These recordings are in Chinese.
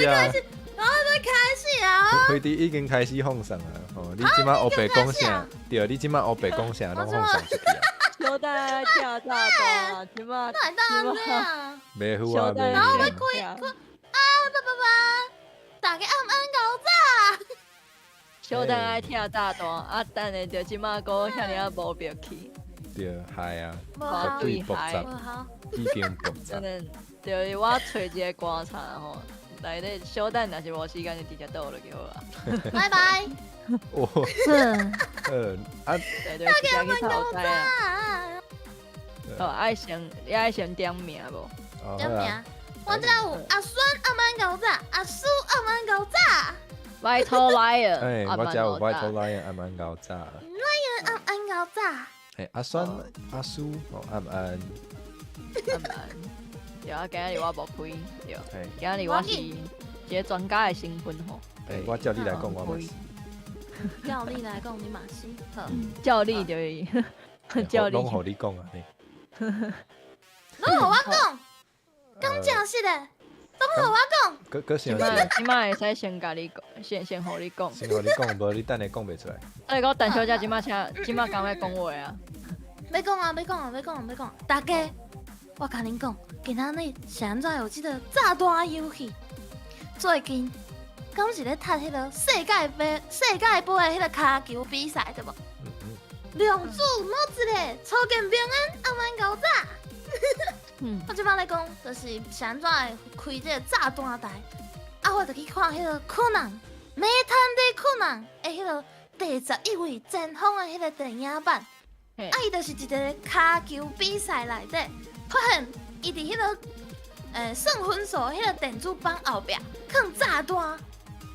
啊。然后要开始啊！飞机已经开始放送啊！哦，你即摆黑白讲啥？对，你即摆黑白讲啥，拢放送出去啊！小蛋跳大大，即马哪会当安尼啊？袂好啊，袂然后要好啊。大家暗搞早。小蛋爱跳大大，啊，等下就即马个遐尔啊无表气，对，嗨啊，无好，绝对爆炸无，好。已经爆炸真。的，就是我找一个观察吼，内底小蛋若是无时间就直接倒落去好啊，拜拜。哦，啊，对对，直接去头栽啊。啊！哦，你爱先点名无？哦，叫名好啊，？我这有阿孙暗搞早，阿叔暗搞早， Vital Lion，哎，我只家有 Vital Lion 暗暗搞炸。暗搞早。嘿，阿酸、阿苏、哦，暗暗，对啊，今日我无开，对，嘿，今日我是一个专家的身份吼，嘿，我叫你来讲，我嘛是。叫你来讲，你嘛是。好，教你就是教你拢，互你讲啊，嘿。拢互我讲，讲正式的，拢互我讲。搁想即摆会使先甲你讲，先互你讲，先互你讲，无你等下讲袂出来。所以讲陈小姐即摆刚要讲话啊，要讲啊，要讲啊，要讲啊，要讲啊！大家，我甲恁讲，今仔日是安怎有即个炸弹游戏？最近敢是咧踢迄个世界杯的迄个骹球比赛对无？两组某一个初见平安，暗暗搞炸。我即摆咧讲，就是是安怎会开这个炸弹台？啊，我就去看迄个柯南，名探偵柯南的迄个第11位前锋的迄个电影版。啊，伊就是一个骹球比赛内底，发现伊伫迄个算分数迄个电子板后壁放炸弹，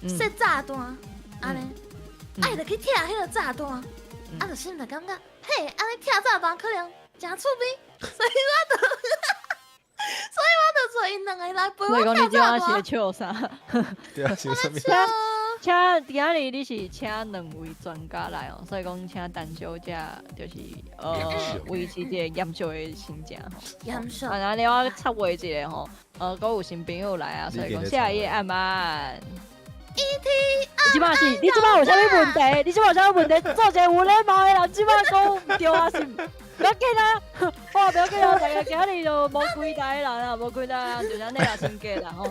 设炸弹，安尼，啊伊就去拆迄个炸弹，啊就心就感觉，嘿，安尼拆炸弹可能真趣味，所以我就找因两个来陪所以讲你我拆即摆是炸弹。笑啥？对啊，想什么？请今日你是请两位专家来哦，所以讲请陈小姐就是维持一个严肃的心情吼。严肃啊，然后我插话一个吼，搁有新朋友来啊，所以讲下一页暗暗。你即摆是，你即摆有啥物问题？你即摆有啥物问题？做一个有礼貌的人，即摆讲毋对啊是？不要紧啊，我不要紧啊，大家今日就无几台人啊，无几台人，就安尼啊，先过啦吼。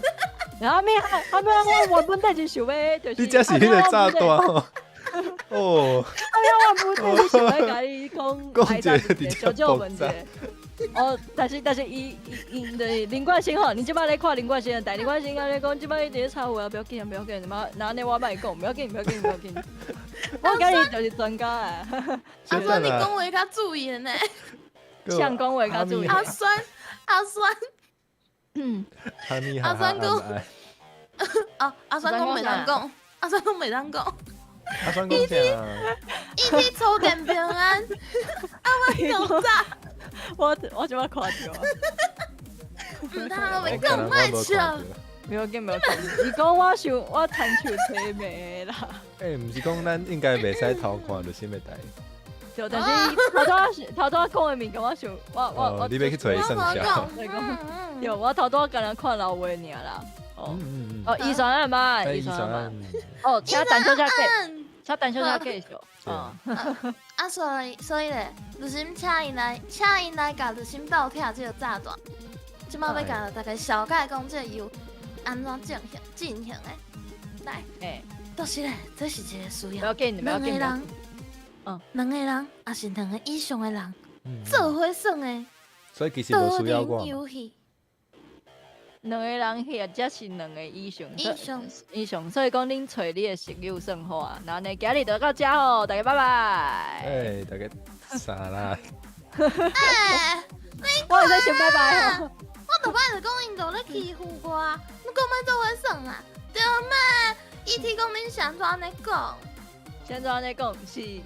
然后我原本就是想要，就是你这是迄个炸弹哦。哦，我原本就是想要甲你讲，讲一个小少问题。哦，但是伊就是林冠星吼，你即摆咧看林冠星的台，林冠星安尼讲，即摆一直咧插话啊，不要紧啊，不要紧，然后呢我莫讲，不要紧，不要紧，不要紧。我今日就是专家啊，阿酸，你讲话较注意的呢。像讲话较注意。阿酸，哈密哈阿酸讲暗暗哦，阿酸讲袂当讲，阿酸讲袂当讲。阿酸讲啥？伊去初见平安，暗搞炸。我即摆看着啊，毋通袂讲卖笑。没有紧，伊讲我参像催眠的啦。毋是讲咱应该袂使偷看着什么台？对，但是头拄仔讲的物件，我想我你要去找伊算账。所以讲，对，我头拄仔干那看老话尔啦。遗传案嘛，遗传案。哦，请陈小姐请陈小姐继续。啊，所以咧，如心请因来甲如心倒跳这个炸弹，即摆要甲大家小概讲这由安怎进行的。来，就是咧，这是一个需要两个人，两个人，也是两个以上的人做伙算的所以其实无需要我。游戏。两个人或者是两个以上，所以讲恁找你的朋友算好啊。然后呢，今日就到这吼，大家拜拜。大家啥啦？我会使先拜拜吼。我头摆就讲因都咧欺负我，你讲要做伙算啊？对嘛？伊提讲恁是安怎安尼讲？先怎安尼讲？是伊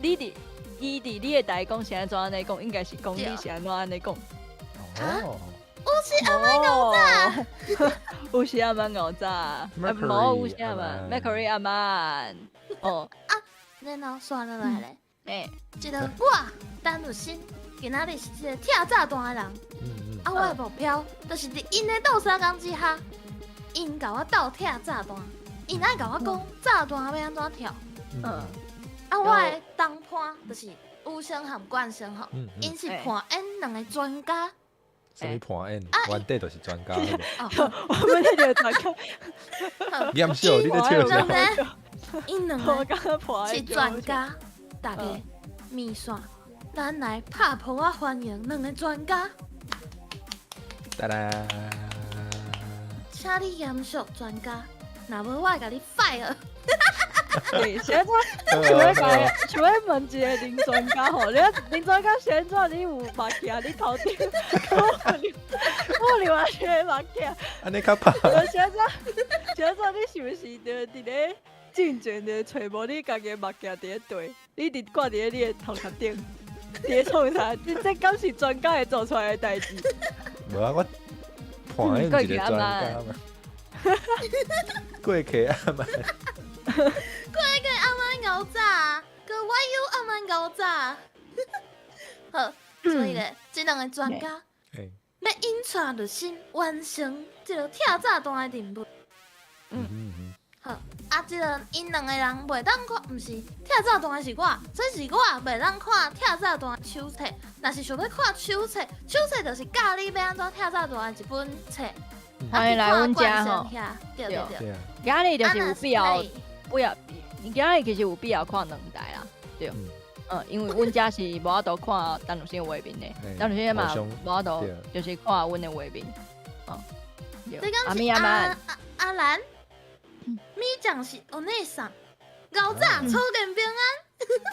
伫你的台讲是安怎安尼讲？应该是讲你是安怎安尼讲。哦。有是阿曼搞炸，有是阿曼搞炸，无有是阿曼 ，Mercury 阿曼，哦啊，然后刷落来咧，一个我陈如新，今仔日是一个跳炸弹的人，啊，我的目标就是伫因的倒三工之下，因甲我斗拆炸弹，因爱甲我讲炸弹要安怎跳。嗯，我的东判就是武生和冠生吼，因是嘿判因两个专家。什么判演？原底就是专家，好不哦，我们那个专家，严肃，你咧笑真啥？的，因两我个刚刚破是专家，大家面线，咱来拍破啊！欢迎两个专家，哒啦，请你严肃专家，若无我会甲你 fire。对，现在想要问一个林专家吼，你林专家现在你有目镜你头顶，我另外一个目镜，安尼较怕。现在你是不是就伫咧进前就揣无你家己的目镜伫咧对，你伫挂伫咧你的头壳顶，伫咧创啥？这敢是专家会做出来的代志？无啊，我判演一个专家嘛。过去啊嘛。熬炸，个我有暗暗熬炸。好，所以咧，这两个专家要引带着心完成这个跳炸弹的任务。好，这个因两个人袂当看，毋是跳炸弹的是我，这是我袂当看跳炸弹的手册。若是想要看手册，手册就是教你要安怎跳炸弹的一本册。欢迎来阮家吼，对对对，今日就是有必要，今日其实有必要看两台啦，对，因为阮家是无法度看陈如新的画面的，陈如新嘛无法度就是看阮的画面，对，阿咪阿曼，阿兰，咪酱是お姉さん，熬炸初见平安，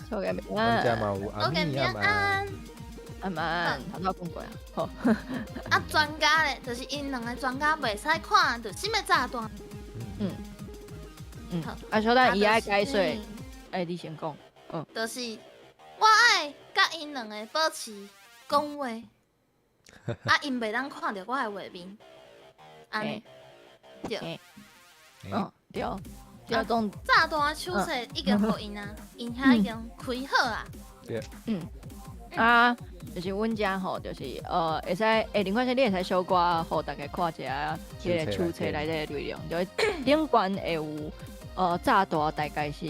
初见平阮家安，嘛有阿初见咪平安。阿曼，头拄讲过啊，好，专家咧，就是因两个专家袂使看到什么炸弹。小等伊爱解说，你先讲，就是我爱甲因两个保持讲话，因袂当看到我的画面，安尼，对，对，这种炸弹手册已经互因啊，因遐已经开好啊。对，就是阮家吼，就是会使林冠生，你会使小可互大家看一下迄个手册内底的内容，就顶悬会有炸弹大概是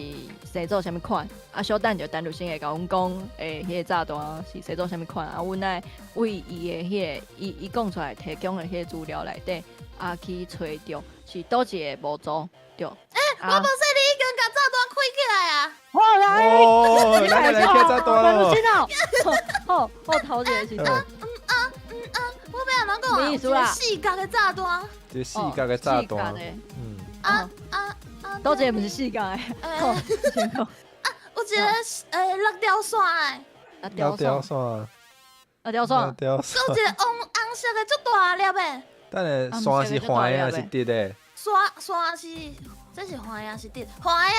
生做啥物款，小等就陈如新会甲阮讲，迄个炸弹是生做啥物款，阮来为伊的迄个伊讲出来提供的迄个资料内底去找着是倒一个无做对。我无说你已经甲炸弹开起来啊！好来，哦，来跳炸弹咯！好，头一个是我要安怎讲啊？你意思啦？四角的炸弹。这四角的炸弹，倒一个毋是四角的，有一个六条线的，六条线，六条线，条有一个红色的足大粒的。等下线是环的还是直的？线是，这是环的还是直？环的。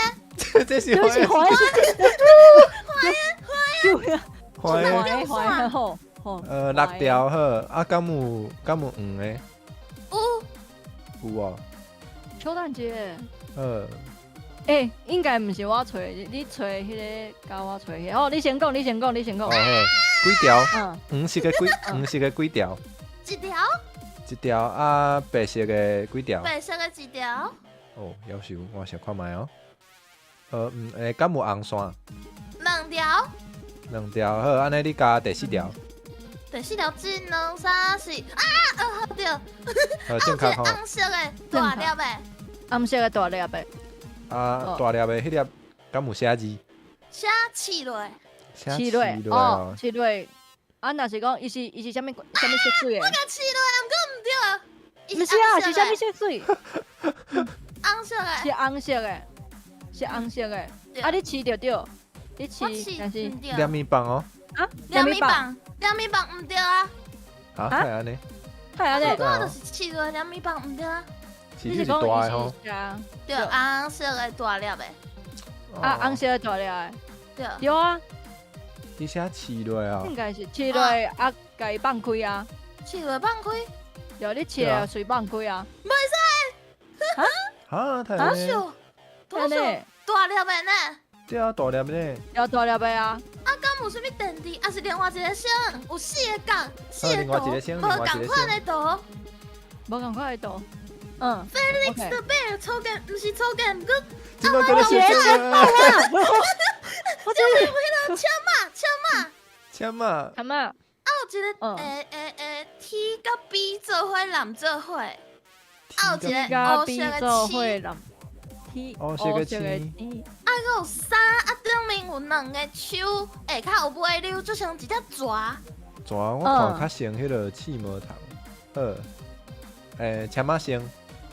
这是环的，环的，环的好，六条好，敢有黄的？有哦。秋蛋节，应该毋是我找，你找迄个，甲我找迄个。你先讲。哦好，几条？黄色的几条？一条。一条白色的几条？白色的一条。哦，夭寿，我先看卖哦。敢有红线？两条好，安尼你加第四条。第四条1、2、3、4好对。正确吼。红色的大粒的。红色的大粒的。大粒的迄粒敢有写字？写刺落。刺落哦，刺落。若是讲伊是啥物色水的？我甲刺落，毋过毋对。毋是啊，是啥物色水？红色的。是红色的，是红色的。你刺着对，你刺但是两米棒哦。两米棒毋对啊。太安尼。太安尼。我就是刺落2米棒毋对啊。刺是大的吼。对，红色的大粒的。红色的大粒的。对啊。你写刺落啊？应该是刺落甲伊放开啊。刺落放开？对，你刺了随放开啊。袂使。太安尼。大粒的呢？对啊，大粒的呢。要大粒的啊。敢有啥物电池？还是另外一个声？有4个角，4个图，无共款的图。无共款的图。嗯 Felix 的贝尔抽筋，不是抽筋，佮今麦跟你鞋子啊，我真的签嘛，他们有一个嗯T 甲 B 做伙揽做伙，有一个加黑 B 色的做七，会人 T 黑色的七还有三顶面有两个手，下骹有尾溜，就像一只蛇。蛇我看较像迄个刺毛糖，签嘛先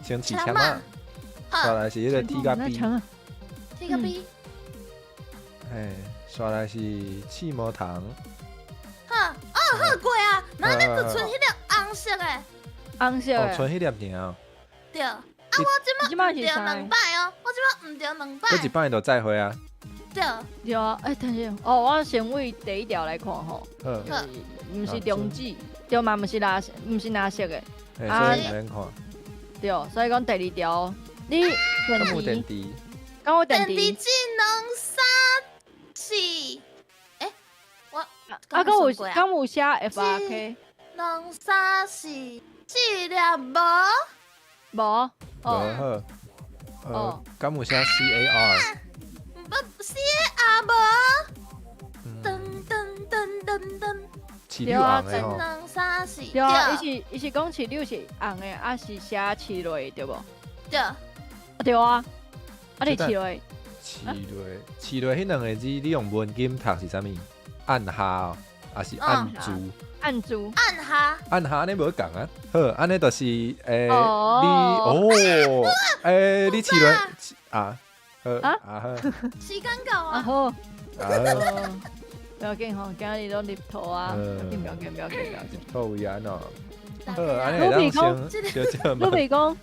先起签嘛，刷来是迄个 T 甲 B， T 甲 B，刷来是刺毛糖，好过啊，然后你就剩迄粒红色的，哦，红色的，剩迄粒尔，对。我即摆毋对两摆哦，我即摆毋对两摆。过一摆就再会啊，对，对啊，等下，我先为第一条来看吼，好，毋是中指，对嘛，毋是蓝色的，所以唔免看，对，所以讲第二条，你咁有电电池，池，讲我电电池，池技能三四，我啊，讲有写 FRK，两三四四粒无，无，无哦，好，咁有写 CAR，不是啊无，嗯噔噔噔噔噔，饲料红的吼，两三四，对啊，伊是讲饲料是红的，啊是写饲落对无？对，对啊，啊你饲落，饲落迄两个字，你用文金读是啥物？按下哦，还是按住？按住，按下，按下安尼无共啊。好，安尼就是你哦你饲落啊，好啊好时间到啊，啊好，啊，不要紧吼，今日都立头啊，不要紧，好位安哦。好，大安尼家会当先小小鲁比讲，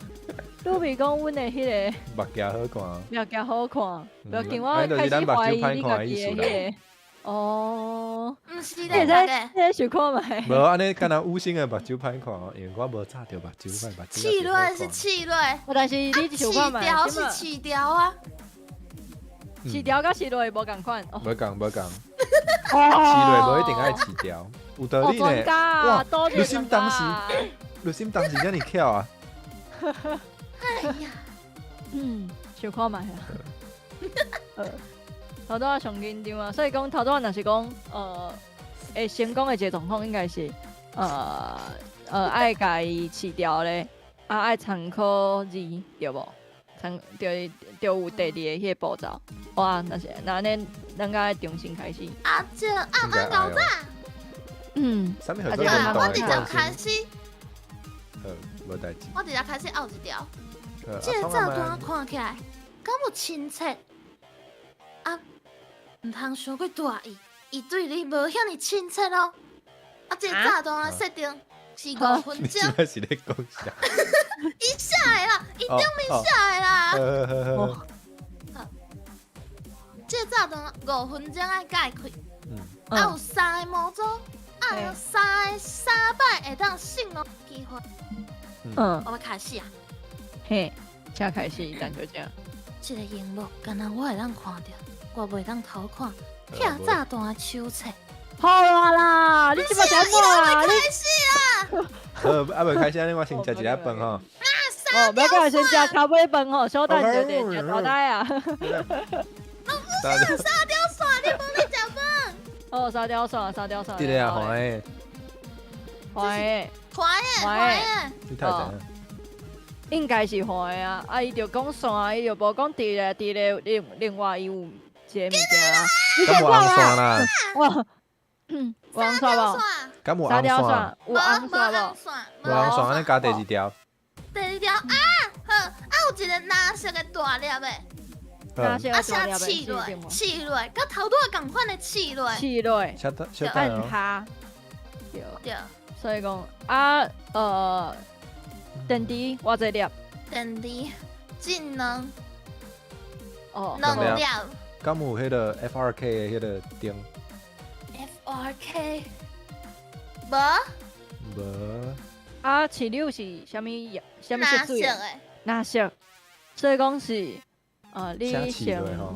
阮的迄个目镜好看。目镜好看，不要紧，我安尼就是开始咱目睭歹怀疑你家看的意思己的迄个。哦，毋是你咧，大会家使想看觅？无安尼，敢若五星的目睭歹看哦，因为我无擦着目睭，目睭气落是气落，但是你气想看觅？条是气条啊，饲条甲饲落无共款。无共无共，饲饲落无一定爱饲条，有道理专呢。家啊，哇多你心当时你心当时遮尔巧啊？哎呀，想看觅啊。头拄仔上紧张啊，所以讲头拄仔若是讲会成功的一个状况应该是爱家己饲掉咧，爱参考字对无？就有第二个迄个步骤。哇，那安尼咱甲重新开始。这暗暗搞炸，啥物合啊作运动我直接关开心？始，好，无代志。我直接开始拗一条，好这个啊炸弹看起来敢有亲切啊？唔通伤过大意，伊对你无遐尼亲切咯。这个炸弹的设定是5分你钟现，在是咧讲啥？伊下来啦，伊顶面下来啦。好，这个炸弹5分钟爱解开，啊有3个模组，啊有3摆会当胜哦机会。我要开始啊！嘿，请开始，咱就这样。这个荧幕，敢若我会当看到，我袂当偷看。拆炸弹的手册，好啦，你即摆讲我啦，你开始啊！好，啊未开始安尼，我先食一粒饭吼。不要紧，先食咖啡饭吼，小等一点，食大袋啊。沙雕耍，你帮你食饭。哦，沙雕蒜，这个啊，黄诶，黄的，快耶！你太神了。应该是黄的啊。啊，伊就讲蒜，伊就无讲伫咧另外伊有一个物件啊。敢有红线啦？哇，有红线无？沙敢有红线？雕蒜有红线无？蒜，无红线，安尼加第二条。第二条啊，好，啊有一个蓝色的大粒的，哪些啊大粒的？刺落，甲头拄仔共款的刺落，刺落，小按蛋哦。它。对，对，所以讲啊电池偌济粒？电池技能哦，能量敢有迄个 FRK 的迄个灯？ FRK，无无。啊，饲料是啥物色蓝水啊？色的，蓝色，所以讲是你先先饲落吼。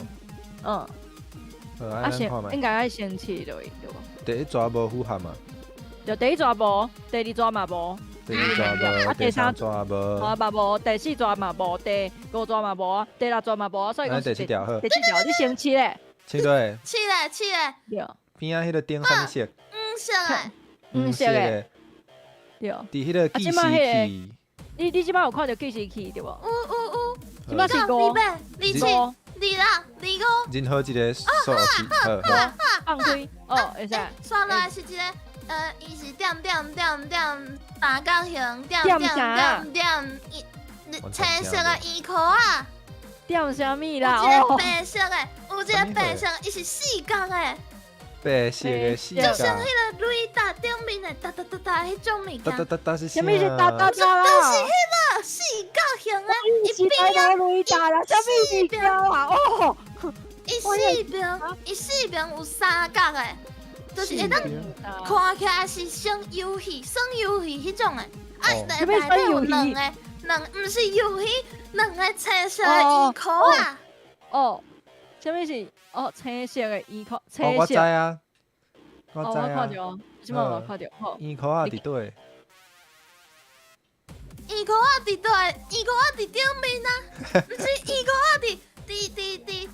好，啊安尼看觅。应该爱先饲落对无？第一抓无符合嘛？就第一抓无，第二抓嘛无。第二抓无，第三抓无，啊嘛无，第四抓嘛无，第五抓嘛无，第六抓嘛无，所以讲第七条好，第七条你生气咧？青队七个七个，对，边仔迄个顶啥物色？黄色的，黄色的，对。伫迄个计时即摆迄个器，你即摆有看到计时器对无？有，即摆是二五八、二七、二五六、二五。任何一个数字，好，放开哦，会使。刷落来是一个，伊是点三角形，点青色的圆箍啊，点啥物有啦？一个哦，白色的，有一个白色的，伊是四角的，白色的四就像角，迄个雷达顶面的哒迄种物件，哒是啥？啥物是哒哒哒就是啦？迄个四角形的，是白头雷达啦，啥物是标啊？哦，伊四边有三角的，就是会当看起来是像游戏、算游戏迄种的，啊，内底有毋是游戏，两个青色的圆箍啊，哦，啥物是？哦，青色的圆箍，哦，我知青色。啊，我哦，知啊，我看到，即摆我看到，好。圆箍啊伫对，圆箍啊伫倒，圆箍啊伫顶面啊，毋是圆箍啊伫你点，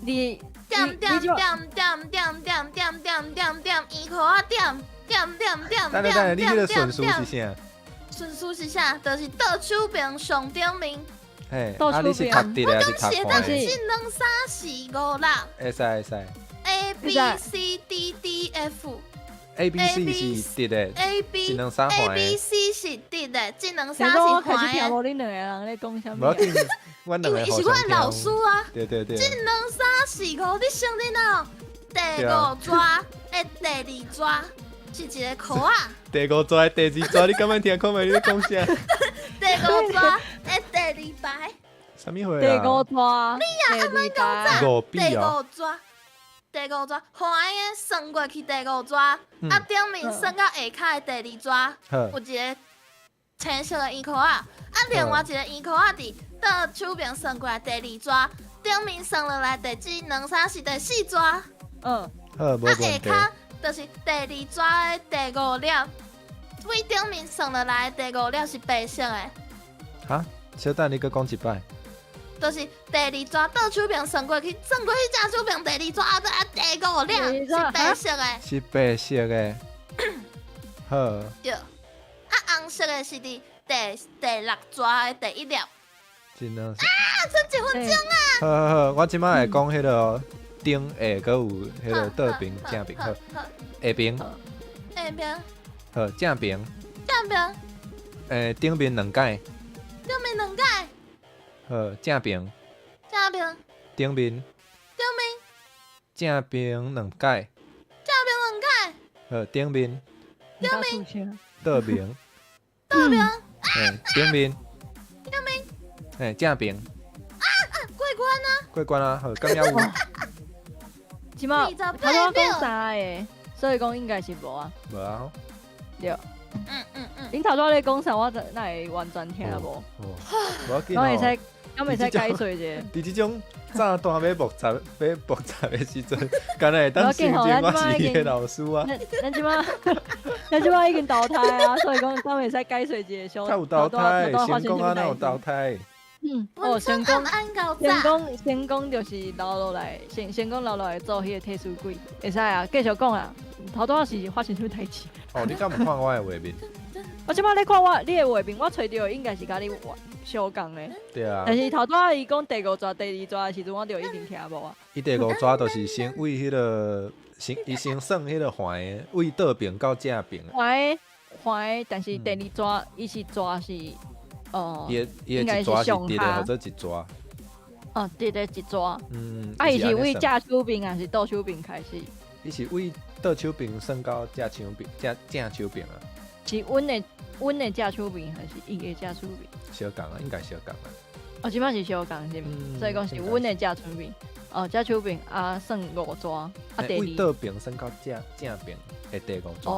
圆箍啊点，等，你迄个顺序是啥？顺序是啥？就是倒手边上顶面，嘿，倒啊，你是数边读直的还是写读看的？到一两三四五六会使，A B C D D F ，A B C 是直的， A B 一两三 A 环 B 的， C 是直的，这两谁三是讲我开始环的，听无恁两个人咧讲啥物啊？无要紧，阮两个因为伊是互相听我的老师啊。对，这两三四五，你想得到？第五抓的第二抓是一个箍啊，第五抓、第二抓，你敢捌听看袂？你咧讲啥？第五抓的第二排，啥物货第啊？五抓，第二排，五第笔哦，五抓，环的算过去第五抓，啊顶面算到下骹的第二抓，好有一个青色的圆箍啊，啊另外一个圆箍啊伫倒手边算过来第二抓，顶面算落来第两三是第四抓。嗯，好，无啊，问题。下骹就是第二抓的第五粒，最顶面算落来的第五粒是白色的，哈，小等你搁讲一摆。就是第二抓倒手边算过去正手边第二抓啊，第五粒是白色的，是白色的。好，对。啊，红色的是伫第六抓的第一粒。啊，真的。剩一分钟啊！好，我即摆会讲迄个顶下搁有迄个倒边正边，好，下边下边好正边，正边顶边两盖，顶面两盖，好正边正边顶边正边两盖，两盖，好顶边顶倒边，倒边顶边正边过关啊！过关啊，好敢要有？即马28头拄讲三个，所以讲应该是无啊。无啊，对，嗯，恁头拄咧讲啥，我哪会完全听无？哦，无要紧敢会使哦。敢会使解说者？伫即种炸弹要复杂的时阵，敢若会当承认我是伊的老师啊。咱即马咱即马已经淘汰啊，所以讲敢会使解说者小。他有淘汰，先讲啊，哪有淘汰？哦，先讲。按高先讲就是留落来，先讲留落来做迄个替死鬼，会使啊，继续讲啊。头拄是发生什么代志？哦，你敢有看我的画面？我即摆咧看你的画面，我找到应该是甲你相共的。对啊。但是头拄伊讲第五抓、第二抓的时阵，我就一定听无啊。伊第五抓就是先为迄个伊先算迄个环的，为倒边到正边。环的，但是第二抓伊是抓是伊的一抓是直的或者一抓。哦，直的一抓。嗯。啊，伊是为正手柄还是倒手柄开始？伊是为倒手柄算到正手柄，正手柄啊。是阮的正手柄还是伊的正手柄？小共啊，应该小共啊。哦，即摆是小共是毋？所以讲是阮的正手柄。哦，正手柄啊，算五抓，啊第二。为倒边算到正边的第五抓。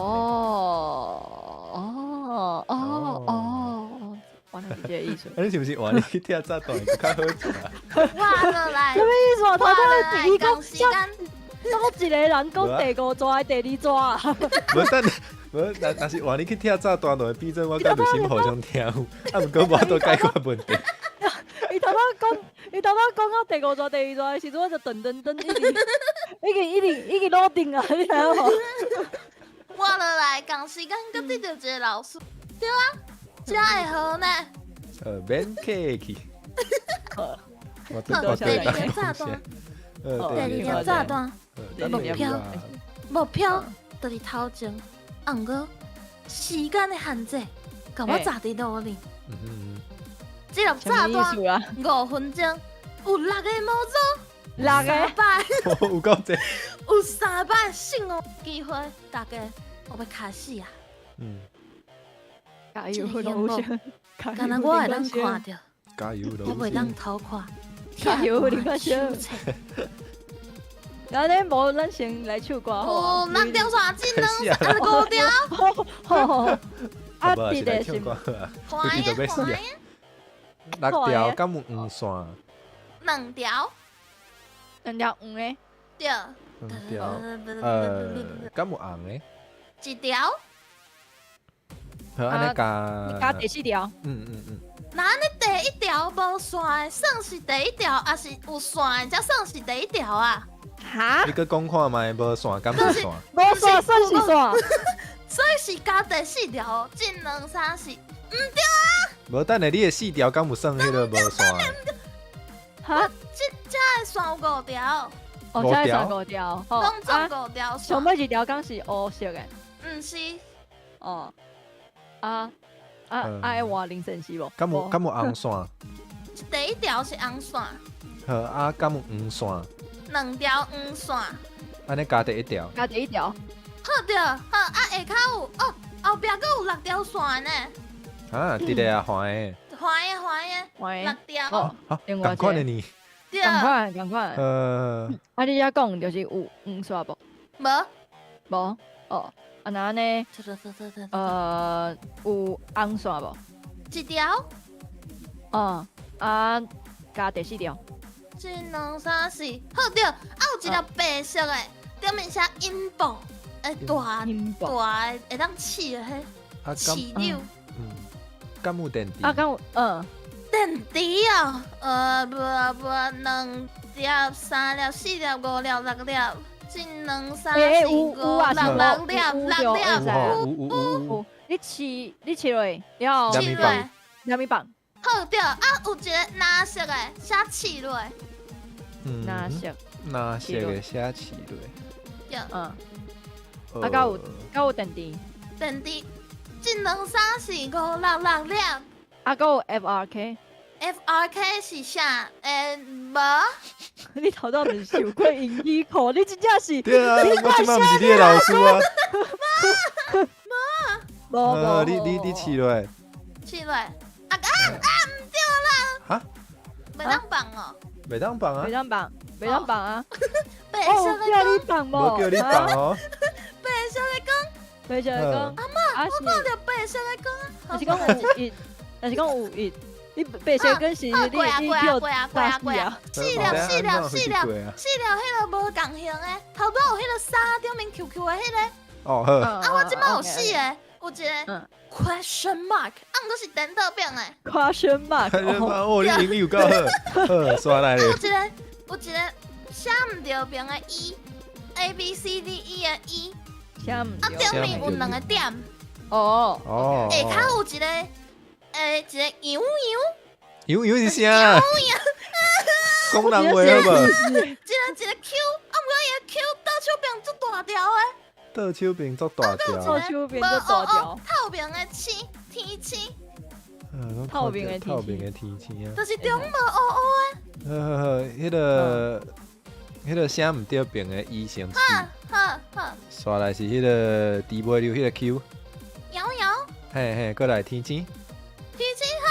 原来是这个意思。你是不是换你去听炸弹就较好食啊？画落来什，么意思啊？头画落拄伊讲来，讲时间。多一个人讲第五抓、第二抓啊！无等无，若是换你去听炸弹，就会变做我甲刘心互相听有，啊，毋过我都解决问题。伊头仔讲到第5段、第2段的时阵，我就噔，已經攞定啊，你知影无？我落来共时间，佮遇到一个老师，对啊，这会好呢。免客气。我第二个炸弹，第二个炸弹，目标就是头前，毋过时间的限制，甲我炸伫路里。这粒炸弹5分钟，有6个模组，6个，3摆，有够济，有3摆幸运机会，大家我要开始啊！加油，老乡！敢若我会当看到，加油，我袂当偷看。加油，老乡！然后呢，无咱先来唱歌哦，咱调啥技能？5条。好，啊，是来唱歌啊，规矩都要死啊。6条，敢有黄线？2条。2条黄的。对。2条，敢有红的？1条。好，安尼加第4条。那安尼第1条无线的，算是第1条，还是有线的才算是第1条啊？哈？你搁讲看卖，无线敢无线？无线算是线。所以是加第4条，1、2、3、4，唔对啊！无等下你的4条敢有算迄个无线？哈？这的算5条。哦，这算5条。拢总5条线。上尾1条敢是黑色的？唔是。哦。爱换凌晨是无？敢有红线？第1条是红线。好啊，敢有黄线？2条黄线。安尼加第1条。加第1条。好对，好啊，下骹有哦，后壁佫有6条线呢。啊，直个啊，环的。环的，6条。好，同款的呢。对。同款。啊，你遮讲就是有黄线无？无。哦。啊，那呢？有红线无？1条。哦，啊，加第4条。1、2、3、4，好对。啊，有一粒白色的，顶面写音部，大的，会当试的迄，试钮。敢有电池？啊，敢有电池啊，无2粒、3粒、4粒、5粒、6粒。1、2、3、4、5、6粒，有。你试落，了后两米棒。好对，啊有一个蓝色的写试落。蓝色的写试落。对。啊，敢有电池。电池1、2、3、4、5、6粒。啊，敢有 FRK。FRK 是啥？无。你头到是受过英语课，你真正是。对啊，我即摆毋是你的老师啊。无。你试落。试落。啊，唔对啦。哈？袂当放哦。袂当放啊。袂当放啊。白色的叫你放无？无叫你放哦。白色的光。白色的光。阿妈，我看到白色的光啊。但是讲有一，但是讲有一。你白色光是你叫过啊！4条，迄个无共型的，头拄有迄个沙顶面 QQ 的迄个。哦好。啊，我即摆有4个，有一个 question mark， 啊，毋过是电脑边的。question mark。哦，你英语有够好，刷来咧。有一个写毋对边的 E，A B C D E 的 E。写毋对。啊，顶面有2个点。哦。下骹有一个。一个羊是啥？讲人话好无？一个 Q， 啊，毋过伊个 Q 倒手边足大条的。倒手边足大条。倒手边足大条。透明的星，天星。透明的天星啊。就是中无乌乌的。好，迄个写毋对边的E先试。好。刷来是迄个猪尾溜迄个 Q。摇。嘿，过来天星。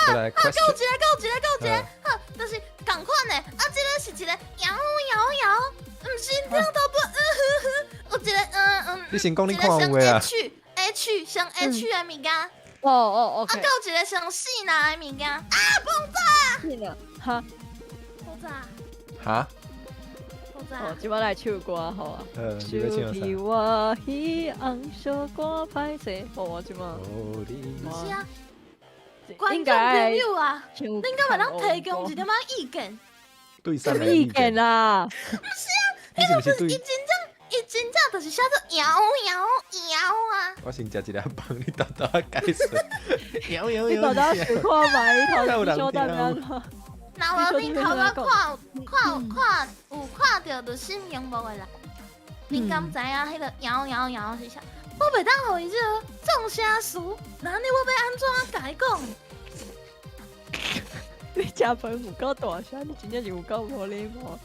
好，还有一个，好，就是同款的，啊，这个是一个摇，毋是听到不？有一个你先讲你看有诶啊。H 像 H 的物件。OK。啊，有一个像细拿的物件。啊，爆炸！是呢，哈。爆炸。哈？爆知哦，即摆来唱歌好啊。你要唱起啥？我彼岸小歌歹势，好啊，即摆。哦，你不是啊，观众应该朋友啊，唱你应该为咱提供一点仔意见。对上的什么意见啦？你是不是对？伊真正就是写做摇啊！我先食一粒棒，你豆豆解释。摇摇你豆豆想看卖，你头有人小蛋听蛋。那我恁头壳有看到就新荧幕的人，恁敢知影迄个摇是啥？我袂当互伊这个众声词，那你我要安怎甲伊讲？你食饭有够大声，你真正是有够无礼貌。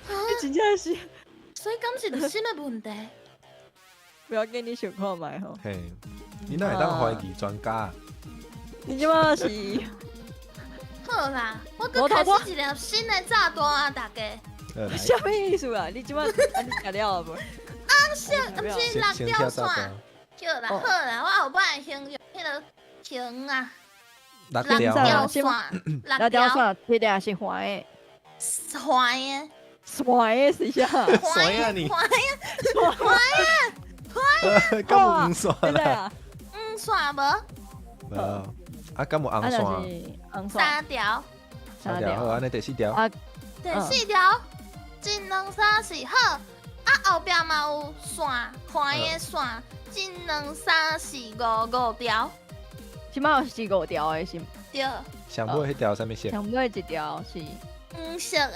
你真正是，所以敢是就什么问题？不要跟你想看卖吼。嘿，你哪会当怀疑专家？你即马是好啦，我搁开始一个新的炸弹啊，大家。什么意思啊？你即马你食了无？是，毋是辣椒蒜。好啦好啦，我后摆会形容迄个情啊，辣辣椒椒蒜，辣椒蒜这定是黄的，酸的，酸的是啥？酸啊你酸敢有黄蒜对啦？啊，蒜无无，啊，敢有红啊，蒜？就是红蒜三条，三条，好，安尼第四条。啊，第四条，一两三四好，啊后壁嘛有蒜，黄的蒜，一两三四五条，即马是5条的是，对，上尾迄条啥物色？上尾一条是黄色的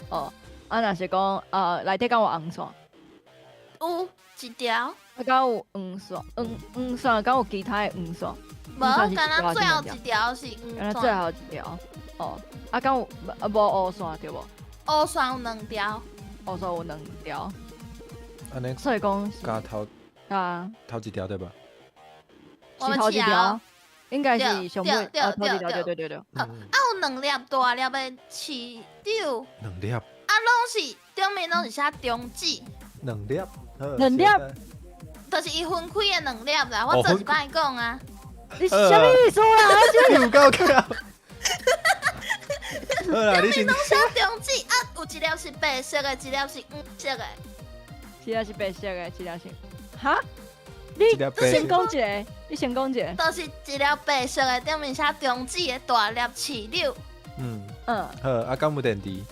哦，啊，若是讲内底敢有红蒜，有一条，啊，敢有黄蒜，黄蒜敢有其他的黄蒜，无，敢若最后一条是黄蒜，敢若最后一条，哦，啊，敢有无乌蒜对无？乌蒜有两条，乌蒜有2条，安尼所以讲是加头啊，一条对吧？是头一条，应该是上尾对头一条，对。好，啊有两粒大粒的饲柳，两粒，啊拢是顶面拢是写中指，两粒，两粒就是伊分开的两粒啦。我做一摆讲啊，你什么意思啊？有够巧。好啦，你先拢写中指，啊有一粒是白色的，一粒是黄色的。一粒是白色的，一粒是哈？你一粒白色先讲一个，你先讲一个。就是一粒白色的，顶面写中指的大粒饲柳，嗯，嗯，好，啊，敢有电池？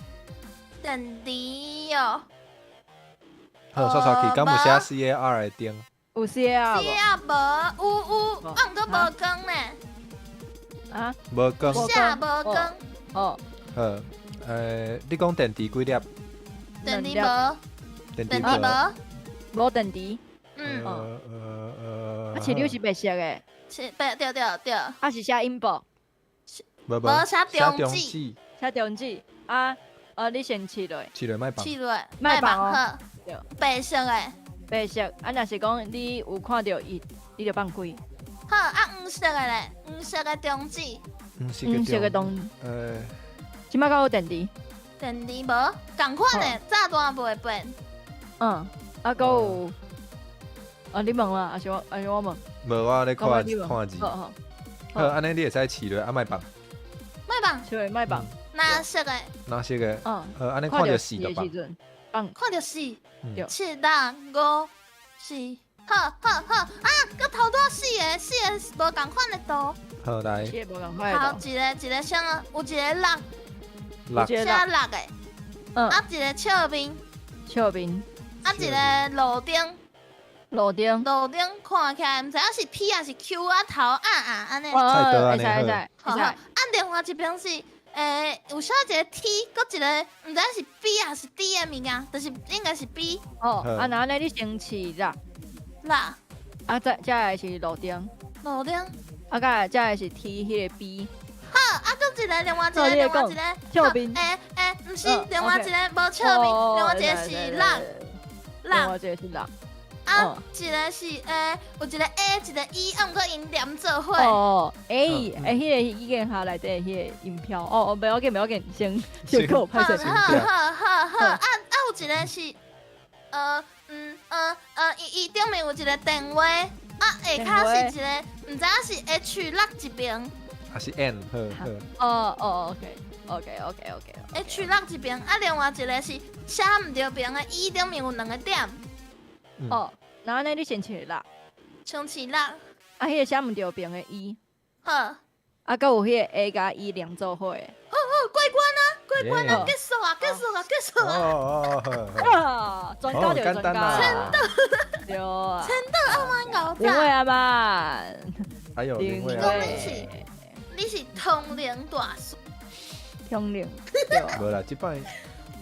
电池哦，好，刷刷去，敢有写 CAR 的灯？有 C 啊是啊无，有，我毋过无光呢，啊？无光。写无光，哦，好，你讲电池几粒？电池无，电池电池无，无电池，嗯，啊，饲柳是白色的，是白，对，啊是写音宝，无无写中指，写中指，啊，你先饲落，饲落卖放。饲落，卖放哦好，对，白色的。白色，啊，若是讲你有看到伊，你就放开，好啊，黄色的咧，黄色的中指，黄色的东，即摆敢有电池，电池无，共款的炸弹袂变。啊，搁有，你问啦，还是我问？无我咧看你问看字。好，好，安尼你会使饲落，啊卖放。卖棒，所以卖放，蓝色的，哪些个？安尼看看到着死就放死的时。阵，放，看到四对七六五四，好，啊，搁头拄四个无共款的图，好来，这无共款好的一个像有一个六六这个写六的，嗯，啊一个侧边，笑面，啊一个路顶，路顶，看起来毋知影是 P 还是 Q 啊头安尼。菜刀安尼会使，好好，啊，另外一边是有写一个 T，搁一个毋知影是 B 还是 D 的物件，就是应该是 B 哦，啊，那安尼你先饲啦，啦，啊，再来是路顶，路顶。啊，再来是 T 迄个 B，好，啊，搁一个另外一个，笑面，毋是另外一个无笑面，另外一个是另六，外一个是六，啊，一个是有一个 A，一个 E，啊，毋过因连做伙。哦，迄个已经下内底迄个音飘，哦，不要紧，先给我拍摄先。啊，有一个是伊顶面有一个电话，啊，下骹是一个毋知影是 H 落一边，还是 N 好好，哦，OK，诶，取落一边，啊，另外一个是写毋对边的，E 顶面有2个点，嗯哦，然后呢你先切啦，像起落，啊，迄个写毋对边的 E，好，啊，佮有迄个 A 甲 E 连做伙的，过关啊，过关啊，耶结束啊，结束啊，结束啊，哦好好，啊，专家就专简单家，啦对啊，蛮搞林伟炸，阿曼，还有另外讲伟你是你是通灵大师，通灵，对啊。无啦，即摆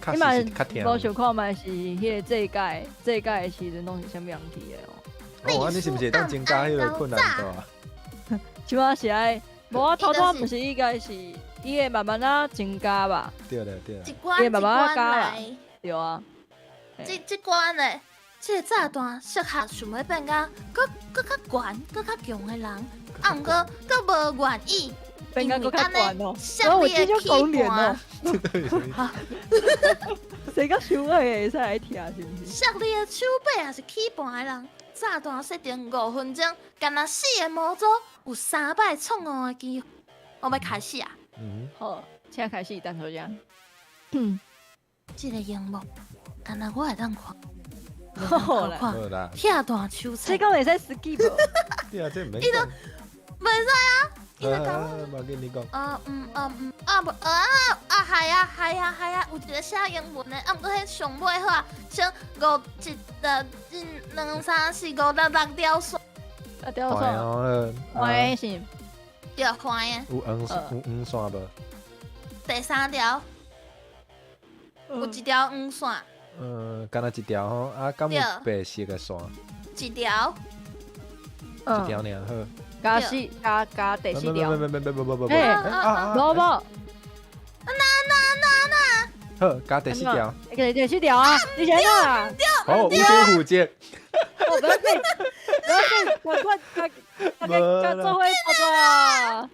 确你嘛实是较甜。无想看嘛是迄个这一届的时阵拢是啥物样题的哦？哦，啊，你是毋是会当增加迄个困难度啊？即码是爱，无啊，头拄不是应该是伊会慢慢啊增加吧？对了对了一，关一关来。对啊，这关嘞，这个炸弹适合想要变甲搁较悬、搁较强的人，啊，毋过搁无愿意，变甲搁较悬哦，像你的起盘，谁甲想爱会使来听是毋是？像你的手背也是起盘的人，炸弹设定5分钟，干那4个模组有3摆创误的机会，我要开始啊！嗯，好，现在开始单头讲。这个荧幕，干那我会当看，好啦，好啦，遐大手册，这个会使 skip，对啊，这毋免讲。袂使啊！伊就讲。无跟你讲，系啊，有一个写英文的，啊，毋过迄上尾好啊，像2、2、3、4、5、6、6条线，啊，对快错，哦，我是对，看的。有黄线无？第3条有一条黄线，敢若一条吼，啊，敢有白色的线，一条一条尔好。加四加第四条，不，嘿无无，好，加第四条，第四条啊，你先啊，好，无接虎接，我不要紧，快快做伙操作啊！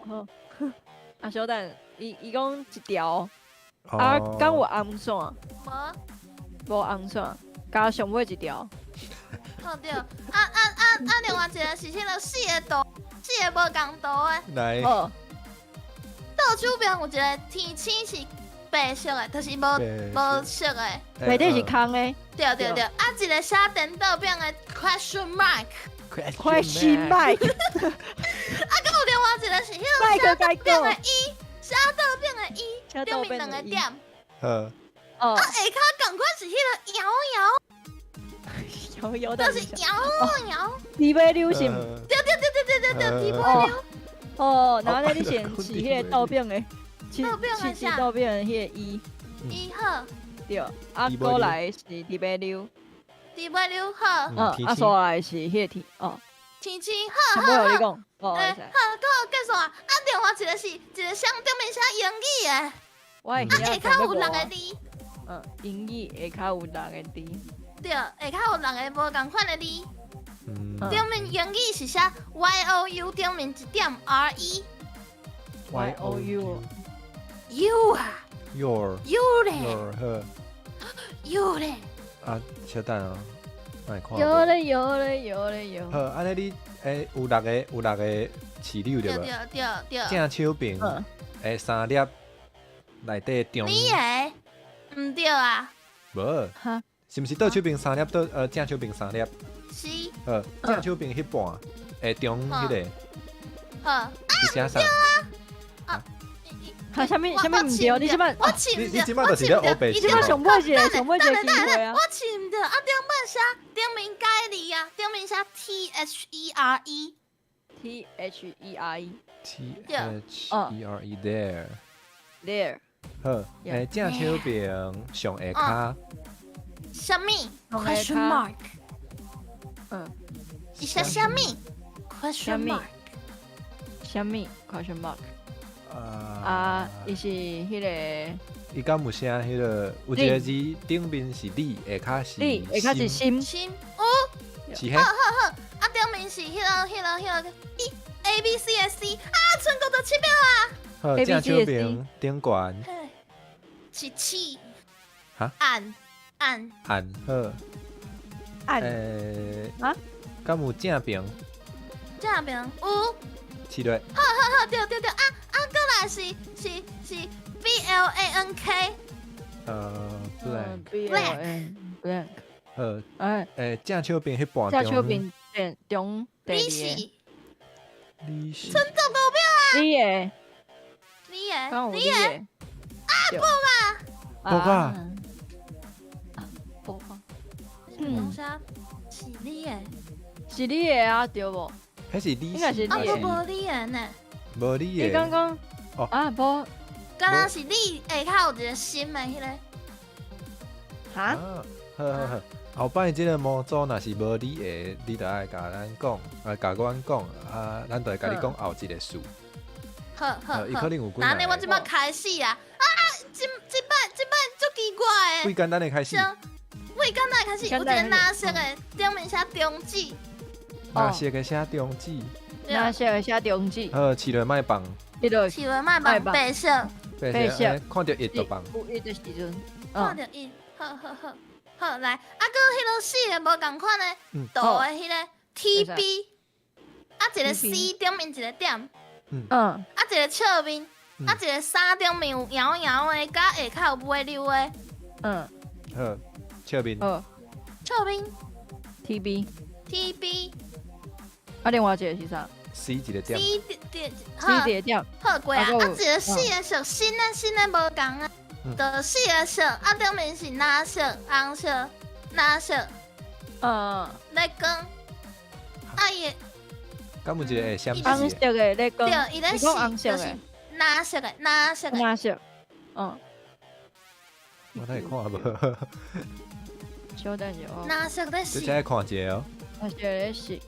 好，啊，小等，伊讲一条，啊，敢有红线，无红线，加上尾一条，哦对，另外一个是迄个4个图，4个无共图的，来，好，倒手边有一个天星是白色的，就是无色的，内底是空的，对，啊，一个写电倒边的 question mark。快心麦，有另外一个是迄个麦克写该讲倒边的 E，写倒边的 E，车顶面2个点，好，哦，下骹共款是迄个摇，有就是摇，你要流行，对，地波流，哦，然后呢，你先起迄个倒边的，起啥倒边的迄个一， 1号，对，啊，过来是地边溜，地波流好，啊，所来是迄个天，哦，天星好，全部有你讲，哦，好，结束啊，另外一个是一个箱顶面写英语的，我会下骹有6个字，英语下骹有6个字，对，下骹有6个无共款的字，嗯顶面英语是写 YOU，顶面一点 RE。 You 啊 your ，You 咧 your 好。 ，You 咧，啊，小等啊，卖看。有嘞有嘞有嘞有，好，安尼你有6个市柳对吧？对，正手边3粒内底中，你诶，毋对啊，无，哈，是毋是倒手边3粒？正手边3粒？是，正手边迄半，中迄个好，是写啥？哈，啥物毋对？你即摆，我试毋你即摆就是咧黑白你即摆上尾一个机会啊我！试毋对，顶面写顶面改字啊，顶面写 THERE， THERE THERE there。 there，好，正手边上下骹，什么上下骹 question mark？伊写什么什 question 么 mark？啥物 question mark？啊，伊是迄个伊敢有写迄个有一个字顶面是你，下骹是你，下骹是心，心是迄顶面是迄个 ABC 的 C 啊，剩5就7秒啊，好，正手边顶悬是气，哈，按，按好，按敢有正边这边有七对，好对，过来是 BLANK，blank， blank，正手边迄半正手边中第二你是个，你是存档股票啊，你的，刚有你你的，报告报告，等下是你的，是你的啊，对无？迄是你应该是啊，你的我无你的呢，无你你刚的，刚哦啊，无敢若是你下骹有一个新的迄个，哈，好，后摆即个模组若是无你的，你就爱甲咱讲，甲阮讲，咱就会甲你讲后一个数，好，伊可能有几那呢，我即摆，摆开始啊，这摆足奇怪最的，简单的开始，为简单开始有一个蓝色的，顶面写中指，那写个写中指，那写写中指，饲落卖放，迄落试落卖放白色，白色看到一就放，有伊的时阵，看到伊，好来，搁迄落四个无共款的，大的迄个 TB，一个 C 顶面一个点，一个侧面，一个三顶面有摇摇的，甲下骹有尾溜的，好，侧面，侧面 TB， TB 啊，另外一个是啥 C 一个点， C ？C 一个点，好过啊，一个四个色，新的无共啊，就四个色，顶面是蓝色、红色、蓝色。来讲，伊敢有一个会闪红字的，色的咧讲，对，伊咧是讲红是就是色的，蓝色的，蓝色的，蓝色，我哪会看无？稍等一下哦，蓝色的这是。才会看一下哦。蓝色的是，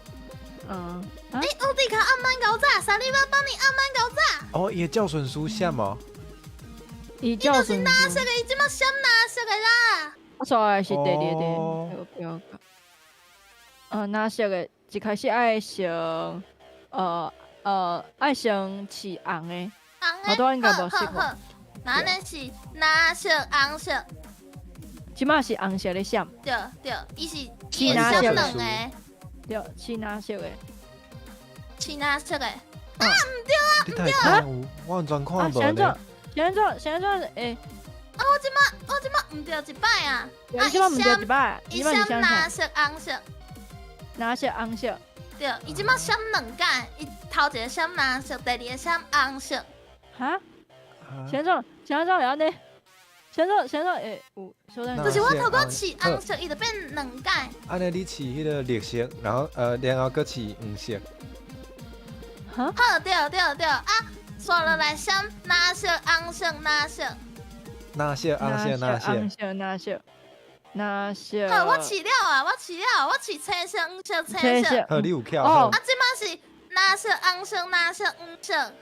乌迪卡按满狗炸，萨利巴帮你按满狗炸。哦，伊的教顺书闪哦，伊叫就是蓝色的，伊即马闪蓝色的啦。我出来是第二哦个，不要讲。蓝色的，一开始爱上，爱上是红的，好多应该无识过。那呢是蓝色、红色，即马是红色的闪，对，伊是是蓝色的两个，对，是蓝色的。是蓝色的。你太看有，我完全看无现咧。在诶，我即马唔对一摆啊，你即马毋对一摆，伊你即马是闪啥？蓝色、红色，蓝色、红色，对，伊即马闪两届，伊头一个闪蓝色，第二个闪红色。哈？先生会安尼？先生诶，有稍等一下。就是我头拄试红色，伊就变两届。安尼你饲迄个绿色，然后搁饲黄色，哈？好，对啊，刷落来闪蓝色、红色、蓝色。哪色红色哪色？蓝色。好，我试了啊，我试青色、黄色、青色。好，你有巧哦好。即马是蓝色、红色、蓝色、黄色。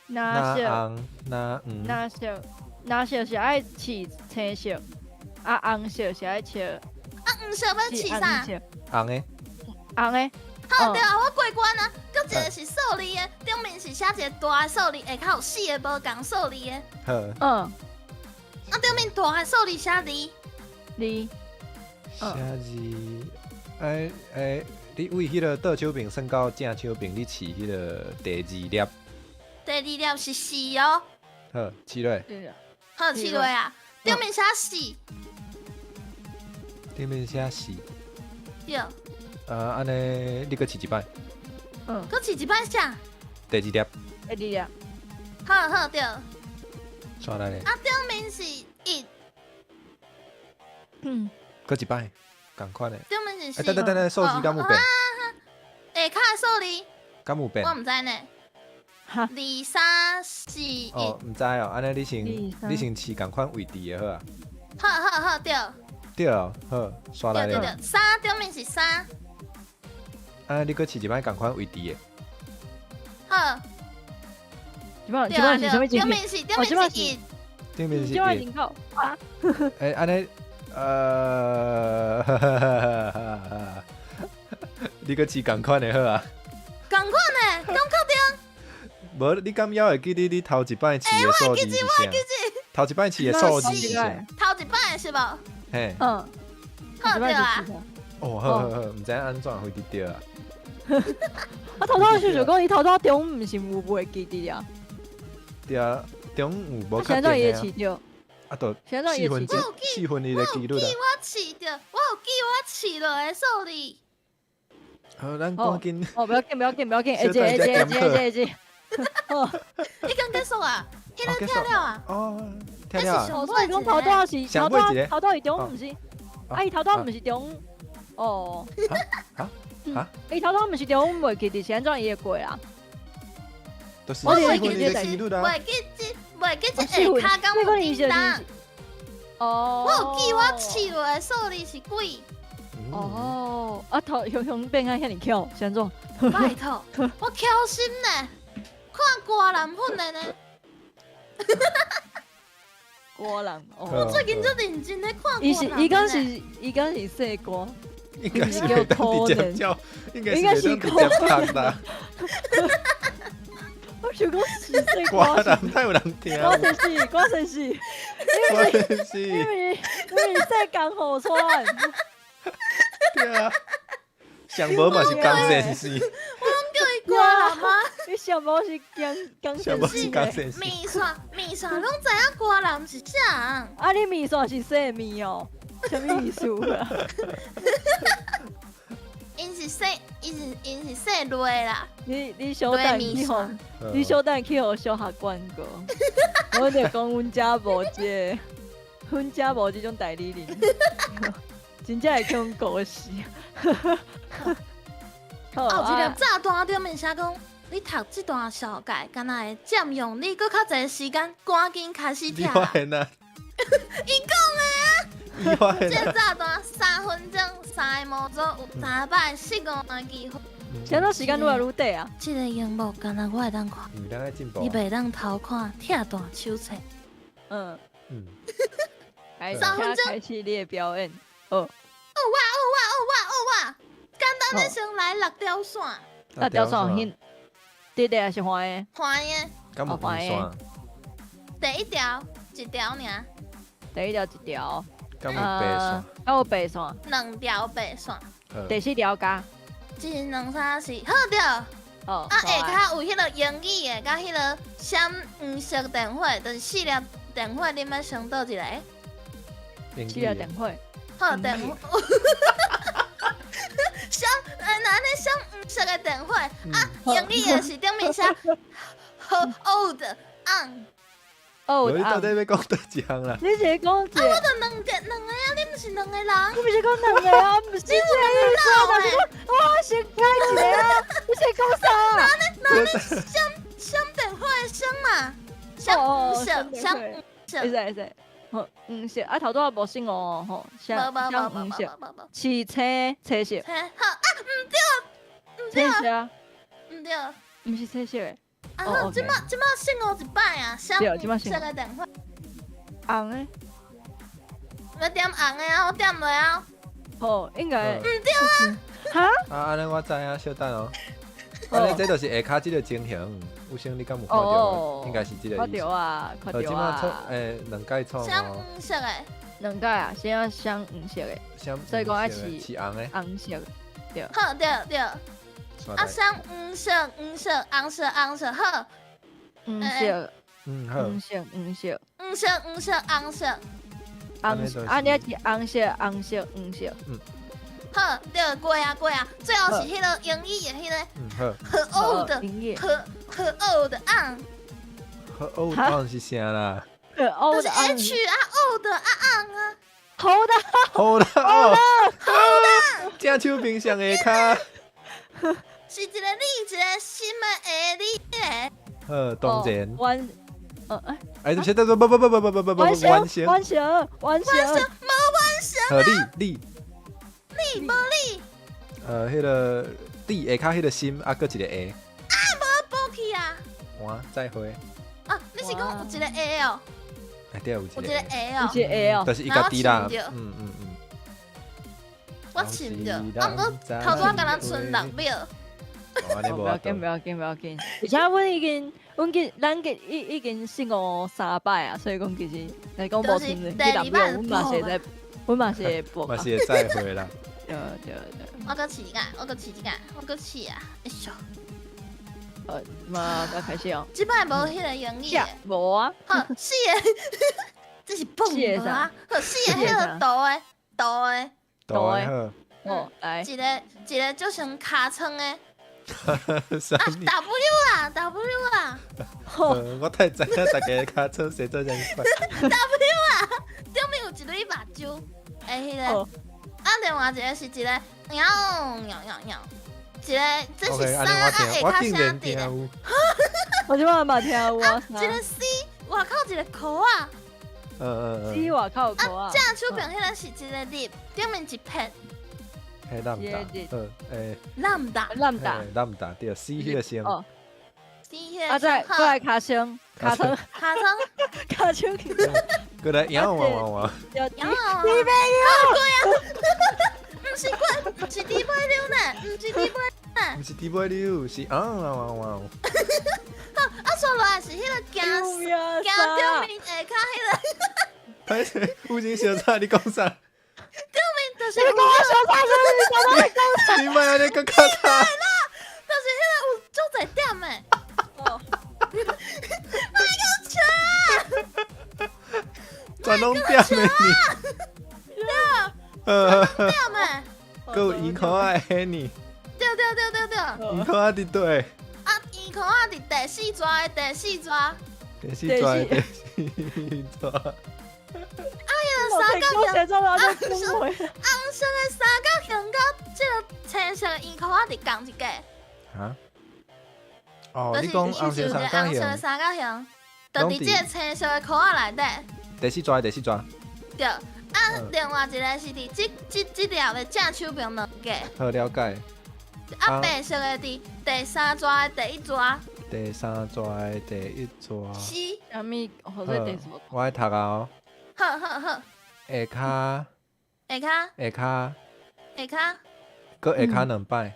蓝色。红哪黄？蓝色是爱饲青色，红色是爱饲黄色要试啥？红的。红的。好，对啊，我过关啊。搁一个是数字的，顶面是写一个大的数字，下骹有四个无共数字的。好。顶面大的数字写字。你。写字。你为迄个倒手柄升到正手柄，你饲迄个第二粒。第二粒是四哦。好，饲落。好，试落啊！顶面写4，顶面写4。对。安尼你搁试一摆。搁试一摆啥？第二粒。第二粒。好对。刷来咧。顶面是1。搁一摆，共款诶。顶面是4。等，数字敢有变？下骹的数字敢有变？我毋知呢。哈2、3、4、1。毋知哦，安尼你先饲共款位置诶好啊。好对。对哦，好，刷来咧。对，3顶面是3。你搁饲一摆共款位置诶。好。即摆是啥物？顶面是1。顶面是即摆零号啊。安尼，你搁饲共款诶好啊。共款诶，敢确定？无，你敢还会记你头一摆饲诶数字是啥？头一摆饲诶数字是啥？头一摆是无？嘿。好对啊。哦，好，毋知安怎会得着啊？啊，头拄想想讲，伊头拄中毋是有袂记伫啊？对啊，中有无较现在伊会紧的饲着，啊，都现在伊会饲着。四分伊的记录啦。我试着，我有记我试落的数字。好，咱赶紧，哦，不要紧，会小等一一下下。哦，你刚结束啊？迄个跳了啊？哦，跳跳啊，哦，所以讲头拄是头拄伊中毋是，啊，伊头拄毋是中，哦，啊，伊头拄毋是中袂记伫现在伊会过啊。都是我四分伊以为记的记录啦。袂记这下骹敢有叮当？哦，我有记我试落的数字是几？哦，啊头向变啊遐尼巧，先做。拜托，我巧心呢，看歌男粉的呢。歌人哦哦，最近就认真咧看歌伊男伊敢是说歌，应该是袂当直接叫，应该是袂当直接唱啦。我想讲是说歌歌，人太有人听，歌真是歌真是，我真是，因为世间好穿，对啊，上无嘛是讲真是，叫伊歌男吗？你想无是讲上无是讲真是。面线拢知影歌男是啥？啊，你面线是细面哦，什么意思啊？因是说累啦，你小等去互，你小等去互小学管过，我就讲阮家无这，阮家无这种代理人，真正会讲故事。好哦，一啊个炸弹顶面写讲，你读这段小解，敢若会占用你搁较侪时间，赶紧开始听。你发现啊？伊讲的啊，你发现这啊？炸弹3分钟3个模组有3摆4、5个机会。现在时间愈来愈短啊！这个荧幕敢若我会当看，咱在进步啊。你袂当偷看拆弹手册。嗯，嗯，3分钟开始你的表演。哇！简单的先来6条线，那条线很直的还是宽的？宽的。敢有分线？第一条1条尔，第一条一条，敢有白线？还有白线， 2条白线，第4条加。 1、2、3、4，好着。哦，啊，下骹有迄个英语的，甲迄个闪黄色电火，就是4粒电火，你要选倒一个？ 4粒电火。好电火。闪，安尼闪黄色的电火，啊，英语的是顶面写 hold on。哦，你到底要讲倒一项啦？你是讲一个？我就2个啊，你毋是2个人。你不是讲两个啊？不是这个意思啊！但是我先开一个啊！你先讲啥？闪电火的闪嘛，闪黄色，闪黄色。会使。好，黄色啊，头拄也无信哦，吼，闪黄色，是青色，好啊，青色，毋对。毋是青色的，啊，好，即摆信号一摆啊，闪黄色的电火。红的，要点红的啊，我点落啊。好，应该毋对啊。哈？啊，安尼我知影，小等哦。安尼这就是下骹即个情形，有生你敢有看到？应该是即个意思。看到啊，看到即摆创啊。两届创闪哦，黄色的，两届啊，先要闪黄色的，所以讲要是红的，红色的，对。好对。啊，闪黄色，红色，红色，好。黄色，好，黄色，红色，红色。啊，你要是红色，黄色。好，对，过啊。最后是迄个英语的迄个好，和 old 音乐，和 old on，好，old 是啥啦就是 H 啊 old 啊 on 啊。好的，好啦，正手冰箱下骹，是一个你，一个心的你。好，当然，完，哎，就现在不，完成，完成，无完成，好，你，你无你，迄个你下骹迄个心啊，搁一个 A，无去啊。哇，再会，啊，你是讲有一个 A 哦，哎，对，有一有一个个 A 有哦，一个 A 哦，就是伊家己啦，我寻着，啊，毋过头拄仔敢若剩6秒。不要紧。而且咱已经信我3摆啊，所以讲其实来讲无停的，第6秒阮嘛是会播啊。嘛是会再会啦。对，我搁试一下，我搁试啊！哎呦，嘛，要开始哦。即摆无迄个英语的，无啊，好四个，这是蹦四个啥无啊？好四个迄个图的，好，来，一个就像尻川的啥啊物？ W 啦，我太知影大家卡车谁做这样快？顶面有一蕊目睭，迄个，哦另外一个是一个喵，一个这是 OK， 三安尼我听，我下竟写伫咧，然听有。我即摆嘛听有啊，一个 C， 外口一个箍啊。C 外口口啊，正手边迄个是一个粒，顶面一片嘿，南耶大，烂大，烂打，南大对，C 迄个先，哦，是迄啊个过来卡枪，卡枪卡层，卡枪，过来摇哇，要然后你没不是滚，不是猪尾溜呢，不是猪尾呢不，是猪尾溜，是哇，啊，说来是迄个行有顶面下骹迄个，歹势，附近小菜你讲啥？就是你跟我说啥事？你莫安尼讲卡差，就是迄个有足侪点的，哦，全拢点的你，点的，还有银块仔的你，对，银块仔伫对，啊，伊看我伫第四抓的第四抓，第四抓的第四抓，三角形。谁做到就不会。红色的三角形甲即个青色的圆箍仔伫共一个，啊？哦，就是你讲伊是有一个红色三角红色的形，三角形，就伫即个青色的箍仔内底。第四抓，对，啊，另外一个是伫即条的正手边两个，好了解。啊，白色的伫第三抓的第一抓。第三抓的第一抓，是，什么？或者第什么？我爱读啊哦，好，下骹下骹下骹，下骹搁下骹两摆，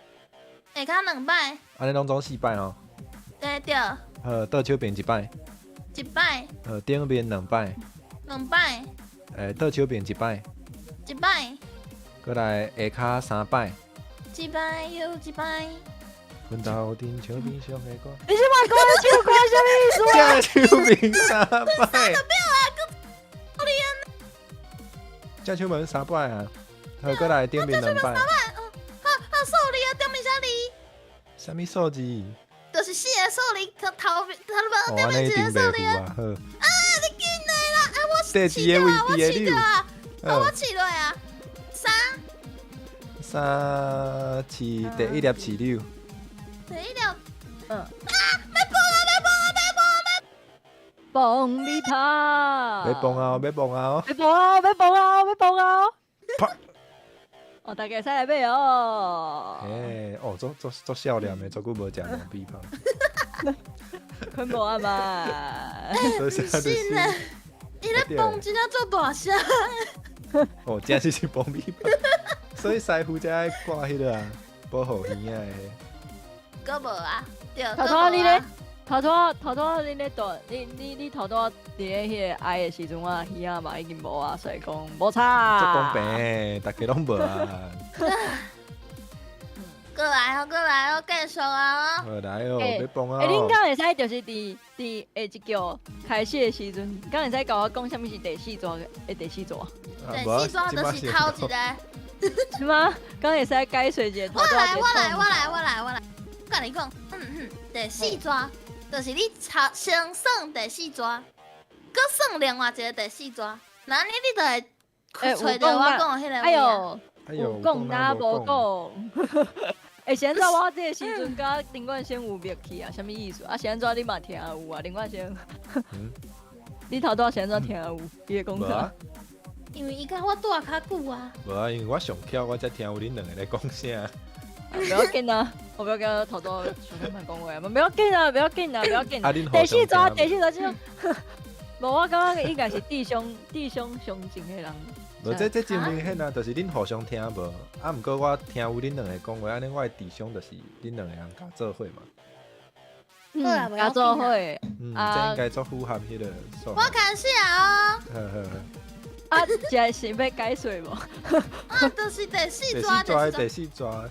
下骹两摆，安尼拢总4摆哦。对，倒手边一摆，一摆顶面两摆，两摆倒手边一摆，一摆搁来下骹3摆，一摆又一摆。阮头顶手边上的歌，你是把歌手歌什么意思啊？正手边3摆，正手边3摆啊，好，搁来顶面两摆，数字啊，顶面啥字？啥物数字？就是四个数字，头边哦，安尼一顶面一定袂符个数字啊！啊，好，你紧的啦！啊，我第试着啊，我一个位置的试着啊，好我试落啊。三是第一粒饲柳，第一条，蹦你爬，要蹦啊，要蹦啊！要蹦啊，要蹦啊，要蹦啊！啪！哦，大家使来买哦。嘿，哦，做笑脸的，足久无食两臂胖，困无啊嘛？所以现在就是呢，伊咧蹦真正做大声。哦，真是蹦臂胖，所以师傅才爱挂迄个啊，保护耳仔的。搁无啊？对，头头你咧？头头你咧大？你头头伫咧迄个爱的时阵，我耳仔嘛已经无啊，所以讲无差。足公平的，大家拢无啊。过来哦，继续啊！好来哦，要蹦啊！恁敢会使就是伫下一叫开始的时阵，敢会使甲我讲啥物是第四组的第四组？第四抓就是头一个。是吗？敢会使解说一下头头？我来，甲你讲，第四抓就是你先算第四抓，搁算另外一个第四抓，那你就会找到我讲的迄个哎物呦，有讲哪无讲？会是安怎我这个时阵甲林冠先有默契啊？什么意思？啊是安怎你嘛听有啊？林冠先，你头拄是安怎听有？伊会讲啥？因为伊甲我住较久啊。无啊，因为我上巧，我才听有恁两个咧讲啥。不要紧啊，我不要跟头头随便讲话，不要紧啊，不要紧啊，不要紧。啊，恁第四抓这种，无我感觉应该是弟兄相近的人。无这证明迄啊，就是恁互相听无。啊，毋过我听有恁两个讲话，安尼我的弟兄就是恁两个人甲做伙嘛。好啦，甲做伙。这应该做符合迄个数。我开始啊！好，啊，这是要解水无？啊，就是第四第抓，四抓，第第四抓，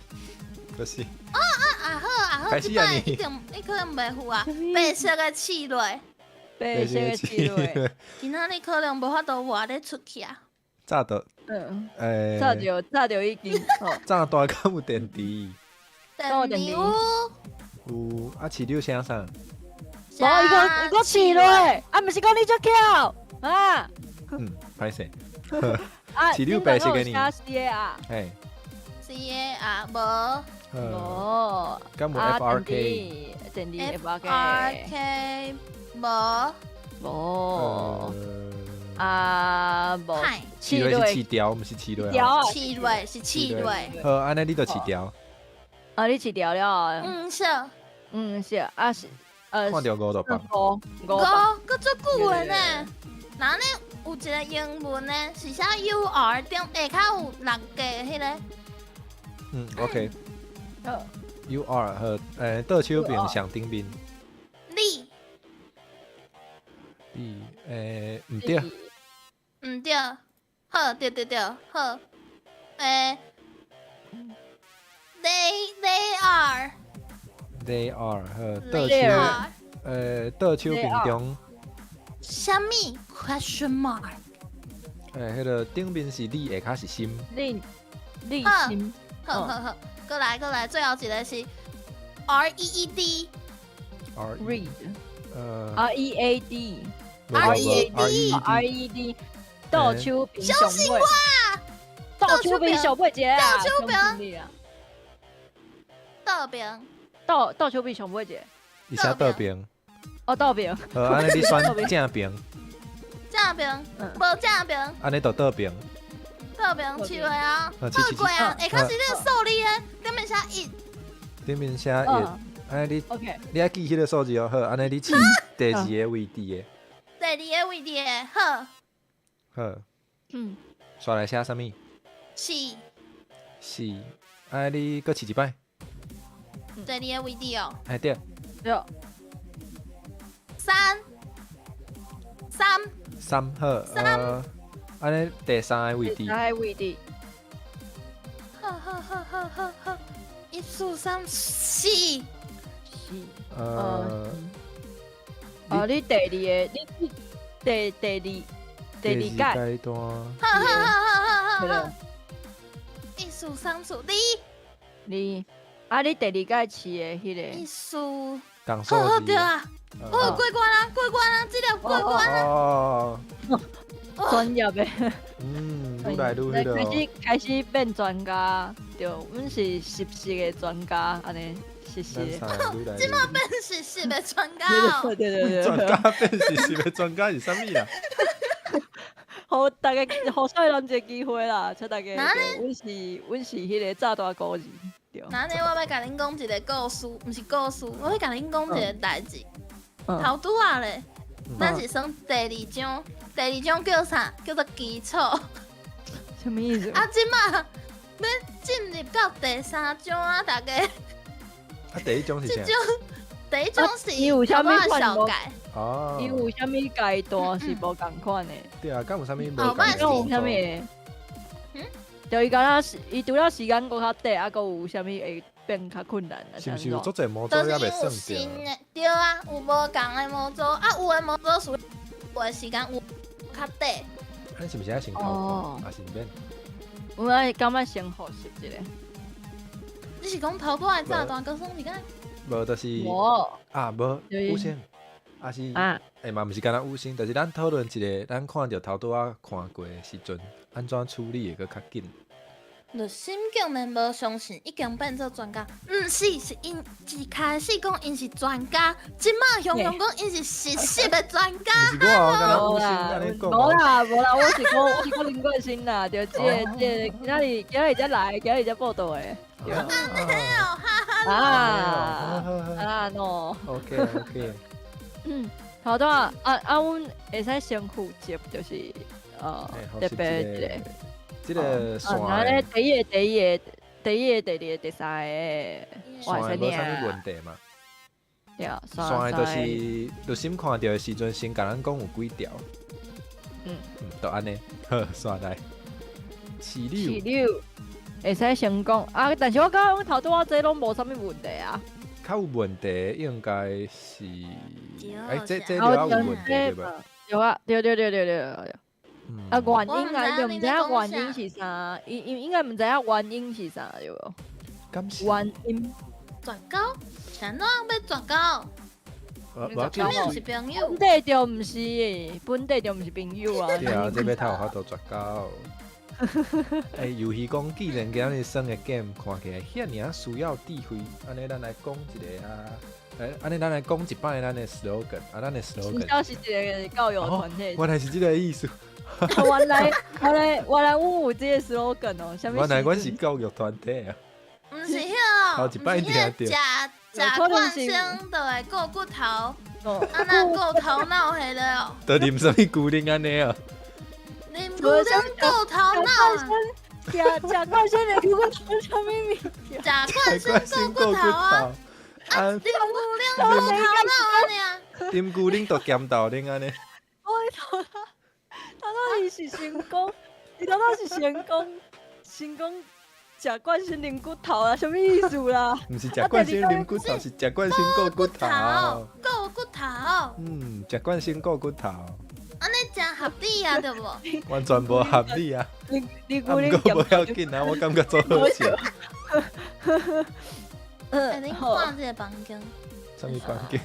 就是啊好，开始啊你你可能袂赴啊，白色的刺类，白色的刺类，今仔日可能无法度活咧出去啊。炸的，炸着已经，吼，炸大敢有电池？有电池有，有啊，饲你啥啥？无伊讲刺类，啊，毋是讲你足巧啊，歹势，啊，刺溜白色的呢写 C 啊，嘿， C 啊，无无，敢有啊 FRK？电池 FRK 无无，啊无，派刺类是刺类刺条，毋是刺类条啊，刺类是刺类，好，安尼你就刺条，啊，你刺掉了，是。是啊是，看到5就放。五个足久的呢。然后呢，有一个英文呢，是写 UR 中下骹有6个迄个。OK。好 UR 和倒手边上顶面，你毋对，毋对，好，对，好。They are they are 和倒 they 手 are 倒手边中，啥物 question mark？迄个顶面是你，下骹是心，你好心，好，过来，最后一个是 REED。 R read呃 READ READ RED 倒手边上相信尾，倒手边上尾一个啊，倒手边相信你啊，倒边倒手边上尾一个，伊写倒边，哦倒边，安尼你选正边，正边，无正边，安尼就倒边，倒边刺类啊，好倒过啊，嗯下骹是那个数字的，顶面写一。顶面写一，安尼 OK，你爱记迄个数字哦，好，安尼你试第二个位置的，第二个位置的，好，好，嗯，刷来写啥物？是是，安尼你搁试一摆，第二个位置哦，哎对，对，三，三好，安尼第三个位置，哪个位置？好，一数三四，是，你第二个，你第二届，阶段，好，一数三数你啊，你第二届饲的迄一个，数，讲数好字对啊，哦过关啊，这个过关啊，哦，专业的。愈来愈迄个，开始变专家，对，阮是实习的专家，安尼实习的。咱啥愈来愈，本事是被传高哦，对专家变实习的专家是啥物啊？好，大家互所有人一个机会啦，请大家。哪对阮是迄个炸大故事，对。那呢，我要甲恁讲一个故事，毋是故事，我要甲恁讲一个代志。嗯头拄啊咧，咱是算第二种，第二种叫啥？叫做基础。什么意思？啊，即马要进入到第三种啊，大家啊，第一种是啥？即种第一种是伊有啥物头仔款无小改，哦，伊有啥物阶段是无共款的？对啊，敢有啥物无后摆是敢有啥物？就伊敢若伊除了时间搁较短，啊，搁有啥物会变较困难啊？是毋是有足就侪模组是因为有也袂算着？新的，对啊，有无共的模组，啊，有的模组属于有的时间有较短。咱是毋是爱先考哦啊？是毋免？我爱感觉先复习一下。你是讲头拄的炸弹歌声是敢？无就是无啊，无对五星，啊是啊，嘛毋是干那五星，就是咱讨论一个，咱看着头拄仔看过的时阵，安怎处理会搁较紧？就心境面无相信，已经变做专家。是因一开始讲因是专家，即马雄雄讲因是实习的专家。毋是我哦，干那五星无啦安尼讲无哦。啦，我是讲林冠新啦，就这今仔日才来，今仔日才报道的。对啊喏， OK OK，头拄啊，阮会使先复习，就是特别一个。即个线然后咧，的第一个、第二个、第三个，我会使线的无啥物念问。题嘛？对啊，线的就是就先看到的时阵，先甲咱讲有几条，都安尼，好，刷来。饲饲料料会使成功啊，但是我感觉阮头拄仔这拢无啥物问题啊。较有问题，应该是这好了有问题对吧？有啊，对。嗯啊，原因啊，就毋知影我唔知你在讲原因是啥，应该毋知影原因是啥对无？敢是原因绝交，啥哪要绝交？我要前面是朋友本，地就毋是，本地就毋是朋友啊。对啊，这边头有法度绝交。游戏讲既然今日算的 game 看起来遐尔需要智慧，安尼咱来讲一个啊，安尼咱来讲一摆咱的 slogan，咱的新 slogan。消息一个教育团体。原来是这个意思。原来阮有这个 slogan 哦，啥物？原来阮是教育团体啊。毋是迄头一摆听到食惯生就会顾骨头，哦啊那顾头脑迄个哦，都啉什么固定安尼啊？啉牛奶顾头脑啊，食惯先的骨头啥物物件？食惯生顾骨头啊，啊啉牛奶顾头脑安尼啊，啉固定都咸豆啉安尼。我头到是成功，你头到是成功食惯先啉骨头啊？什么意思啦？毋是食惯先啉骨头，是食惯先顾骨头。顾骨头，食惯先顾骨头，安尼真合理啊，对无？完全无合理啊！你啊，毋过无要紧啊，我感觉做好笑。你看这个房间，什么房间？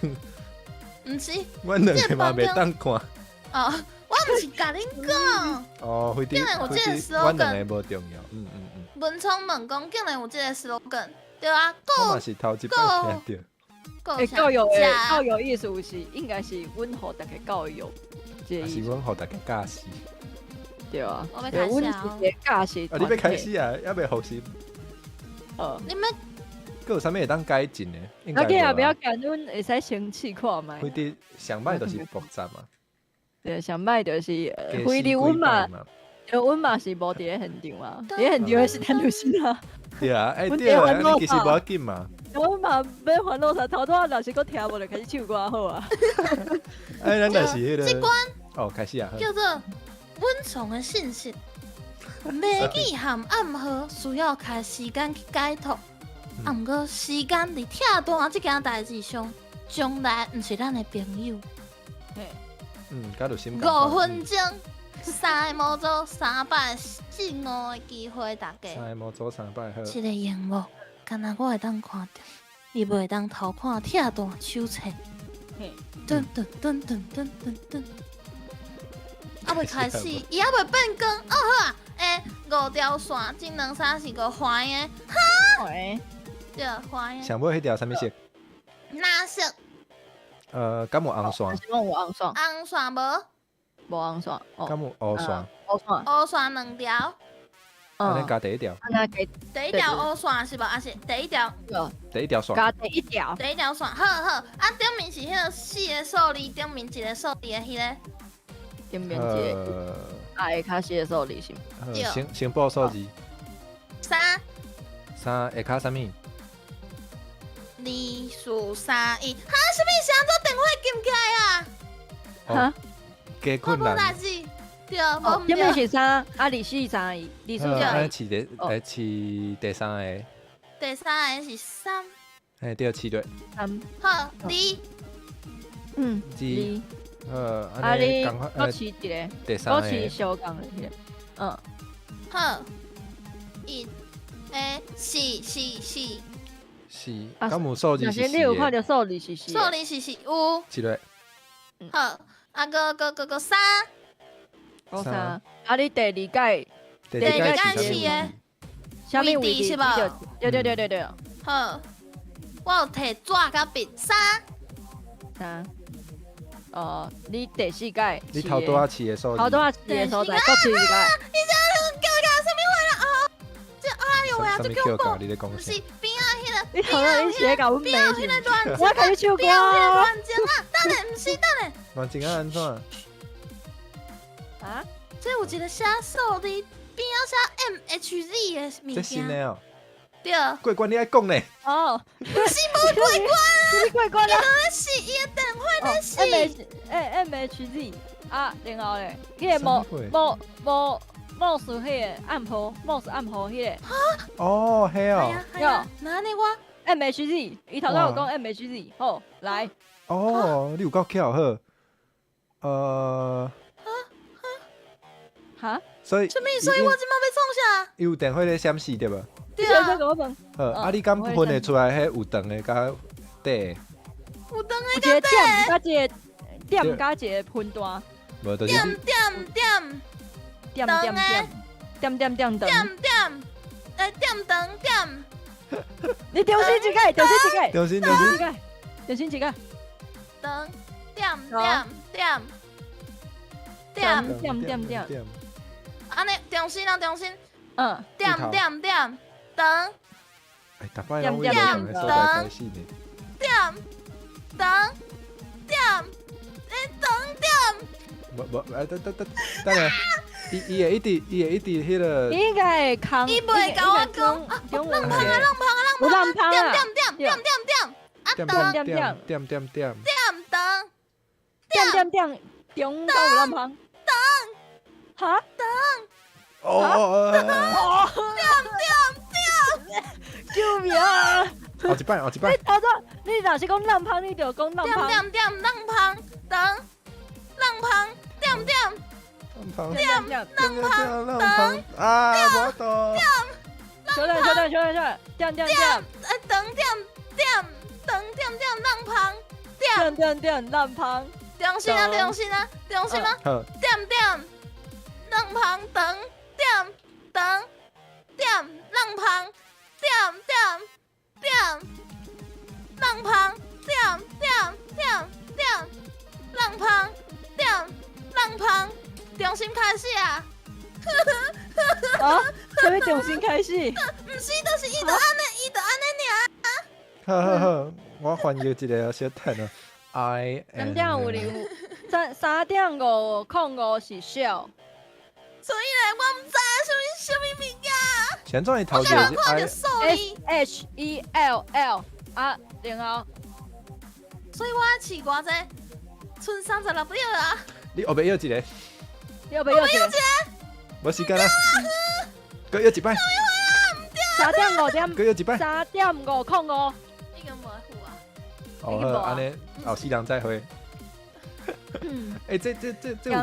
毋是阮两个嘛袂当看。哦，我毋是甲恁讲，哦，非竟然有这个阮两 slogan 个无重要。文聪问讲，竟然有这个 slogan，对啊，我嘛是头一摆听到。诶，教育的教育意思是应该是阮互大家教育，这还是意思阮互大家教习。对啊。我要开始啊！阮是一个教习啊，你要开始啊？还袂复习？你们佫有啥物会当改进的？应该啊，紧啊，无不要紧，阮会使先试看卖。非得上摆就是复杂嘛。对，上摆就是加时非得阮嘛，几摆嘛。阮嘛是无伫咧现场嘛，伫咧现场的是陈律师啊。对啊，阮对啊，电话你其实无要紧嘛。阮嘛要烦恼啥，头拄仔若是佫听无，就开始唱歌好啊。咱就是迄个。这关哦，开始啊。叫做温床的信息，美语和暗号需要开时间去解读，啊，毋过时间伫拆弹这件代志上，从来毋是咱的朋友。甲就心5分钟，3个模组300进5的机会，大家。三个模组300好。这个荧幕，敢若我会当看到，你袂当偷看拆弹手册。噔噔噔噔噔噔噔。啊，未开始，伊还未变光。哦好啊，5条线，这两三是个环的，对，环的。上尾迄条啥物色？蓝色，敢有红线？是讲有红线，红线无，无红线，敢有乌线？乌线，乌线2条，安尼加第一条，安尼给第一条乌线是无？还是第一条？第一条线。加第一条，第一条线，好好。啊，顶面是迄个4个数字，顶面一个数字的迄个。顶面一个下卡写的数字是。对先报数字。 3、 3下骹啥物？ 2、4、3、1。哈，什么是安怎电话撳起来啊？哈，加我无困难。垃圾。对，无毋顶面对。是3，啊2、4、3、1，你是不是？安饲第三个。第三个是3。对，饲对。 3，好，2。2，安啊你尼赶快搁饲一个，第三个。搁饲小共的迄个，好，1。4。是，啊敢有数字是若是你有看4到数字是4数字是4，有。一个。好，啊个3。讲啥？啊你第二届，第第二届是是的。啥物位置是吧对，好，我有摕纸甲笔3。 3，你第4届，你头拄仔饲的数字。头拄仔饲的所在，搁饲一届。你这样叫什么话啦？哦，这哎呦喂啊，啥这恐物叫教怖！你咧讲啥不是？边啊迄个，你头仔你写甲阮边啊妹是迄个乱我开始唱歌边啊迄个啊！乱情啊！等下，毋是等下，乱情啊安怎？啊？这有一个写数字，边啊写 MHZ 的物这新件。的哦。对，过关你爱讲呢？哦，不是无过关，你过关啦。是伊的电话在死。 MHZ 啊，然后咧，迄个某是迄个暗婆，mouse暗婆迄个哦，嘿哦哎呀，哎呀，那你我 MHZ，伊头先有讲 MHZ，好来，哦，你有够巧好。哈，所以什么？所以我即马要创啥？有电话咧显示对无？你再对啊，给我问，好，啊，你敢分得出来迄有长的甲短的？有灯有一个点加一个点加一个分段，无就是点你点点点点点点点点点点，点灯点，你重新一个，重新一个，重新重新一个，重新一个，灯点点点点，点点点，安尼重新啊重新，嗯，点点点灯哎，逐摆拢为无同的所在开始呢。点灯点，灯点，无，哎，等下，伊会一直迄个你应该会空，伊袂甲我讲啊，浪浪啊浪有浪芳点啊，点点点点点，啊点灯点点点，灯。点点中间有浪芳，哈，哦，救命啊！后一摆，你头早，你若是讲浪芳，你就讲浪芳，点点浪芳灯，浪芳点点浪点点，芳啊，无多，小点，点点点，灯点点灯点点浪芳点，点浪芳，中心啊中心啊中心啊，好，点点浪芳灯点灯点浪芳点浪芳点浪芳浪芳，重新开始啊！啊，什么重新开始？毋是，就是伊就安尼好，我翻译一个小等啊。I 3点50，3点5:05是小，所以咧，我毋知影什么物件，现在头一我个是看 I 着数字， SHELL 啊，然后所以我要试偌济，剩36秒啊！你后壁要一个，你要不要一个？无时间啦，搁要一摆， 3点5点搁要一摆。 3点5:05，已经无付啊！哦，好，安尼后4人再会。哎，这有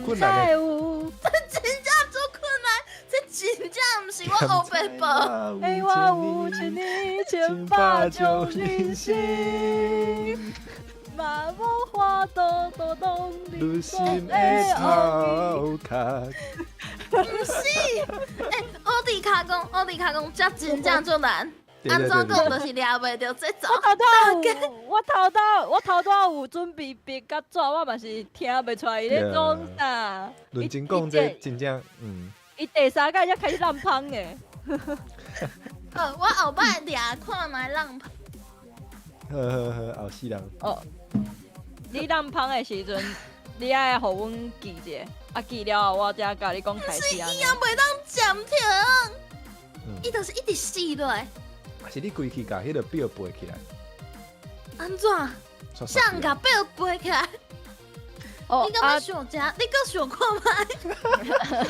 困难感谢的。有，真正做困难，这真正毋是我后背部。哎，我有一年18种人生，嘛无法度度懂女你心的头壳。毋是，欧迪卡讲，这真正做难。安怎讲就是抓袂着这走。我头拄有准备笔甲纸，我嘛是听袂出来伊咧讲啥。认真讲，这真正伊第3届才开始浪芳的。我后摆抓看卖浪芳。好，后4人。哦，你浪芳的时阵，你爱互阮记者，啊记了后我才甲你讲开始安尼伊。也袂当暂停，伊就是一直死落。是你规气甲迄个表背起来，安怎？谁甲表背起来？哦你敢要想食？你搁想看卖？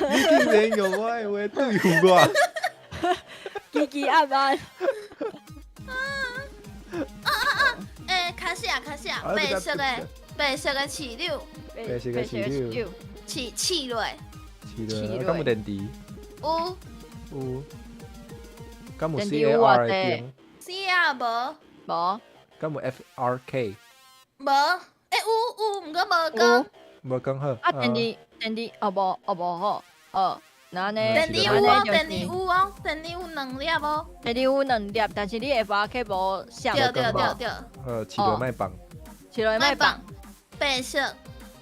你竟然用我的话对付我。记暗暗。开始啊！白色的饲料，白色的饲料饲落，敢有电池？有敢有电池有偌 CAR 的济灯？ CR 无？无敢有 FRK？无？有，毋过无讲。无讲好。啊电池哦无好那呢？电池有哦，电池有哦，电池有2粒哦。电池有2粒，但是你的发克无像。对，饲落卖放，饲落卖放。白色，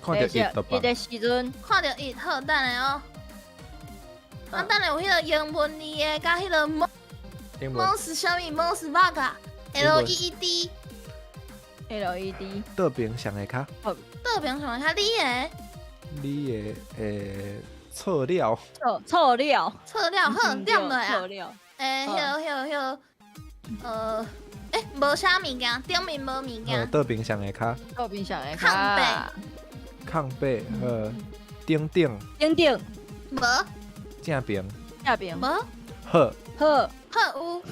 看到伊就放。伊的时阵，看到伊好等下哦。等下有迄个英文字的，甲迄个英文 mouse 啥物 mouse bug 啊 LED。 LED 倒边上的卡，倒边上较你的测料，测料好点落啊。测料迄无啥物件，顶面无物件，倒冰箱的卡，到冰箱的空卡，空白，顶顶，顶顶无正边，下边，无，好，好，好有，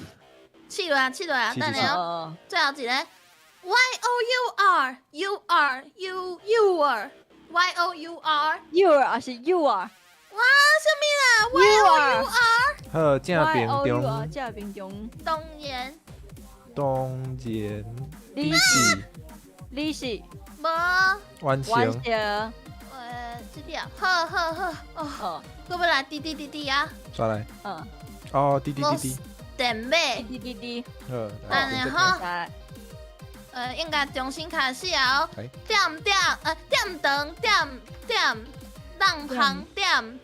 试落啊，试落啊，试等下哦，哦，最后一个 you are y o u r， you are 还是 you are，哇，什么啦 You y are o u r，好，正边 you are 中，下边中，东岩东前，你你是你是无，完完成，成，这条，好，哦，哦，我要来滴滴滴滴啊，刷来，嗯，哦，滴滴滴滴，电尾。滴滴滴，好，安尼来，吼来，应该重新开始啊！来点长点浪旁点，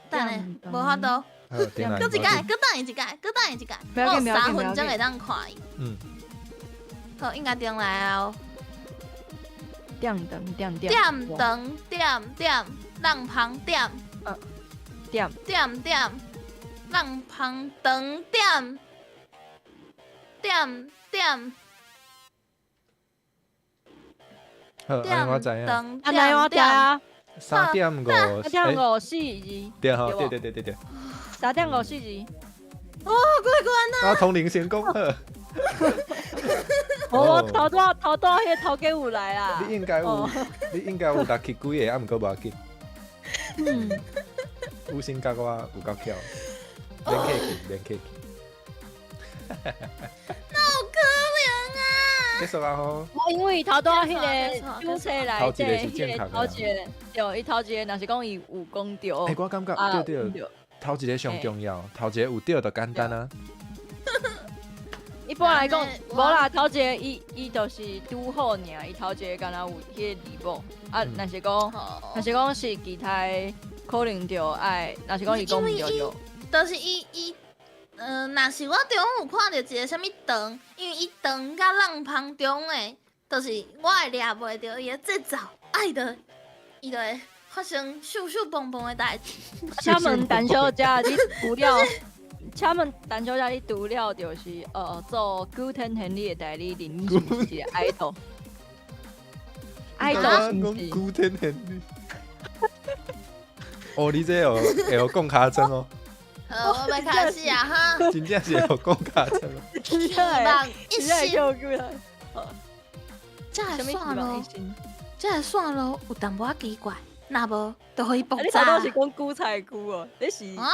等下无法度，好，点来，搁一届，搁等伊一届，搁等伊一届，不要紧不要紧3分钟会当看伊。嗯，好，应该定来啊！点灯点点，点长点浪旁点点浪旁长点好，安尼我知影，长啊，来我点啊3点5， 3点54字，对吼，对对， 3点54字，哦，过啊，通灵成功好，我头多迄头家有来啦，你应该有哦，你应该有六七几个，啊，毋过无要紧，嗯，有心甲我有够巧，免客气，可怜啊！结束啊吼，因为头多迄没错个注册内头一底，个是正确的头一个，对，伊头一个若是讲伊有讲着，我感觉啊，对，头一个上重要，头一个有对就简单啊，一般来讲，我无啦，头一个伊就是拄好尔，伊头一个敢若有迄个字母，啊，若是讲是其他的可能就爱，若是讲伊讲毋着就，就是伊，若是我中有看到一个啥物长，因为伊长甲浪旁中诶，就是我会抓袂着伊诶节奏，伊就会发生咻咻蹦蹦诶代志。请问陈小姐，你除了，请问陈小姐，你除了就是做古天henry的代理人，你是不是一个 idol？ idol 是不是？古天henry，哦，你这会晓讲卡针哦，我要开始啊哈！真正是会晓讲卡针哦，希望一你在心，叫过来，这个什么希线路望一，心？这个线路有淡薄仔奇怪，若无就可以爆啊你头炸拄是讲古菜菇哦，你是啊！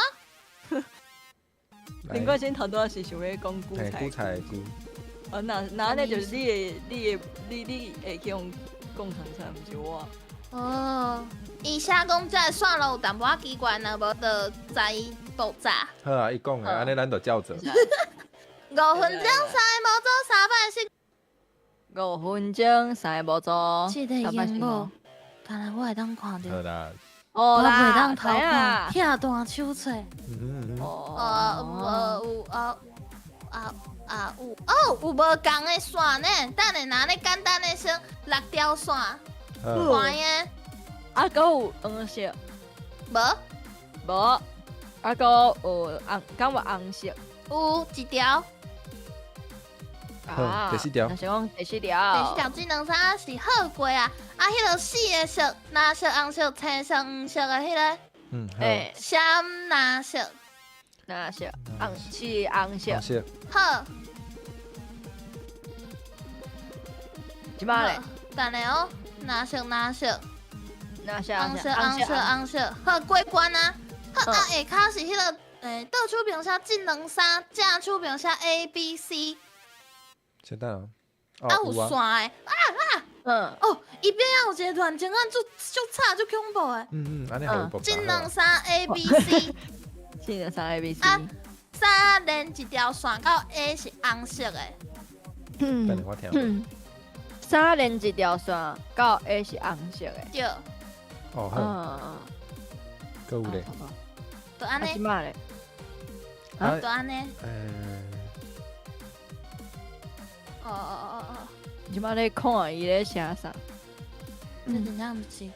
林冠先头拄是想要讲古嘿，菜菇。古菜菇，哦，那安尼就是你会去用讲长菜，毋是我。哦，伊写讲这个线路有淡薄仔奇怪，若无就在伊爆炸。好啊，伊讲的，安尼咱就照做， 5分钟3个无做3摆是5分钟3个无做，这个荧幕，看来我会当看好到。啦，我袂哦啦，当偷看，啊。遐大手册。哦，有无共的线呢？等下拿你简单的算6条线，好，宽的啊，还有黄色，无？无，啊，还有红，敢有红色？有一条，好第四条那是讲第四第条。4条技能衫是好过啊！啊，迄个4个色，蓝色、红色、青色、黄色的迄个好，诶，闪蓝色，那色，是红色好。色，好。即摆咧，等下哦，蓝色、那色，红色、红色，好过关啊！好啊，下骹是迄个倒出屏写技能衫，正出屏写 ABC，简单啊，啊有线的。嗯，哦，伊边仔有一个乱情案，就吵就恐怖的。安尼好爆技能衫 ABC，技能3 ABC。啊衫连一条线到 A 是红色的，等下我听， 3连一条线到 A 是红色的。对，哦好，嗯，搁有咧，啊，就安尼即，摆咧，就安尼。哦，即摆咧看伊咧写啥？这真正毋是。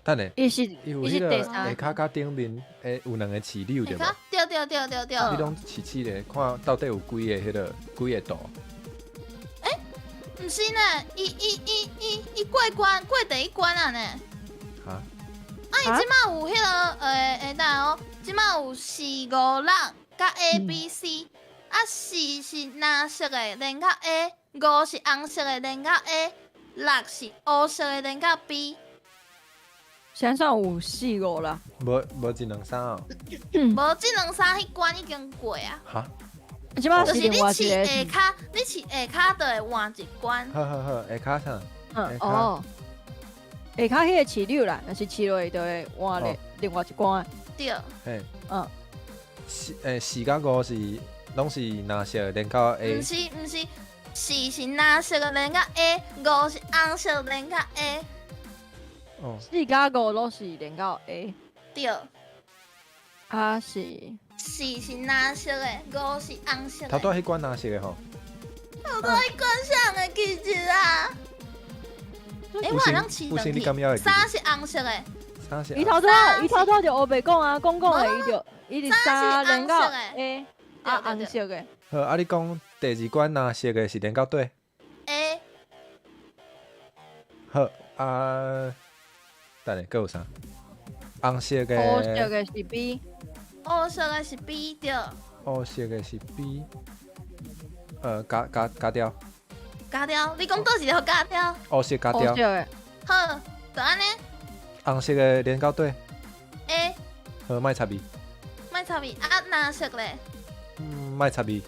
等下，伊是伊有伊是迄个下第三骹甲顶面，有两个刺溜对无？下骹对，你拢试试咧，看到底有几个度？毋是呢，伊过关过第一关啊呢。哈？伊即马有迄个等哦，即马有4、5、6甲 A、B、C， 啊4是蓝色的连到 A， 5是红色的连到 A， 6是黑色的连到 B。现在算有4、5啦。无1、2、3哦。无即两三迄关已经过啊。哈？即摆就是是你另外一试个。下骹，你试下骹就会换一关。好，下骹啥？哦。下骹迄个饲溜啦，若是饲落去就会换另外一关。对。嘿。嗯。4甲5是拢是蓝色连到 A。毋是，4是蓝色的连到 A，5是红色连到 A。哦。4甲5都是连到 A。对。啊是。4是蓝色的，5是红色的。头拄迄关蓝色的吼。头拄迄关啥个其实啊？我好像饲两你敢要去。3是红色的。伊头拄就黑白讲啊，讲的伊是3连到 A， 啊红色的。好，啊你讲第2关蓝色的是连到对 A。好啊，等下，还有啥？红色的。黑色的是 B。黑色的是 B 对。黑色的是 B。加掉。加掉，你讲倒一个加掉？黑色加掉。黑色的。好，就安尼。红色的连到对 A。好，莫插 B。莫插 B， 啊蓝色咧。莫插 B。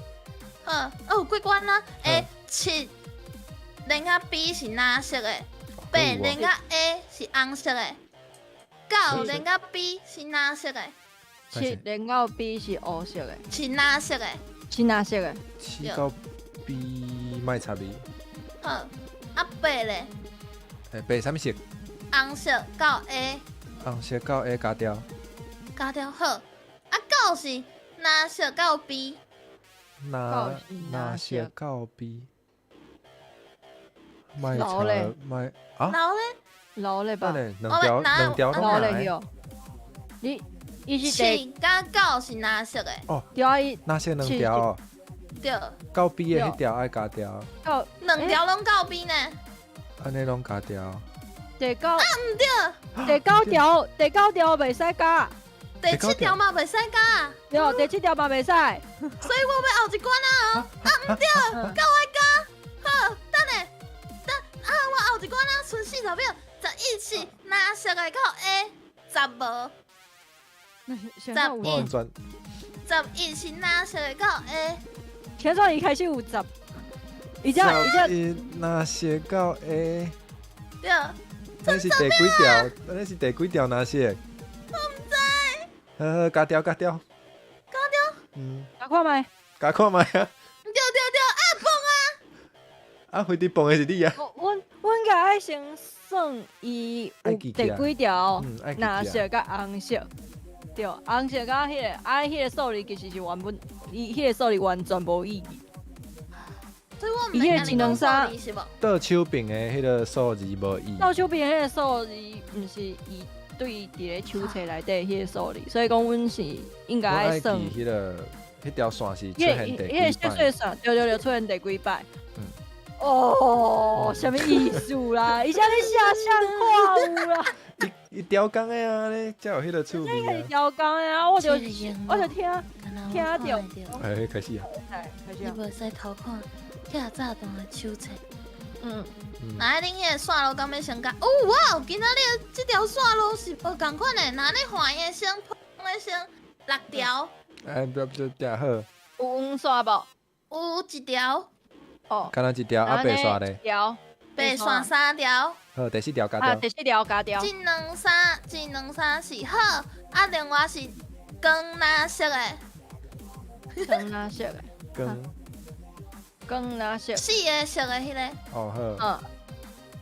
好，哦过关啦。7连到 B 是蓝色的，8连到 A 是红色的，9连到 B 是蓝色的，7连到 B 是黑色的，是蓝色的，是蓝色的。7到 B 莫插 B。好，啊8咧8啥物色？红色到 A。红色到 A 加掉。加掉好，啊9是蓝色到 B。蓝色到 B。莫老嘞，莫啊？老咧？老嘞吧？两条老嘞哟。伊是7加9是蓝色的。哦，对啊，伊蓝色2条哦。对。到 B 的迄条爱加掉。2条拢到 B 呢？安尼拢加掉。第9。啊唔对。第9条袂使加。第7条嘛袂使加。对，第7条嘛袂使。所以我要后一关啊！啊唔对，够我加。好，等下，我后一关啊，剩40秒。11是蓝色的到 A，10无。11是蓝色的到 A。前段一开始有10，伊只蓝色到 A。对。那是第几条？那是第几条蓝色？我唔知。好，加掉。加掉。加看麦。加看麦啊！对，啊蹦啊！啊，飞伫蹦的是你啊！阮个爱先算伊有第几条蓝色甲红色，对，红色甲迄个迄个数字其实是原本伊迄个数字完全无意义。所以我唔明你讲数字是无？倒手边的迄个数字无意义。倒手边迄个数字毋是伊对伫咧手册内底迄个数字，所以讲阮是应该爱算。迄条线是出现第几摆？迄个小碎线，对，出现第几摆？哦，什么意思啦？伊啥咧下象画啦？伊雕工的啊，咧才有迄个趣味啊。雕工的啊，我就听到。哎，开始啊！开始你袂使偷看遐炸弹的手册。那恁迄个线路敢要先甲？哦哇！今仔日这条线路是无共款的，那你换的先，普通的先6条。哎，不好。有黄线无？有1条。哦。敢若1条，啊白线咧。白线3条。好，第4条加掉。第4条加掉。这两三是好，啊另外是光蓝色的。光蓝色的。光蓝色。4个色的迄个。哦好。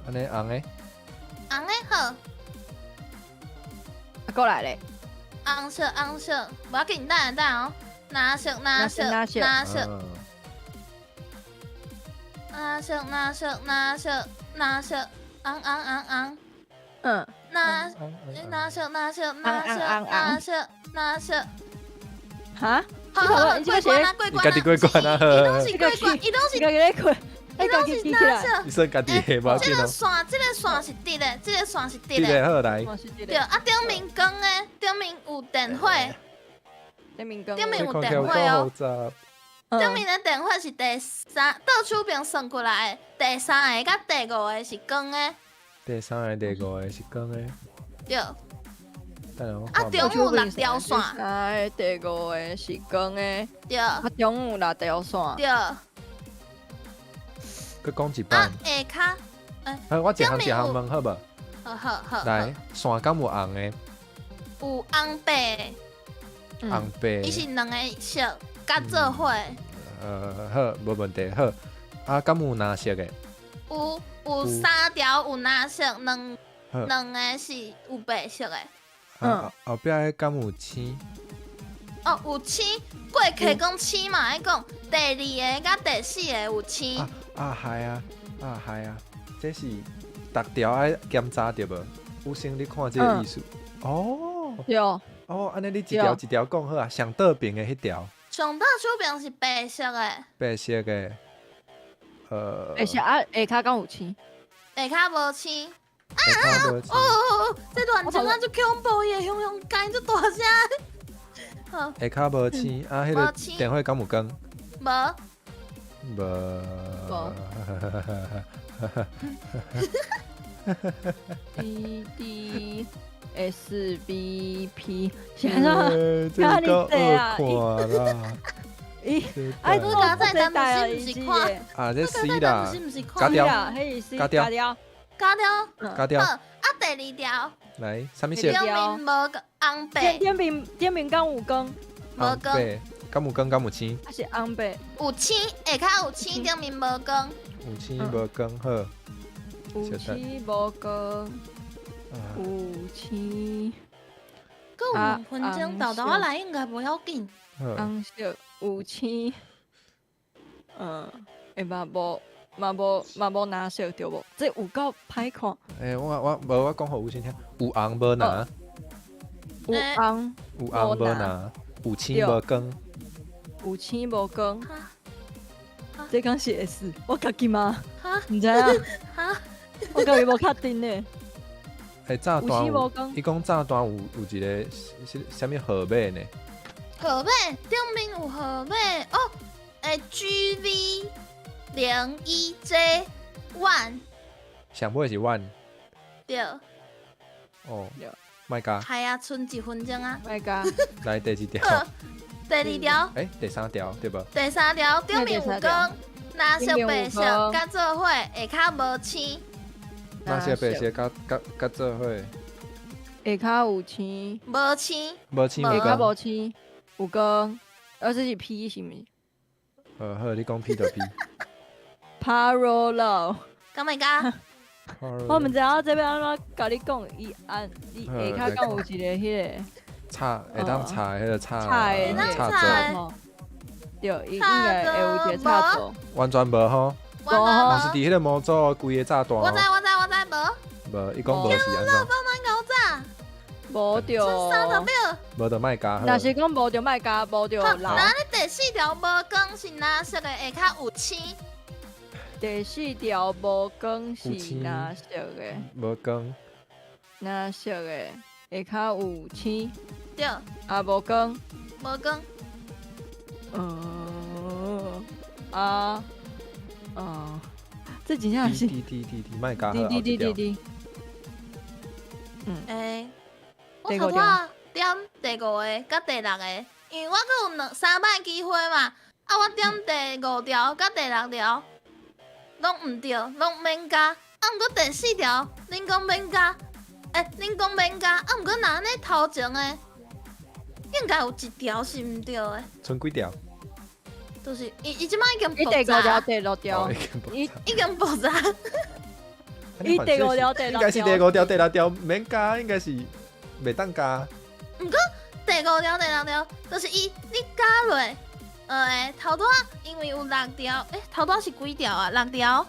安尼红的。红的好。啊，过来咧。红色，无要紧，等哦。蓝色。红。蓝色。哈？好好好，过关啊，过关啊！你家己过关啊！伊拢呵，是过关，伊拢是一个咧困，哎，家己记起来。色。你说家己的无要紧哦。这个线，这个线是直的，这个线是直对的。个好来，我是这对，个啊，顶面光的，顶面有电火，电明哥，顶面有这看起电火来有够哦。复杂。顶面的电火是第三，倒手边算过来的，第三个甲第五个是光的，第三个、第五个是光的，对。啊，等下我中看有6条线，哎，第五个是光的，对啊，中有6条线，对。啊，佮讲一摆。下骹，好，我一项问好无？好，来，线敢有红的？有红白的，红白伊。是两个色甲做伙的，好，无问题。好，啊，敢有蓝色的？有3条有蓝色，好两个是有白色的。后壁的敢有青？哦，有青，过客讲青嘛，爱讲第2个甲第4个有青。系啊，这是逐条爱检查着无？有先你看这个意思。哦，对，安尼你一条一条讲好啊，上倒边的迄条上倒手边是白色的，白色的，而且啊，下骹敢有青，下骹无青。下骹无青。这乱枪啊，就恐怖耶，雄雄干就大声。好，下骹无青，啊，迄个无青电话敢有光？无。无。D D S B P，现在这个够好看啦！咦，哎，这个这个在咱们是不是看？啊，这这死个在咱啦们！是不是加看？掉嘿，是加掉加掉，加掉。加掉好，啊，第2条，来，什么色？顶面无个红白，点名敢有光，无光，白，敢有光，敢有青？还是红白？有青，下骹有青，顶面无光。有青无光，好。有青无光，啊有青搁有2分钟，豆豆仔来应该无要紧。好，红色有青，嘛无蓝色对无？这有够歹看，我讲互有先听，有红无蓝，有红有红无蓝，有青无光。有青无光，哈这敢是会死？我家己嘛，哈唔知啊，哈，我家己无确定呢。炸弹有青无有，光伊讲炸弹有一个什么号码呢？号码顶面有号码哦，GV 01J One 上尾是1，对，哦对，My God，系啊，剩1分钟啊。 My God，来第几条？好，第2条，第3条对无？第3条顶面有光，蓝色白色甲做伙，下骹无青，那些白色甲做伙，下骹有青，无青，无青无下骹光。无青，有光，这是 P 是毋是好，你讲 P 就 P。 ？Parallel，敢会甲？我唔知影这边安怎甲你讲，伊下骹敢有一个迄个插会当插迄个插插的插插座，座，对，伊应该会有一个插座，完全无吼，我知哦是伫迄个模组规个炸弹我知哦。无，无，伊讲无是安怎？搞炸，无着，这3条表。无就莫加好。若是讲无着卖加，无着好，留。那你第4条无光是蓝色的，下骹有青，第4条无光是蓝色的，无光，蓝色的下骹有青，对，啊无光，无光，这真正是滴，莫加好。滴，我头拄仔点第5个甲第6个，因为我阁有3摆机会嘛，我点第5条甲第6条，拢毋对，拢免加。毋过第4条，恁讲免加，恁讲免加，毋过若安尼头前的，应该有1条是毋对的，剩几条？就是伊即摆已经伊爆第5条、炸，第6条，伊已经爆炸。伊第5条、第6条，应该是第5条、第6条免加，应该是袂当加。毋过第5条、第6条，就是你加落，头拄仔因为有6条，头拄仔是几条啊？6条。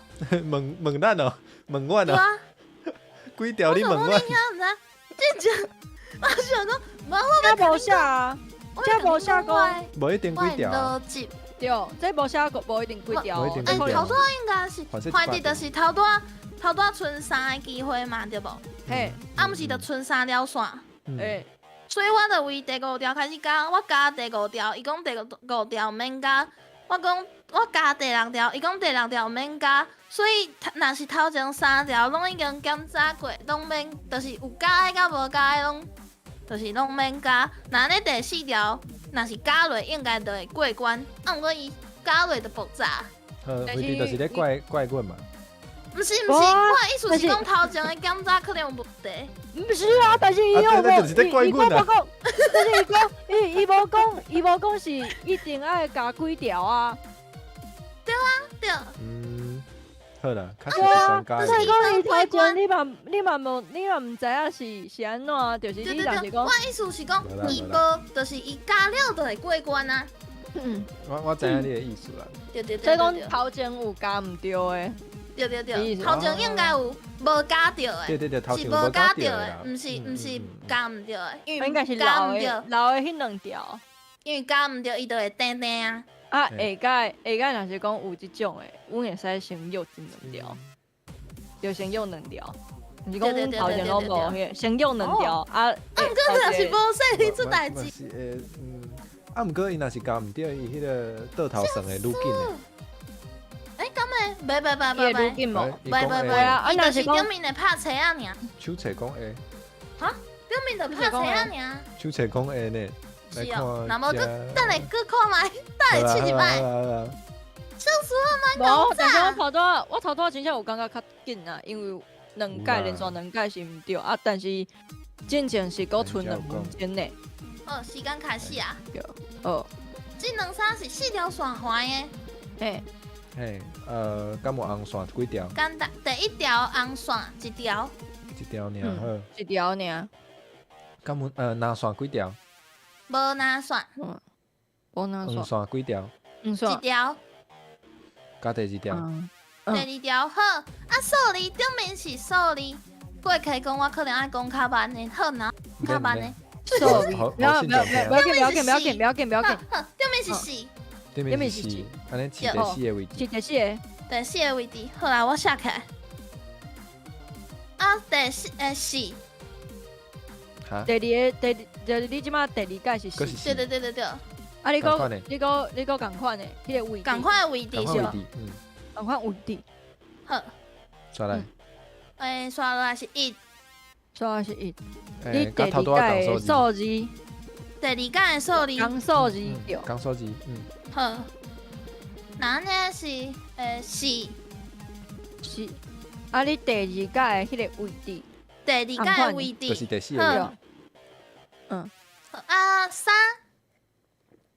问咱哦，问阮哦，对啊，几条你问阮？我想讲，真正，我想讲，无我那无啥啊，这无写讲，无一定几条啊，逻辑。对，这无写过，无一定几条。无一定哎，几条头拄应该是快递，就是头拄剩3个机会嘛，对无？嘿，啊，毋是就剩3条线，诶，所以我就为第5条开始加，我加第5条，伊讲第5条毋免加，我讲我加第6条，伊讲第6条毋免加，所以若是头前3条拢已经检查过，拢免，就是有加的甲无加的拢，就是拢免加。那呢第4条，若是加落应该就会过关，啊，毋过伊加落就爆炸。未必就是咧怪阮嘛。毋是，我的意思是讲头前的检查可能有问题。毋是啊，但是伊有无，就是在怪阮啊。但是伊无讲是一定爱加几条啊。对，好啦，较对啊，想加的。所以讲伊头前你嘛毋知影是安怎，就是你若是讲我，意思是讲伊无，就是伊加了就会过关啊。我知影你的意思啦。对，所以讲头前有加毋对的。对，头前应该有无加着的，对，头是前无加着的的，毋是加毋着的，因应该是为加毋着，迄2条。因为加毋着，伊就会叮叮啊。啊，下届若是讲有即种的，阮会使先用这2条，就先用2条。毋是讲阮头前拢无迄，先用2条啊。啊，毋过若是无说你出代志，啊，毋过伊若是加毋对，伊迄个倒头算会愈紧的。敢会？袂，愈紧无？袂啊，伊若讲就是是顶面的拍车啊尔，手册讲会，顶面就拍车啊尔。手册讲会呢。是哦，那么等下搁看卖，等下试一摆。笑死我，蛮无，但是讲炸。我头拄真正有感觉较紧啊，因为2届连续2届是毋对啊，但是进前是搁剩2分钟呢。哦，时间开始啊。哦，这两衫是4条线环的。嘿，敢有红线几条？简单，第1条红线1条，一条尔好。 1条尔。敢有蓝线几条？无蓝线无哪黄算？线几条？ 1条，加第2条？第2条好。啊，数字顶面是数字，过去讲我可能爱讲较慢的，好哪较慢的。sorry，好不要紧，好，顶面是4，对面是4，安尼是第4个位置。是第4个。第4个位置。好啦，我写起来。啊，第4，哈？第你即马第2届是佫是4。对。啊，你同款的讲共款的，迄个位置。共款的位置是吧？同款位置，共款位置。好，刷来。刷落来是1，刷是1。你第甲头拄仔2届的数字，第2届的数字。讲数字对。讲数字，好，那呢是4，是。啊，你第2届的迄个位置。第2届的位置。就是第4个位置。好啊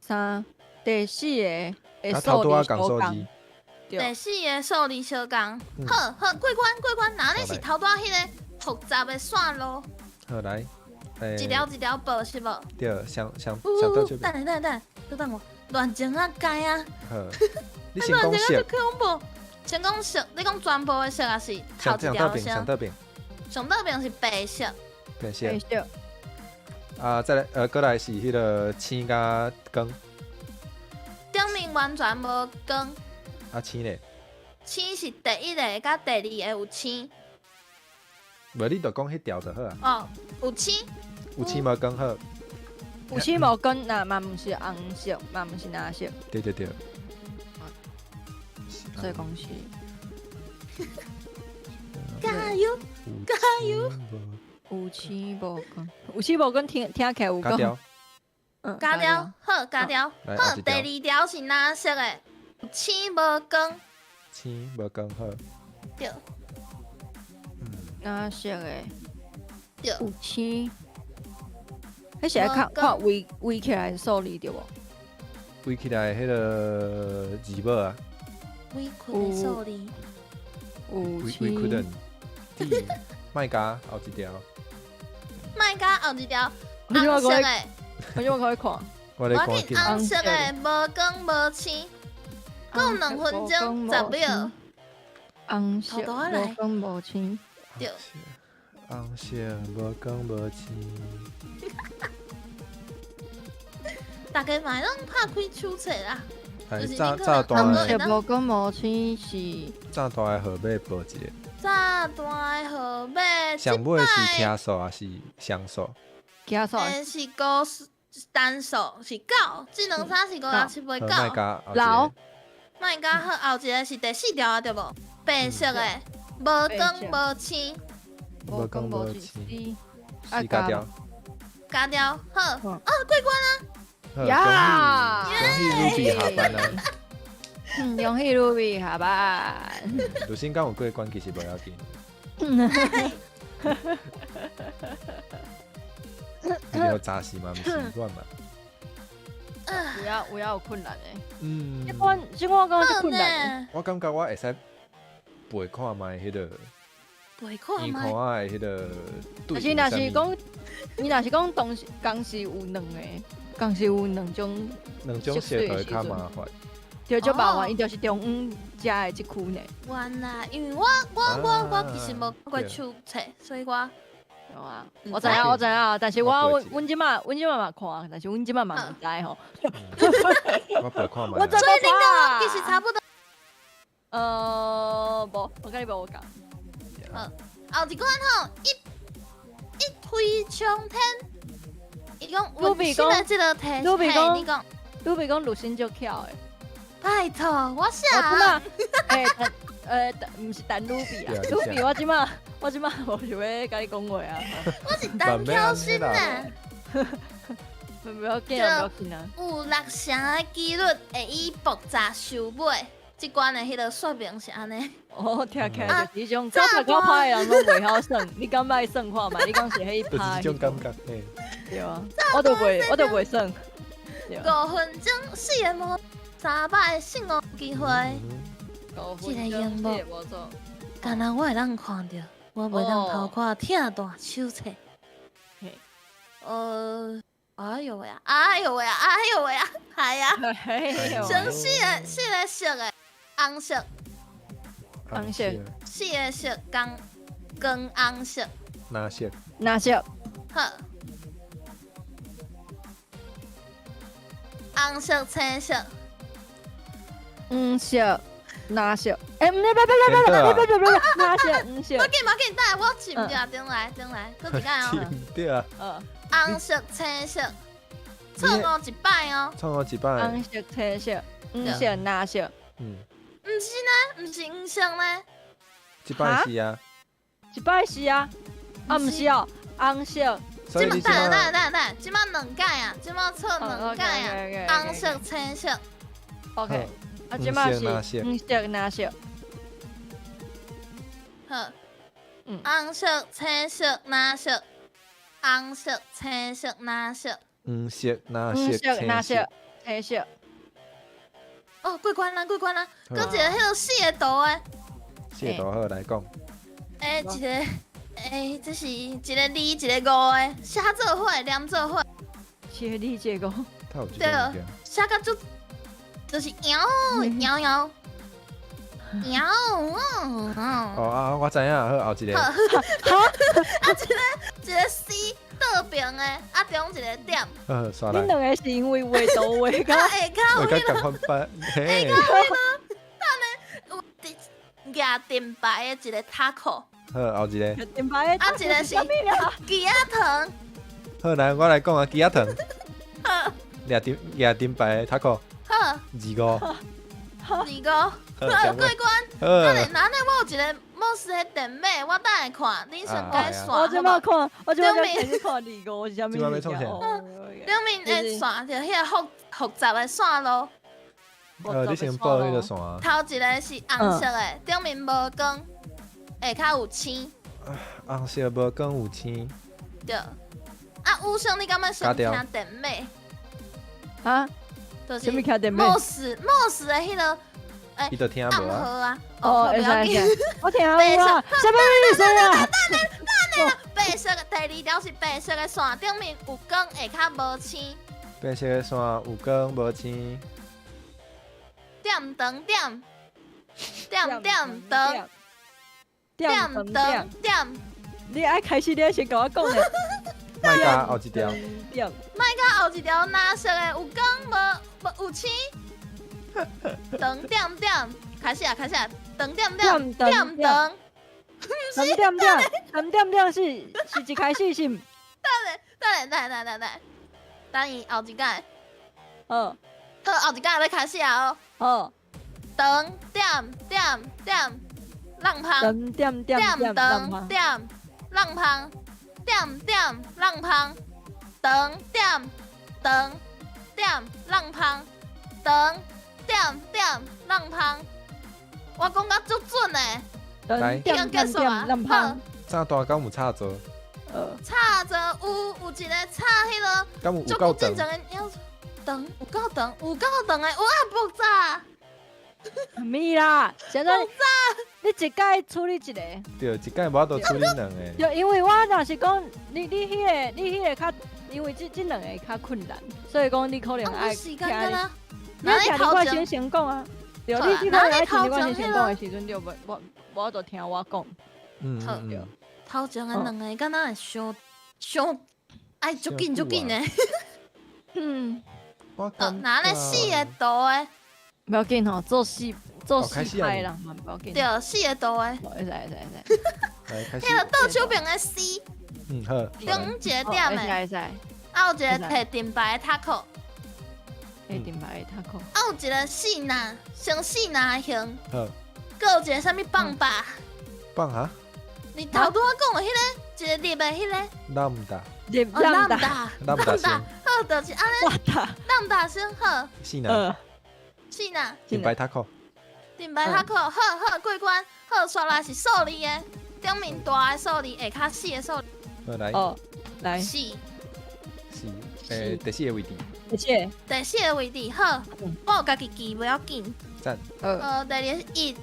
3，第4个甲头拄仔讲数字。第4个数字相共。好，过关，那呢是头拄仔迄个复杂的线路，好来，一条一条报是无？对，想到这边。等我，乱情啊改啊！好，你先讲色，恐怖。先讲色，你讲全部的色还是头一条色？上倒边上倒边是白色。白色。白色。啊，再来，过来是迄个青甲光。顶面完全无光。啊，青咧？青是第1个甲第2个有青。无，你就讲迄条就好啊。哦，有青。有青无光好。有青无光，那嘛毋是红色，嘛毋是蓝色。对。所以讲是。加油！有青无光，有青无光听起来有加条。加条，好，加条，好。第2条是蓝色的，有青无光。青无光好。对。蓝色的。对。有青。迄是爱看围起来的数字对无？围起来迄个字母啊。围困的数字。有青。围困的。卖加后一条。卖加后一条。红色的。我就可以看。我来看见。红色的无光无青，共2分钟10秒。红色无光无青。对。红色无光无青。大家嘛拢拍开手册啦。哎就是炸你可能大红红色色无跟无青是炸大的号码报一个，炸大的号码，上尾是听数还是双数？加数是高单数是9，智能衫是567好，八9。卖加老莫甲好，后一个是第4条啊，对无？白色的，无光无青，无光无青青，啊四加条。加掉好。嗯哦，过关啊！好呀恭喜 Ruby 下班啊！恭喜 Ruby 下班。鲁先讲有过关其实无要紧，一定要扎实嘛，毋习惯嘛。有有困难诶，嗯，这我感觉是好困难呢，我感觉我会使背看卖迄个背看耳麦孔仔的迄个的。对但是若是讲，你若是讲同时共时有两种，两种舌头会较麻烦。就足麻哦烦，伊就是中央食的即区呢。原来，因为我其实无看过对手册，所以我有啊，嗯我知影，但是我背一阮即马嘛看，但是阮即马嘛毋知吼。我背看卖我知啊。所以恁跟我道其实差不多。无，我甲你无讲。后一关吼，一推冲天，伊讲Ruby 新的即个题， Ruby 嘿讲你讲，鲁比讲鲁迅足巧诶，拜托，我我即啥？马毋是单鲁比啊对啊，鲁比我即马无想要甲你讲话啊，我是单挑心呐，不要紧啊，不要紧啊。有六成的几率会以复杂收尾。即关的迄个说明是安尼，哦，听起来就是迄种早读到歹的人拢袂晓算，你敢捌算看嘛？你讲是迄就是拍这种感觉，嘿，对啊，我都袂算。对啊5分钟4个无300信号机会，嗯这个荧幕无错。敢若我会当看着，我袂当偷看听大手册。嘿哎呦喂啊！哎呦喂啊！哎呦喂啊！系啊，真成四个色的红色，红色四个色光红色，哪色？哪色？好，红色、青色，黄色、哪色？哎，不，真的啊？哪色？黄色我。紧，等下我记唔着，等来，搁一摆哦。对啊，红色、青色，错误一摆哦。创我一摆，红色、青色、黄色、哪色？嗯，唔是呢，唔是黄色呢，一摆是啊，一摆是啊，啊毋是哦，红色。所以你等下，即摆两届啊，即摆错两届啊，红色、青色， OK，啊，即摆是黄色黄色、哪色？好，嗯红色、青色、蓝色，红色、青色、蓝色。黄色、哪黄色、色、哪色青色，？青色。哦，过关啦，搁好一个迄个四个图的，谢多好来讲，一个，这是一个2一个5的，写做伙连做伙，谢理解个。他有这种物件，写甲足，就是摇摇。哦啊，我知影，好后一个，一个 C 倒边的，啊中一个点，好刷来恁，两个是因为画图画啊到下骹有我甲赶快翻，嘿，牙电牌的一个塔裤，好后一个，电牌的。啊一个是啥物啦？鸡仔糖，好来我来讲啊，鸡仔糖，好，亚丁牌塔克好25，二个，好过关。好，那我有一个莫斯的电美，我等下看，恁先该刷，我即摆看，我即摆对面开始看25是啥物即摆要创啥两面会刷着迄个复杂的线路，你先报迄个线，头一个是红色的，顶面无光，下骹有青，红色无光有青，对。啊，有声你敢要先听电美？啊？就是啥物卡电妹？莫斯的迄个伊就听暗无啊，号啊，哦，会不要紧。使，我听有啊，啥物意思啊？白色的第二条是白色的线，顶面有光，下骹无青，白色的线有光无青，点灯点，点灯，点点灯点。你爱开始，你爱先甲我讲咧。卖加后一条，点甲后一条蓝色的有光无有青，长点点，开始啊，长点点点长，点点是一开始是，等伊后一届，好，后一届要开始啊哦，好，长点浪胖。点点长点浪胖，点浪胖，长点浪胖，长点浪胖。我讲甲足准诶，点浪胖，差大敢有差做？差着有一个差迄个，敢有够长正？常诶，长有够长诶，有啊爆炸。咪啦，现在你一届处理一个，对，一届无都处理两个。就因为我若是讲你迄个较，因为这两个较困难，所以讲你可能爱时听间干啊，你要听你我先讲啊。对，你可能爱听你我先讲的时阵，就无就听我讲。嗯，头前诶两个敢若会伤爱足紧诶。我拿咧四个度诶，不要紧吼，做戏派人嘛，不要紧。对，四个度诶，会使。来开始。迄个倒手边诶 C，好。中一个点诶，会使。啊有一个摕တင်牌诶塔扣，တင်牌的塔扣。啊有一个四拿，成四拿诶形，好。搁有一个啥物棒把，棒哈？你头拄我讲诶迄个，一个立诶迄个，lambda，浪打，好，就是安尼，浪打先好，四拿，四拿，တင်牌塔扣，တင်牌塔扣，好过关，好刷来是数字诶，顶面大诶数字，下骹四诶数字，好来，来，四，第四个位置，第四个位置好，我有家己记不要紧，赞，第二一。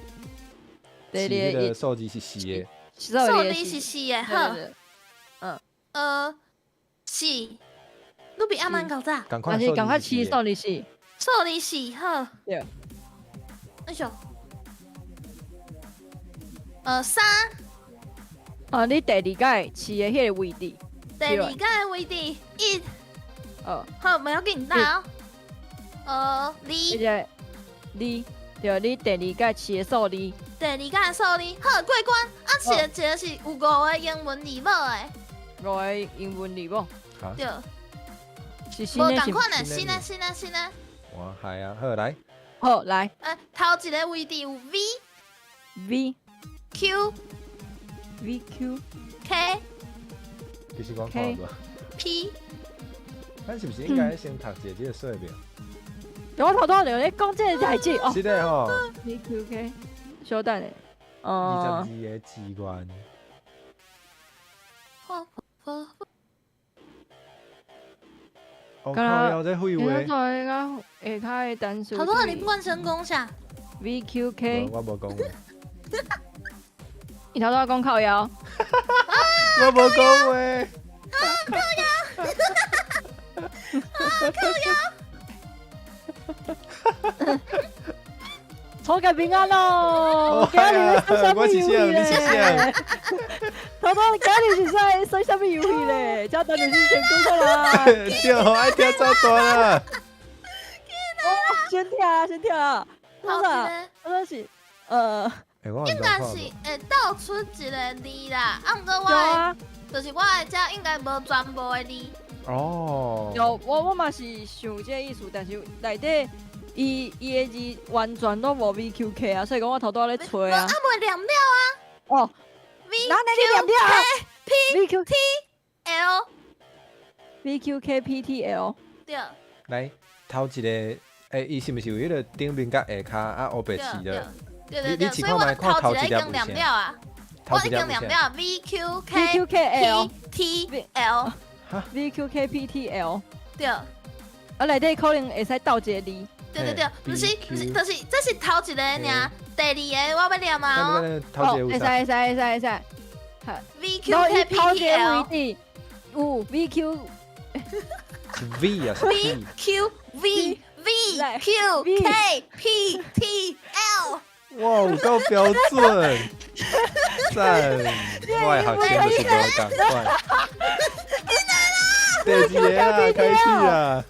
第二个数字是四个，数字是四个，好，四，你比阿曼较早，赶快起数字四，数字四，好，对，哎呦，三，你第二届饲的迄个位置，第二届的位置一，好，不要紧，来哦，二，对，你第二届饲的数字。第二届的数字好过关，啊，一个是有5个英文字母的，5个英文字母，对，是新的，无同款的，新的。哇，系啊，好来，好来，头一个位置有 V Q K 其实我看无 P，咱是不是应该先读一下这个说明？我头拄就咧讲这个代志哦，是的吼 ，V Q K。小等咧，22个字元。我靠，要在废话。下骹的单数。头拄你换成功啥 ？V Q K。我无讲。你头拄讲靠腰。我无讲话。靠腰。靠腰。初个平安咯！今日咧耍啥物游戏咧？头拄今日是耍啥物游戏咧？只等你先讲出来。对，爱听走大啦。先跳啊！好啥？我是应该是会倒出一个字啦，啊，毋过我就是我的遮应该无全部的字。哦。有我嘛是想这意思，但是内底。伊的字完全都无 VQK 啊，所以讲我头拄咧吹啊。袂念了啊。哦。VQKPTL。对。来，头一个，伊是毋是有迄个顶面甲下骹啊黑白字的？对，所以我头一个已经念了啊。我已经念了 VQKPTL。哈 ？VQKPTL。对。啊，内底可能会使倒一个字。对，不是，就是这是头一个尔，第二个我要念啊哦。会使。VQKPTL。有 VQ。V 啊VQVVQKPTL。哇，有够标准，赞！我的学生就是无同款。第二个啊，开始啊！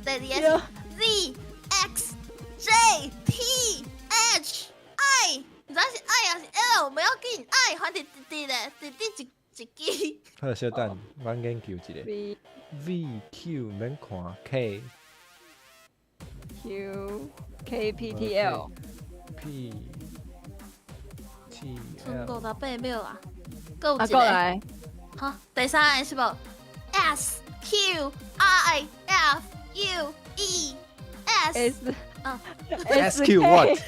第二个是 Z X J T H I， 唔知是 I 还是 L， 不要紧 ，I 反正直咧，直一支。好，小等，阮研究一下。 V V Q 免看 K Q K P T L P T 剩 L 58秒啊，还有啊，一个，过来好，第三个是无 S Q I F U E S S SQ what？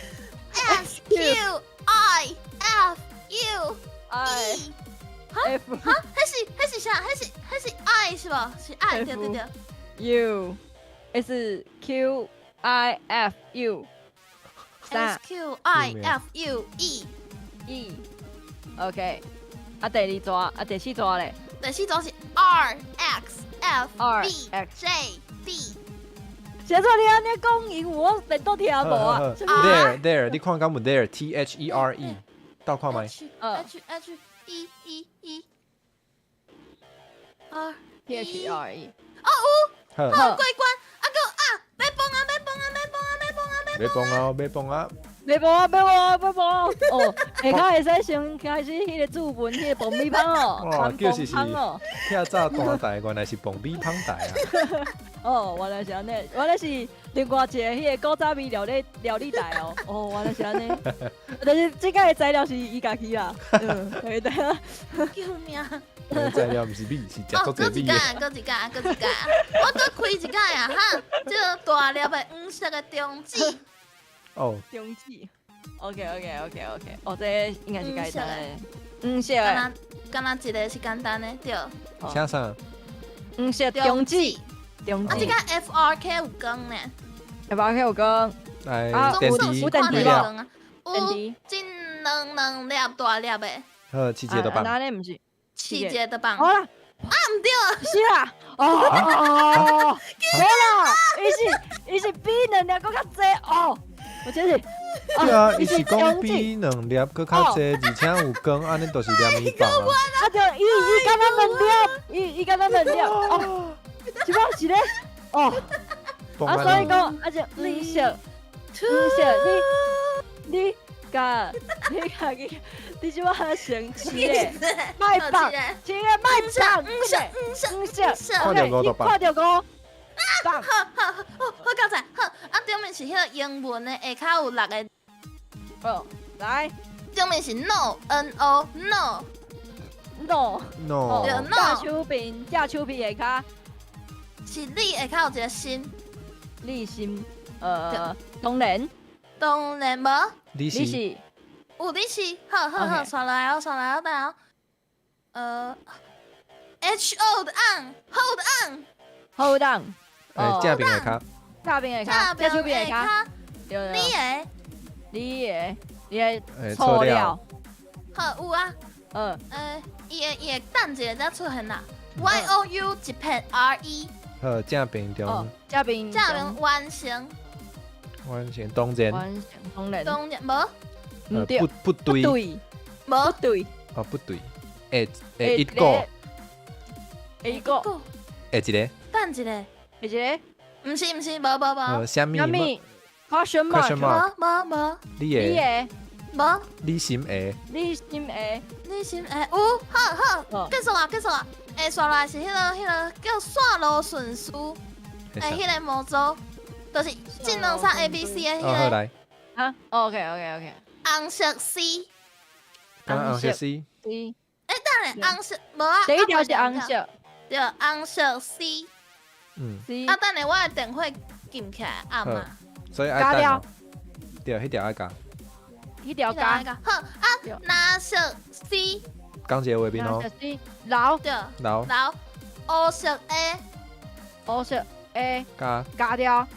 S Q I F U I E。 F 哈，迄是啥？迄是 I 是无？是 I， 对对对。 U S Q I F U S Q I F U E。 E OK 啊，第二抓啊，第四抓咧第四组是 R X F R V X J D。写错你安尼讲英文，我连都听无啊。 There，你看敢有 There T H E R E， 倒看麦。 H E E E R T H R E 哦有，好，过关啊个啊，要蹦啊要蹦啊要蹦啊要蹦啊要别蹦啊，别蹦啊！别播啊，别播啊，别播啊！哦，下骹会使先开始迄个注文，迄个爆米香哦，哇含叫是香哦。遐早单台原来是蹦米香台啊！哦，原来是安尼，原来是另外一个迄个古早味料理台哦。哦，原来是安尼。但是这个的材料是伊家己啦。对对啊。救命！材料毋是米，是食哦，足搁济米的。一届，搁一届，搁一届，我搁开一届啊哈！这个大粒的黄色的中指，哦，中指。OK。哦，这应该是简单的。黄色的，敢若敢若一个是简单的，对。请啥？黄色中指，中啊，这指个。F R K 有光呢，下巴有讲，来啊电总数池是看得有电池啊光啊。有电池真两粒大粒的，好，试一个棒。哪里毋是？试一个的棒。好啦，啊，唔对啊！是啦。哦，没啦，伊是比两粒搁较济哦。我真是。对啊，伊是讲比两粒搁较济，而且有光，安尼就是粒米棒啊。啊对，伊敢若两粒，伊敢若两粒哦，是吧？是咧，哦，啊，所以讲，啊就黄色，你甲你即摆生气咧，卖棒，青个卖棒，黄色，看到五就棒看到五，棒，好刚才好，啊，对面是迄个英文的下骹有6个，哦，来对面是 no N O no， ，no，，no，对架手柄下骹，是你下骹有一个心，立心，当然，当然无，你是你是有你是，好，刷来哦，来哦，H O 的 on，hold on，好当，正边的下边的下骹，下手边柄的骹，下对你的，你的错了，好有啊，伊会等一下才出现啦，Y O U 一片 R E，好，正边哦中，，这边这边完成，完全当然，完成当然，当然无唔对，不对，对，无不对，哦不对，一个，一个，一个，等一下，一个，毋是，无，虾米什？么 question Question mark， mark 无，你你的，的，无。你心的，你心的，你先有好，哦结束啊！刷来是迄个叫线路顺序，迄个模组，就是智能三 A B C 的哦好迄个来，啊，OK，红色 C，刚刚学 C，一，当然红色无啊，第一条是红，色对，红色 C，嗯， ，C，啊，等下我的电话撳起来暗嘛，所以爱加掉等哦，对，迄条爱加，一条加，好啊，蓝色 C，讲一个画面哦红色，C，老，对，然后然后黑色 A，红色 A，加加掉，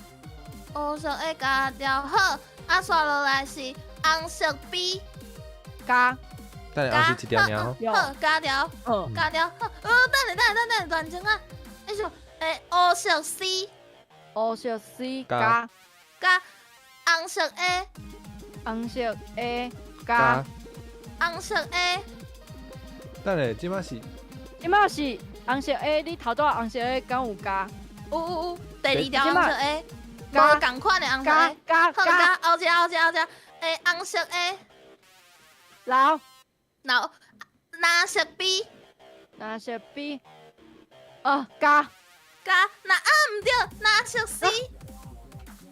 黑色 A 加掉好，啊，刷落来是红色 B，加，等下是一条尔吼，好，加掉。嗯，加掉，等，乱情啊！那是黑色 C 红色 C 加加，加红色 A，红色 A 加加，，红色 A，等下即摆是即马是红色 A， 你头拄仔红色 A 敢有加？有，第二条红色 A， 无共款的红色 A， 加好加后只诶，红色 A， 老蓝色 B， 蓝色 B， 哦加那毋对，蓝色 C，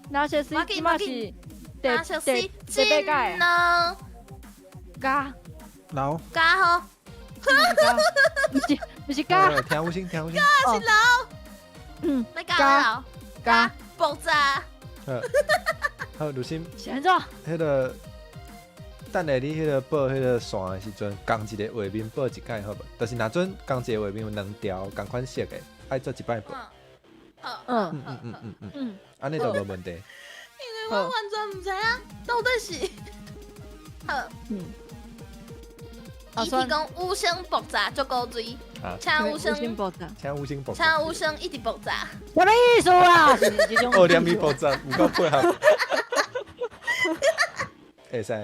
蓝色 C 即马是蓝色 C， 第八届啊，加老，加吼，不是加，听有声，听有声。是老，嗯，要加老，加爆炸，好，如新，是安怎？迄个，等下你迄个报迄个线的时阵，共一个画面报一届好无？就是若准共一个画面有2条共款色的，爱做一摆报。安尼就无问题。因为我完全毋知影到底是，好，伊提供五星爆炸足够水，请五星爆炸，请五星爆炸。请五星一直爆炸。什么意思啊？是这种哦，连米爆炸，有够配合。会使，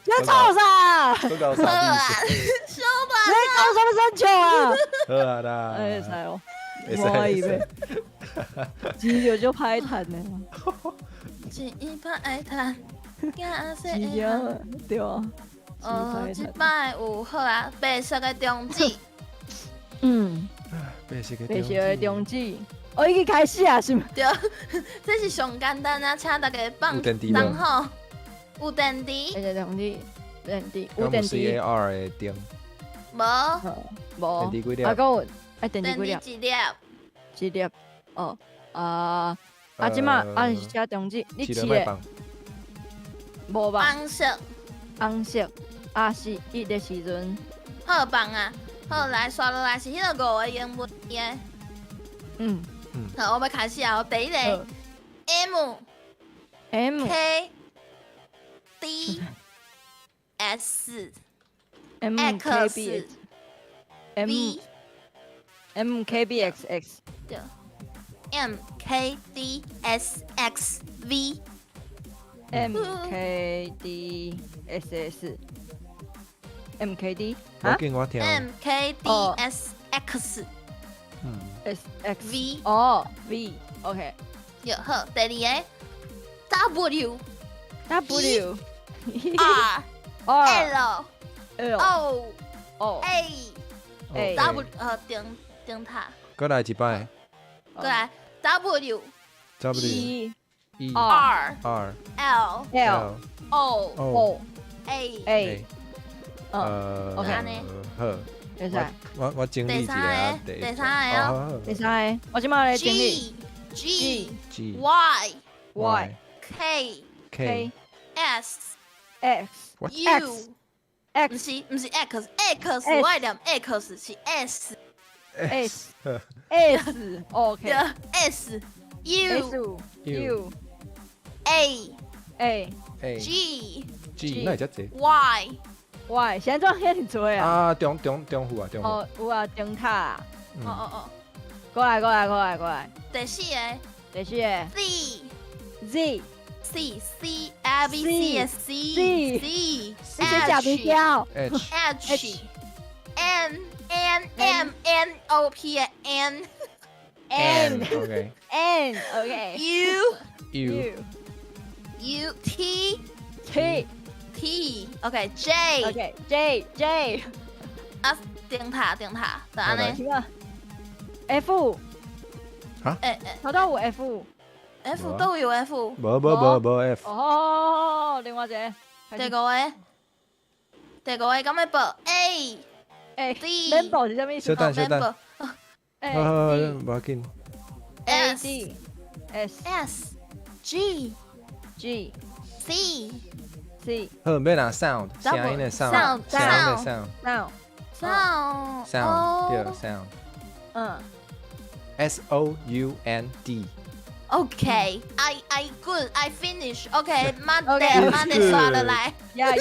你吵啥？都搞好啊啥意思？小你搞什么生气啊？好啊啦，会使哦，会使我以会使为钱就歹趁的，一摆谈，惊死是啊，对啊，即摆有好啊，白色的中指，白色的白色的中指，我已经开始啊，是吗？对，这是上简单啊，请大家放有电池无？放好，有电池白色中指，有有电池， CAR 的灯，无？无，电池几粒？啊，还有电池电几粒？池一粒，一粒，哦，即马是写中指，你试的饲落摆放，无吧？红色，红色，是伊的时阵，好放啊，好来刷落来是迄个5个英文的，好，我要开始啊，第一个 M K D S M K B X M V M K B X X对 M K D S X V M K D S S M K D 我见我听。 M K D S X S X V 哦 V OK 有好，第二个 W W R R L L O O A A W 顶塔，过来一摆过来 W W E E R R L L O O A A ，OK 好，会使我整理一下第三个哦第三个，我即马来整理 G G Y Y K K S X U，不 X 是 X，X 我爱念 X 是 S S S OK 的 S U U A A A G G，那会遮济 Y Y 现在遐尼多啊？啊，中府啊，中府。哦，有啊，中塔，哦，过来，第四个第四个 C Z， C A B C S C C 你先假名标 H H N O P N N OK N OK U U T T T OK J OK J 啊顶塔，就安尼。行啊 F 头到有 F F 都有 F。无 F，哦，另外一个第五个敢要报 A D 连报是啥物意思？小等报好， A 无要紧。 A S D S S G G C C 好，要拿 sound，声音的 sound， Sound，声音的 sound， Now Sound 对 sound。嗯 SOUND。 OK I good I finish OK 慢，OK 点刷落来。呀，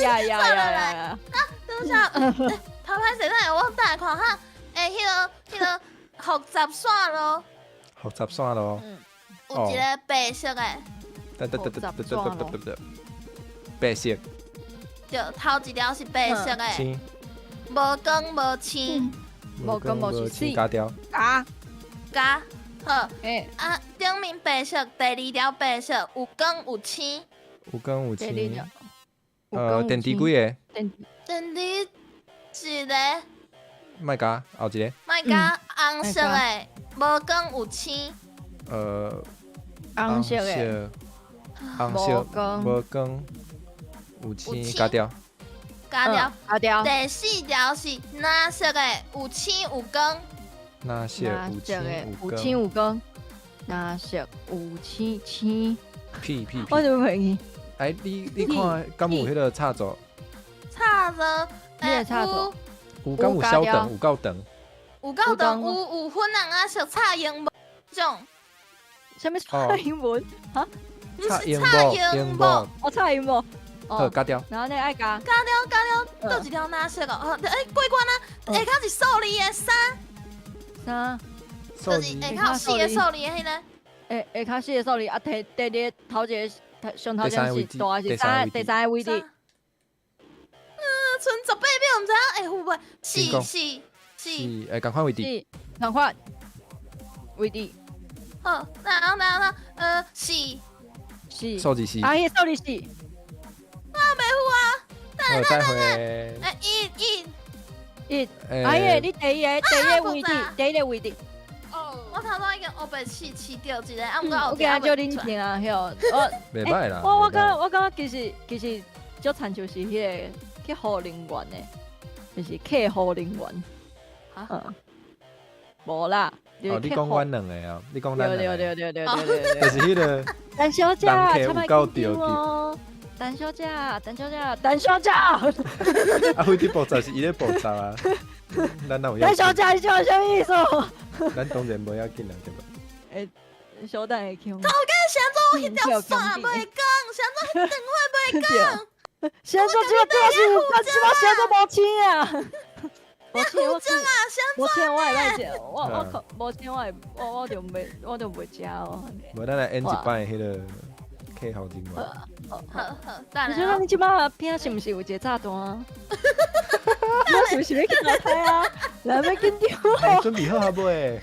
等下，拍拍谁来？我等下看下。迄个复杂线咯，复杂线咯。有一个白色的，白色。就头一条是白色的，青无光无青，无根无是青加掉，加加好诶，啊，顶面白色，第二条白色有光有青，有根有第二青条，有光有电池青几个？电电池一个，卖加后一个，卖加红色的，无光有青，红色的，红色无光无光有有青青加掉，加条。加掉，第四条是蓝色的，有青有光，那色有青有有青光，有光，蓝色有青青，屁屁我屁，就袂记，哎，你看，敢有迄个插座？差着你的插座有敢有小长，有够长？有够长，有有粉红啊，色差荧幕种，什么蔡英文？不插荧是差幕，荧幕，荧幕。我蔡英文，好加掉，然后呢爱加，加了，倒一条蓝色的，过关啊，下骹是数字的衫，三，就是下骹四个数字的迄个，下卡四个数字啊，第二头一个上头一个是大是第三个位置，剩18秒，唔知影会有袂？请是，是，赶快位置，是，赶快位置好，然后是，是，数字是，啊，迄个数字是。好，再会。一，啊，迄个你第一个位置，第一个位置，我头拄已经黑白试掉一个，啊，毋过后我今日就恁听啊，迄个，袂歹啦。我袂歹我感觉其实足惨就是迄个去护人员的，就是客户人员，无啦，哦，你讲阮两个啊，你讲咱两个，对，就是迄个陈小姐，人客有请莫够着紧张哦。陈小姐，啊，非得步骤是伊咧步骤啊，咱哪有要陈？小姐是什么意思？咱当然无要紧啦，对吧？小等下听。头家想做迄条线袂讲，想做迄电话袂讲，现在现在无钱啊！无钱我真啊，想无钱我会来食，我无钱我就袂食哦。无咱来演一摆迄个客户人员。好，等你觉得你即摆片是毋是有一个炸弹？我是毋是要去来拍啊？来要紧张哎准备好啊未？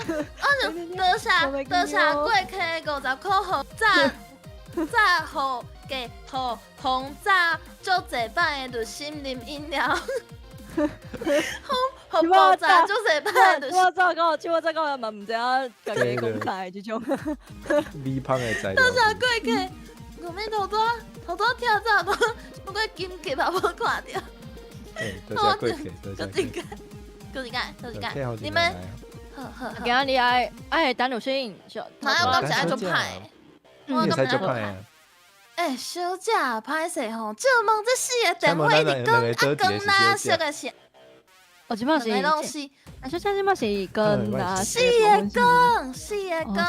我就多谢过客50块好炸好给好轰炸足济摆的热心啉饮料，好爆炸足济摆的。我早到嘛毋知影家己讲啥即种。米芳的材料多。谢过客，后面头拄跳炸弹，不过金鸡嘛无看到。多谢贵客，多谢贵客。就是干，客户你们人员来好，今日爱等有声音，哪有感觉就歹？啊，会使足歹啊！小姐歹势吼，借问这四个电话你讲啊光哪色个是？哦，即摆是两个拢是小姐即摆是跟哪四个光，四个光，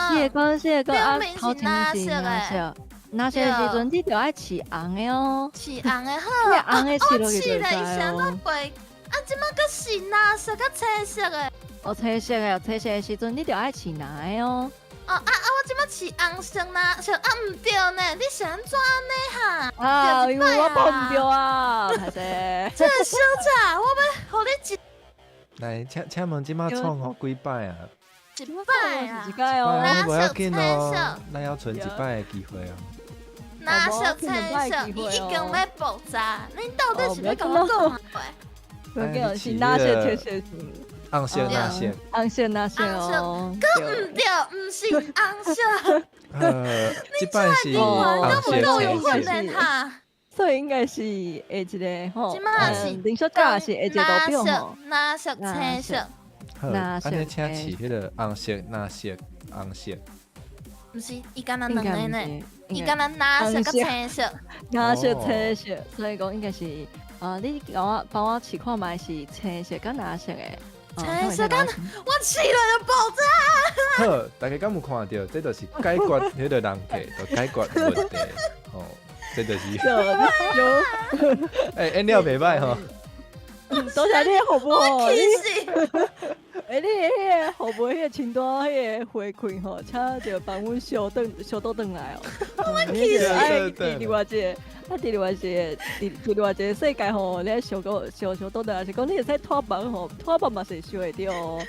啊，头前是哪色的时阵你就爱饲红的哦，是红的好，红的饲落去就饲了伊知想到哦。背，啊，即摆个是蓝色甲青色的，哦，青色的时阵你就爱饲蓝的哦。我即摆饲红色蓝色，毋对呢，你是安怎安尼哈？啊，因为我报唔对啊，歹势。这小姐，我要互你来，请问即马创好几摆啊？一摆啊一，摆哦。蓝无要紧青哦色，咱要存一摆的机会哦。蓝色青色，伊已经要爆炸，恁到底是要甲我讲啥话？我叫是哪色青色是？红色那色，红色哪色哦？毋对，毋是红色，即摆是红根色本都有混青色。的哈。所以应该是下一个吼，即摆是林小姐是下一个代表吼。蓝色、青色，好，安尼请饲迄个红色、蓝色、红色。毋是伊敢若两个呢？伊应该敢若蓝色甲青色，蓝色、青色，所以讲应该是你帮我试看卖是青色跟蓝色的。青色敢我饲了就爆炸。好，大家敢有看到？这就是解决迄个人客，就解决问题。哦，这就是。有，演了袂歹吼。多谢你的服务哦，气死！你迄个服后尾迄个青单迄个回馈吼，请就帮阮小倒转来哦。气死哎，伫另外一个，伫另外一个世界吼，你小倒转来是讲你会使拖房吼，拖房嘛是烧会着哦。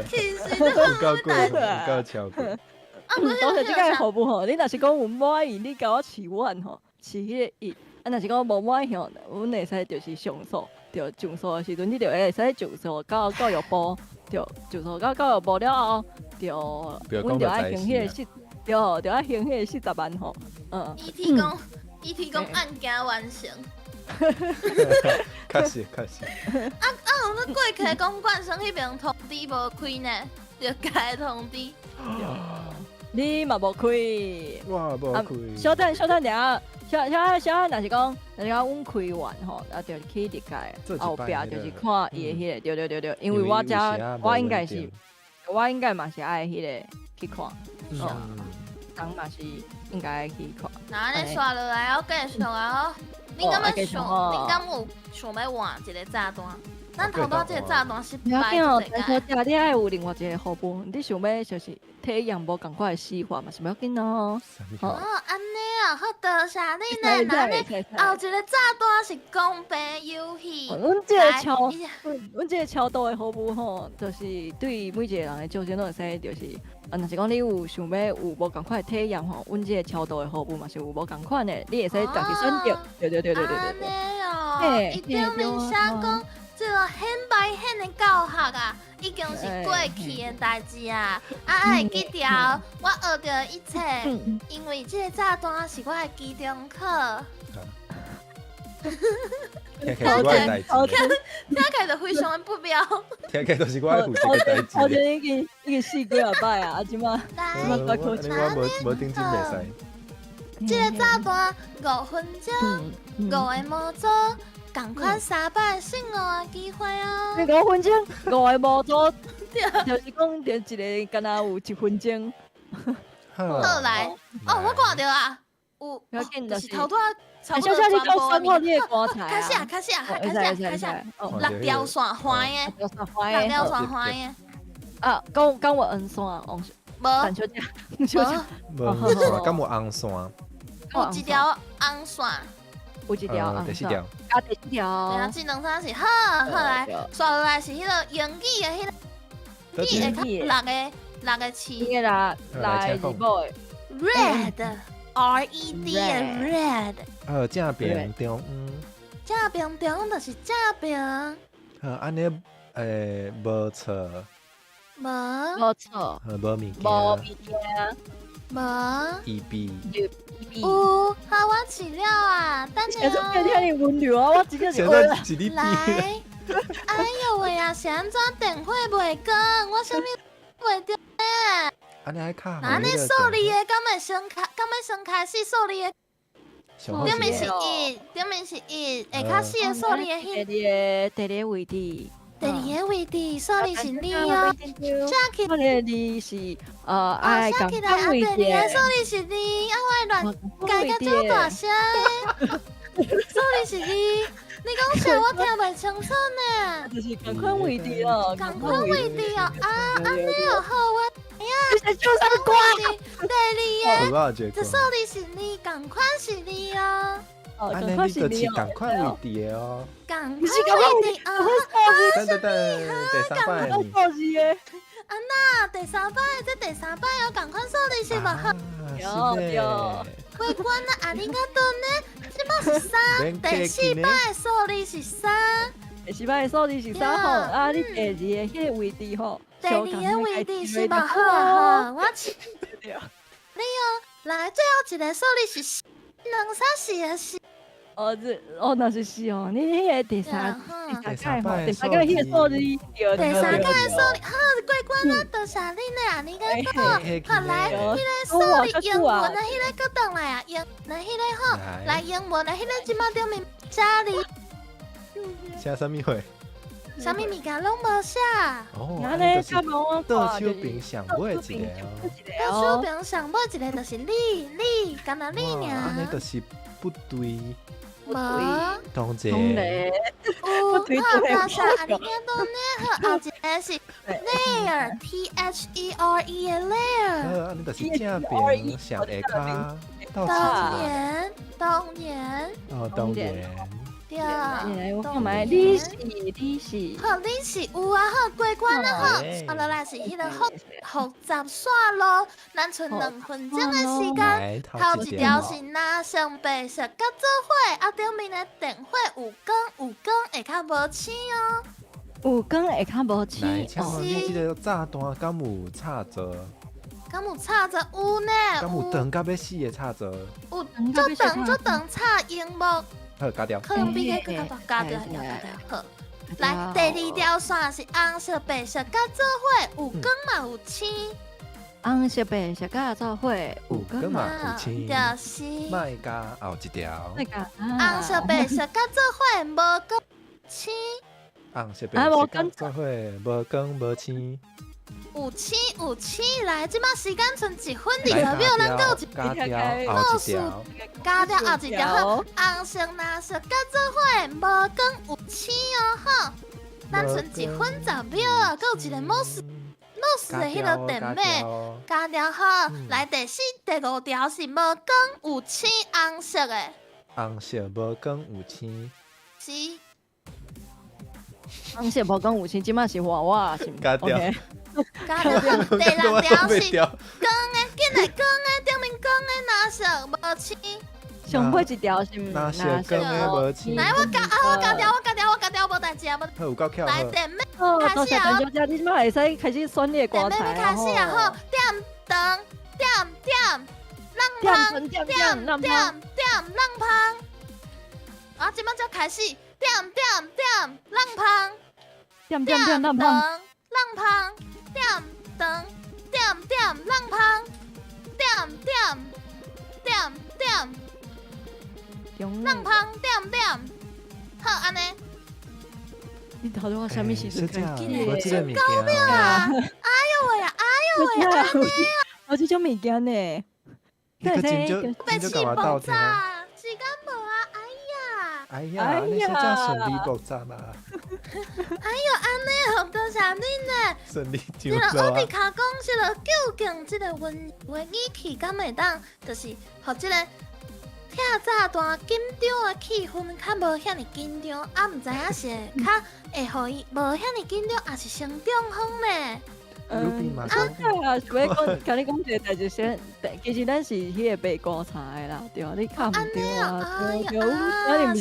其实有够过分，有够超过。啊，不是当然，即个服务吼，你若是讲有满意，你甲我饲碗吼，饲迄个伊，若是讲无满意吼，阮会使就是上诉，着上诉的时阵，你着会使上诉到教育部，着上诉到教育部了后，阮着爱行迄个着爱行迄个40万吼，伊提供案件完成。确实。那过客公馆生迄边通知无开呢，就该通知。你嘛无开。哇，无开。小等下，小若是讲阮开完吼，啊，就去入界后壁就是看伊的迄个，对，因为我应该嘛是爱迄个去看，人嘛是应该去看。那安尼刷落来，我继续啊！恁敢要想？恁敢有想要换一个炸弹？咱头拄这个炸弹是摆哦，一但是你爱有另外一个服务，你想要就是体验无共款的死法嘛，是不要紧哦。哦，安尼啊，好多谢你呢。那呢，后一个炸弹是公平游戏。阮这个超多的服务吼，就是对每一个人的照片都会使，就是若是讲你有想要有无共款的体验吼，阮这个超多的服务嘛是有无共款的，你会使家己选择。对。安尼哦，伊表面写讲。这个显白显的教学啊，已经是过去的代志啊！会记条，我学到一切，因为这个炸弹是我的期中课。听起来是我的代志，听起来就非常的不妙。听起来就是我的负责的代志。我觉得已经试几啊摆啊，即马来，我无定金袂使。这个炸弹5分钟，5个模组。赶快3摆醒我的机会哦！你5分钟，5个模组，就是讲着一个敢若有1分钟。好来，哦，我看到啊，有是头拄差不多小你讲3号你的棺材啊！开始6条线环的，6条线环的。啊，讲我红线，无，小姐，无，敢有红线？有一条红线。有一条，第4条，第4条。对啊，这两张是好来，刷落来是迄个英语的迄个，你会看6个字。迄个啦，来字母的 red，R-E-D 的 red。正平中，正平中就是正平。安尼无错，无错，无物件，无一笔。有，好，我饲了啊！等下哦。听你温柔啊，我真个是来，哎呦喂啊！是安怎电话袂讲？我啥物袂着呢？安尼爱卡。安尼数字的，敢会先开始数字的？顶面是1，下卡4个数字的迄。第二位置。第2个位置，数字是你哦。下个字是爱讲第2个数字是你，我乱改甲做大声的。数字是你，你讲啥我听袂清楚呢？就是同款位置哦，同款位置哦，安尼哦好我。你就啥歌？第2个，这数字是你，同款是你哦。安尼你就是同款位置的哦。同款位置哦。等，第3摆你。安那第3摆，这第3摆有同款数字是无好。有。乖乖啊，阿里嘎多呢？这摆是3，第4摆数字是3。第4摆数字是3号，啊，你第2个迄个位置吼。第2个位置是无好啊，我饲。你哦，来最后一个数字是2、3、4的4。那是4哦，你迄个第三届迄个数字，第3届的数字，好，乖乖啊，多谢你呢，阿里嘎多。好来，迄个数字英文的迄个搁倒来啊，英文迄个好，来英文的迄个即马顶面写哩。写啥物货？啥物物件拢无写。哦，安尼就是倒手边上尾一个哦。倒手边上尾一个就是你，干那你尔。安尼就是不对。无，同齐。好，多谢阿里嘎多呢，好，后一个是 layer T H E R E 的 layer。安尼就是正平上下骹到冬一年，冬年，哦，当然。对，我看买利息，好，你是有啊，好过关啊，好，啊，落来是迄个复杂线路，咱剩2分钟的时间。来，头一条是拿上白色甲做伙，啊，顶面的电火有光会较无醒哦。有光会较无来，醒请问你这个炸弹敢有插座？敢有插座？有呢，敢有长到要死的插座？有足长插荧幕。好，加掉。可能比个更加加掉。好，来第2条线是红色、白色甲做伙，有光嘛有星。红色、白色甲做伙，有光嘛有星。就是卖加后一条。红色、白色甲做伙，无光星。红色、白色甲做伙，无光无星。有星来，即马时间剩1分20秒，咱够一加掉后一条。加掉后一条，红色、蓝色甲做伙，无光有星哦，吼。咱剩1分10秒啊，够一个模式的迄个电尾，加掉好。来第4、第5条是无光有星，红色的。红色无光有星。是。红色无光有星，即马是画我是？加掉。加掉。第6条是光的，紧来光的，顶面光的蓝色无星。上尾一条是蓝色光的无星。来，我加掉，无代志啊，无。好，有够巧。来电尾开始啊！你即马会使开始选你的歌材开始啊！好，点灯，点，浪芳。啊，即马就开始，点，浪芳。浪芳。点灯，浪芳。浪芳，好安尼。你头拄我啥物时阵开？我这个物件。哎呦喂，我这种物件呢？你个真少甲我斗听。时间无啊，哎呀，你说这顺利爆炸嘛？哎呦，安尼好多谢恁呢。顺利这个奥迪卡讲，这个究竟这个温柔的语气，敢会当，就是互这个拆炸弹紧张的气氛较无遐尼紧张，啊，唔知影是较会互伊无遐尼紧张，也是成中风呢。对啊，想要讲，甲你讲一个代志先，其实咱是迄个白歌菜啦，对啊，你看唔对啊，对，咱毋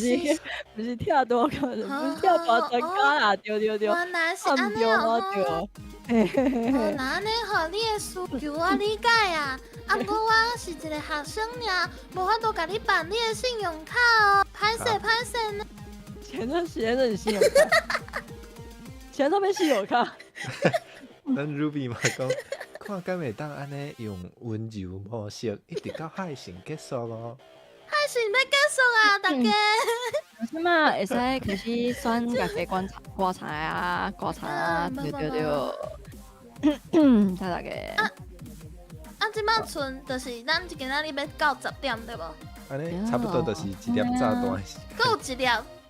是跳多个，不是跳大专家啦，对，原来是安尼哦。那安尼互你的需求我理解啊，啊，不过我是一个学生尔，无法度甲你办你的信用卡哦，歹势呢。前段时间是信用卡，前段边信用卡。咱 Ruby 嘛讲，看敢会当安尼用温柔模式，一直到海神结束哦。海神要结束啊，大家。即马会使开始选家己歌菜啊，对。睇大家。即马剩就是咱今仔日要到10点对无？安尼差不多就是一粒炸弹。佮有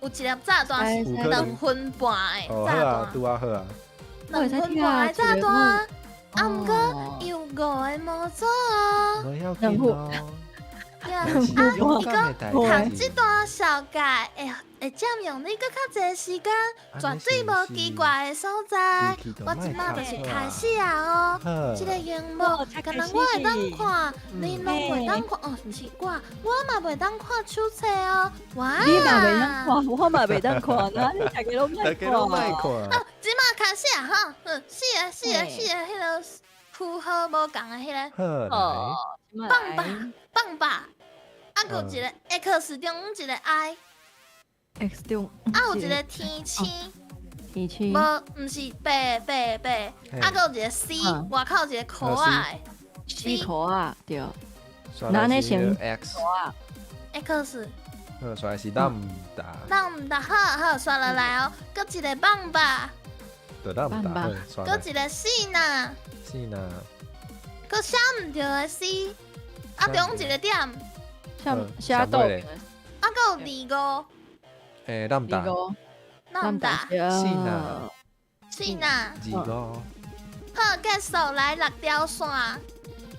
一粒炸弹是2分半的炸弹。拄啊好啊。2分半的炸弹，啊，毋过有5个模组哦。不要紧哦。伊讲读这段小解会占用你搁较侪时间，绝对无奇怪的所在。我即马就是开始啊哦，这个荧幕，可能我会当看，你拢袂当看哦，毋是我嘛袂当看手册哦。哇！你嘛袂当看，我嘛袂当看，那你大家拢歹看。哦，即马开始啊哈，四个迄个符号无共的迄个。哦，棒吧。啊，有一个 X 中一个 I，X 中有一个天星，毋是白，啊，有一个 C， 外口有一个可爱，C 可爱对。那你先 X， 好，刷是咱唔打，好，刷落来哦，搁一个棒吧，对咱唔打，搁一个 C 呢，搁写唔着的 C， 啊，中一个点。写到，啊，搁有25，咱唔打，咱唔打，是呐。 25。好，结束来6条线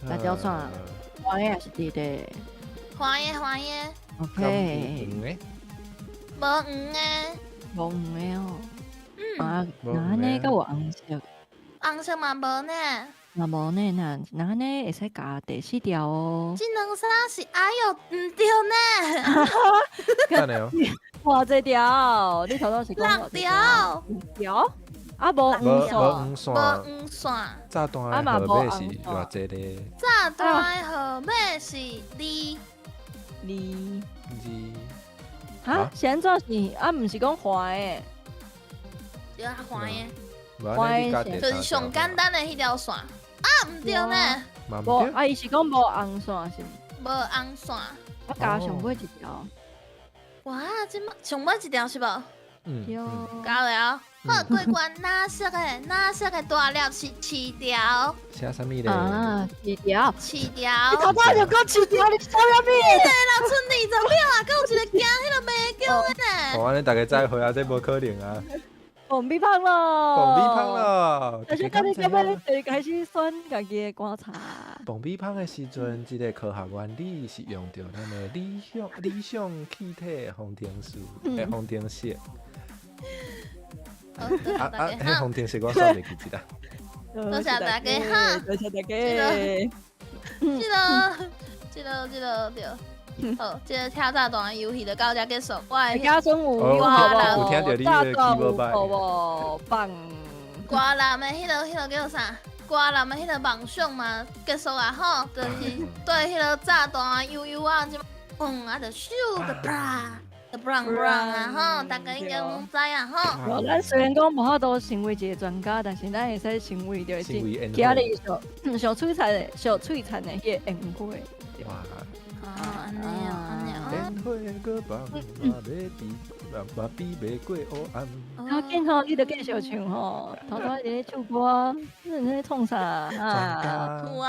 ，6条线黄的也是直的。黄的， OK，黄的，无黄的，无黄的哦。啊，无那黄的呢？甲有红色，红色嘛无呢。那无呢？那呢会使加第4条哦。这两衫是哎呦唔对呢，等下哦，哇，这条，你头头是讲6条， 6条？啊，无黄无线，无黄线，黄线。炸弹的号码是偌济咧？炸弹的号码是2，哈，是安怎是？啊，毋是讲黄的，对啊，黄的，无安尼你加第就是三上简单的迄条线。啊，唔对呢，无，嘛毋对，啊，伊是讲无红线是毋？无红线。啊，加上尾一条，哇，这么上尾一条是无？对，加了。好，过关蓝色的大粒是7条写啥物咧？啊，4条。 ，7条。你头头就讲7条，你抄啥物？剩20秒啊，还有一个惊迄个袂叫的呢。哦，安尼大家再会啊，这无可能啊！蹦比胖了，蹦比胖。了，但是到底到尾你就开始选家己的观察。蹦比胖的时阵，即个科学原理是用到咱的理想气体方程式的方程式。好，多谢大迄家哈，方程式我算袂记一啦。多谢大家哈多谢大家。这个对。好，这个跳炸弹的游戏就到这结束。我大的家中午哦有听到你的 keyboard 版好不棒？瓜男的迄个叫做啥？瓜男的迄个梦想嘛结束啊吼，就是对迄个炸弹悠悠啊，就嘣啊就咻的啪。bang 啊吼，大家应该拢知啊吼。咱虽然讲无法度成为一个专家，但是咱会使成为着成为宴会今日上璀璨的迄个宴会。哇！啊，安尼哦，宴会个棒，嘛比袂过黑暗。啊，今吼你着继续唱吼，头头伫咧唱歌，你伫咧创啥啊？哇！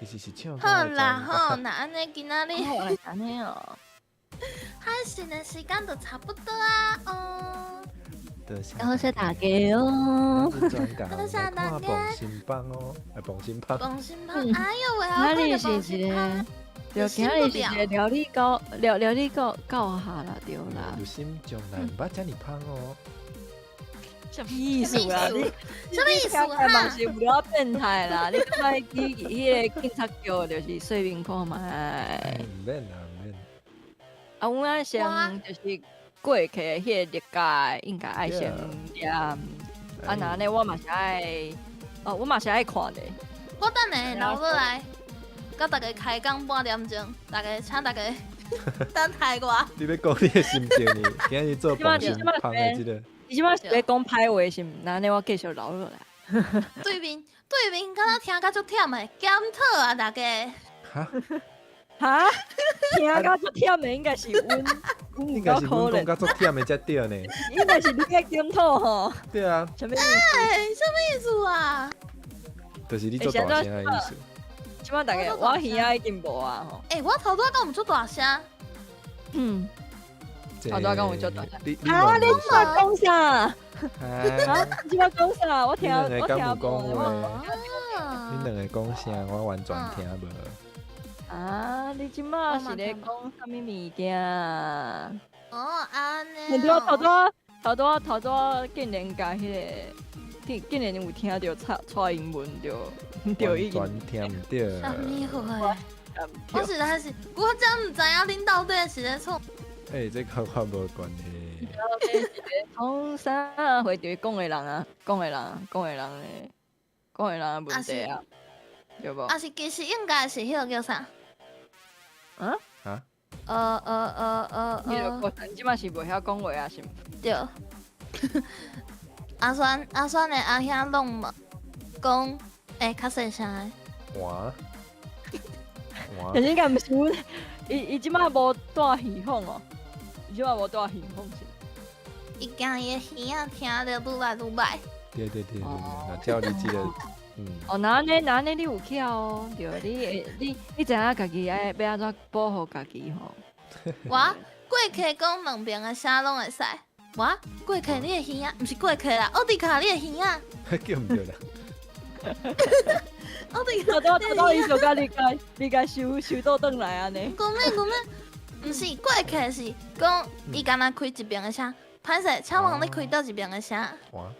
其实是唱歌好的啦吼，专家。那安尼今仔日好来安尼哦。配信的时间就差不多啊哦。多谢大家哦。咱是专家多谢来大家看椪新帮哦，来椪新帮。放心吧，哎呦喂，今日我看是一个，到对，今日是一个料理教下啦，对啦。有心将来毋捌遮尔芳哦。什么意思啊？你什么意思嘛哈？是有了变态啦！你快去迄个警察局，就是说明看卖。毋免啦，毋免。啊，阮爱先就是过去的迄个历届，应该爱先念。啊，那呢，我嘛是爱，我嘛是爱看的。我等下留落来，甲大家开讲半点钟，请大家等待我。你要讲你的心情呢？今日做椪新芳的即个。你即摆是要讲歹话是毋？那呢，我继续留落来。对面，敢若听甲足忝的，检讨啊大家。哈？哈？听到足忝的应该是阮应该是阮讲甲足忝的才对呢。应该是你在检讨吼。对啊。什么意思？什么意思啊？就是你做大声的意思。即摆大家我耳仔已经无啊吼。我头拄仔讲毋出大声。嗯。头拄仔讲有足大声。你啊！你即摆讲啥？啊！你即摆讲啥？我听无。你两个讲啥？我完全听无。啊！你即摆是咧讲啥物物件？安尼。对啊，头拄竟然甲迄个，竟然有听到蔡英文着已经。完全听毋着。啥物货？我实在是，我真毋知影恁到底是咧创。这跟我无关系。从啥会着讲的人啊？讲的人的问题啊，对无？啊是，其实应该是迄个叫啥？啊？迄个过程即摆是袂晓讲话啊，是毋？对。阿酸的阿兄拢嘛讲，较细声的。哇！但是应该毋是阮，伊即摆无带耳孔哦，伊即摆无带耳孔是。伊惊伊的耳仔听着愈来愈歹。对，那照你即个，哦，那安尼你有巧哦，对，你知影家己要安怎保护家己吼？我过去讲两边的声拢会使，我过客你的耳啊，毋是过客啦，奥迪卡你的耳啊，叫唔对啦。奥迪卡头头伊就甲你甲收倒转来安尼。讲咩？毋是过客是讲伊敢若开一边的声，歹势，请问你开倒一边的声？哇，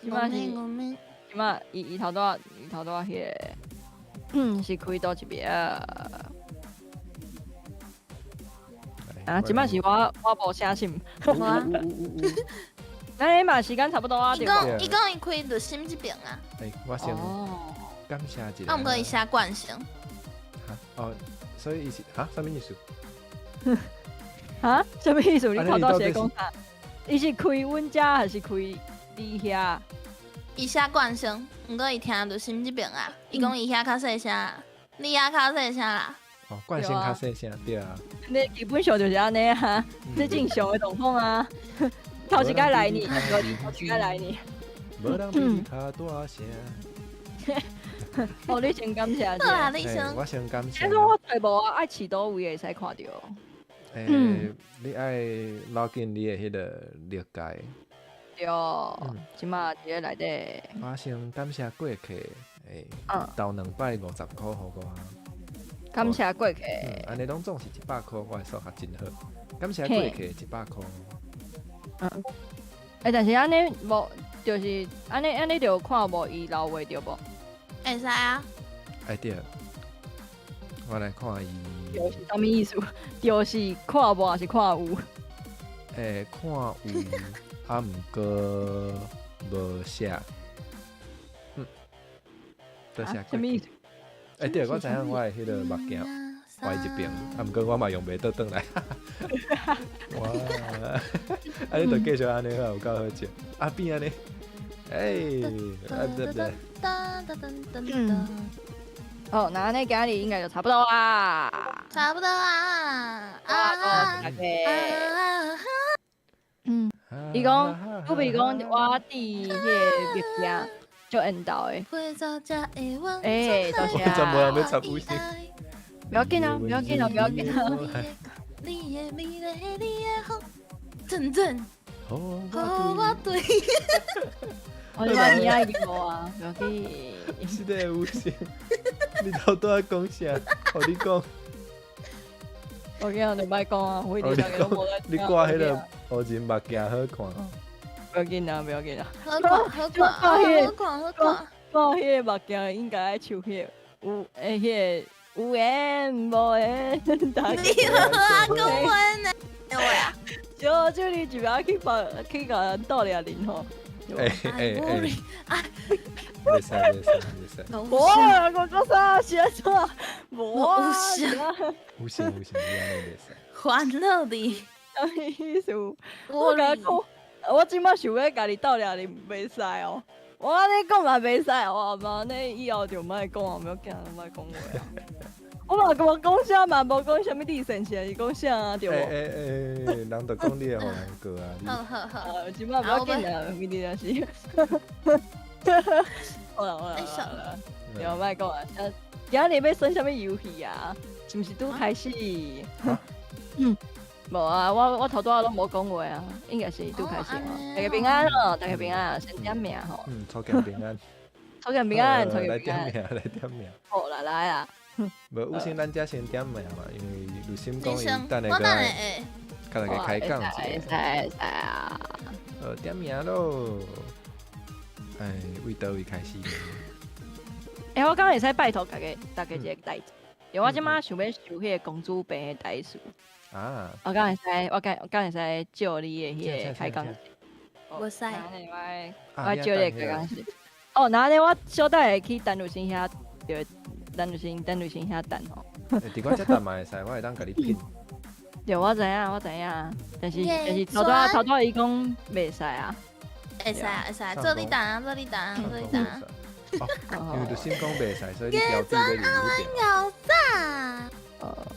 即摆是我们即摆伊头拄仔迄个，是开倒一边。啊，即摆是我无写信，咱嘛时间差不多啊，对无？伊讲伊开就心这边啊，我先哦，感谢一下。啊，毋过伊写惯性，哦，所以伊是啥物意思？哈？什么意思？你头拄安尼伊到底是写讲啥？伊是开阮遮还是开你遐？伊写惯性，毋过伊听就心这边啊，伊讲伊遐较细声，你遐较细声啦。哦，惯性较细声，对啊。你基本上就是安尼啊，这正常的状况啊。头一摆来你，头一摆来你。无人比你较大声。哦，你先感谢好啦，者。你先。我先感谢。先说我找无啊，爱饲倒位会使看到。你爱拉紧你的迄个历届。对，即马伫咧内底。我先感谢过客，投2摆50块互我。感谢过客。安尼拢总是100块，我的数学真好。感谢过客100块。但是安尼无，就是安尼就看无伊留话着无？会使啊，对，我来看伊。就是啥物意思？就是看无还是看有？看有，啊毋过无写。多谢。啥物意思？对，我知影我的迄个目镜歪一边，啊毋过我嘛用袂倒转来。哇！安尼就继续安尼有够好食。啊边安尼，对。哦，那安尼今日应该就差不多啊。差不多啊。大家。伊讲，拄比讲我伫迄个物件就缘投的。多谢。真无人要插有声。不要紧啊，不要紧啊，不要紧啊。真，我对。我就话你爱赢我啊，不要紧。是的，有声。你头拄仔讲啥？互你讲。我惊你莫讲啊，我一直大家都无在听。你挂迄个乌人目镜好看。不要紧啊，不要紧啊。好看。我迄个目镜应该爱唱迄个迄个。有缘无缘，大家。你好讲我呢？对啊。就你一边去甲人斗掠人吼。袂使。我讲啥？是安怎？无啊。有声，你安尼袂使。欢乐的。啥意思？我甲讲，我即马想要甲你斗掠人，袂使哦。我安尼讲嘛袂使，我嘛安尼以后就莫讲啊，莫惊人莫讲话啊。我嘛甲我讲啥嘛，无讲啥物底线线，是讲啥啊？对无？人就讲你会互人过啊。好。即摆不要紧啊，明天就是。好啦，对，莫讲啊。今日要选啥物游戏啊？是毋是拄开始？无啊，我头拄仔拢无讲话啊，应该是拄开始哦。大家平安哦，大家平安，先点名吼。初见平安。初见平安，初见来平安。点名。好啦，来啊。无，有先咱遮先点名嘛，因为刘心讲伊等下我甲大家开讲一下。会使啊。点名咯。为倒位开始？我刚会使拜托大家一个代志，因为我即马想要收迄个公主病的代数。啊！我刚会使借你的迄个开讲。无使。我借你开讲时。哦，那呢，我小等下去陈如新遐，就陈如新遐等吼。伫我遮等嘛会使，我会当甲你拼。对，我知影，但是头拄伊讲袂使啊。会使，做你等啊。因为就先讲袂使，所以你标志要留迄边。熬炸，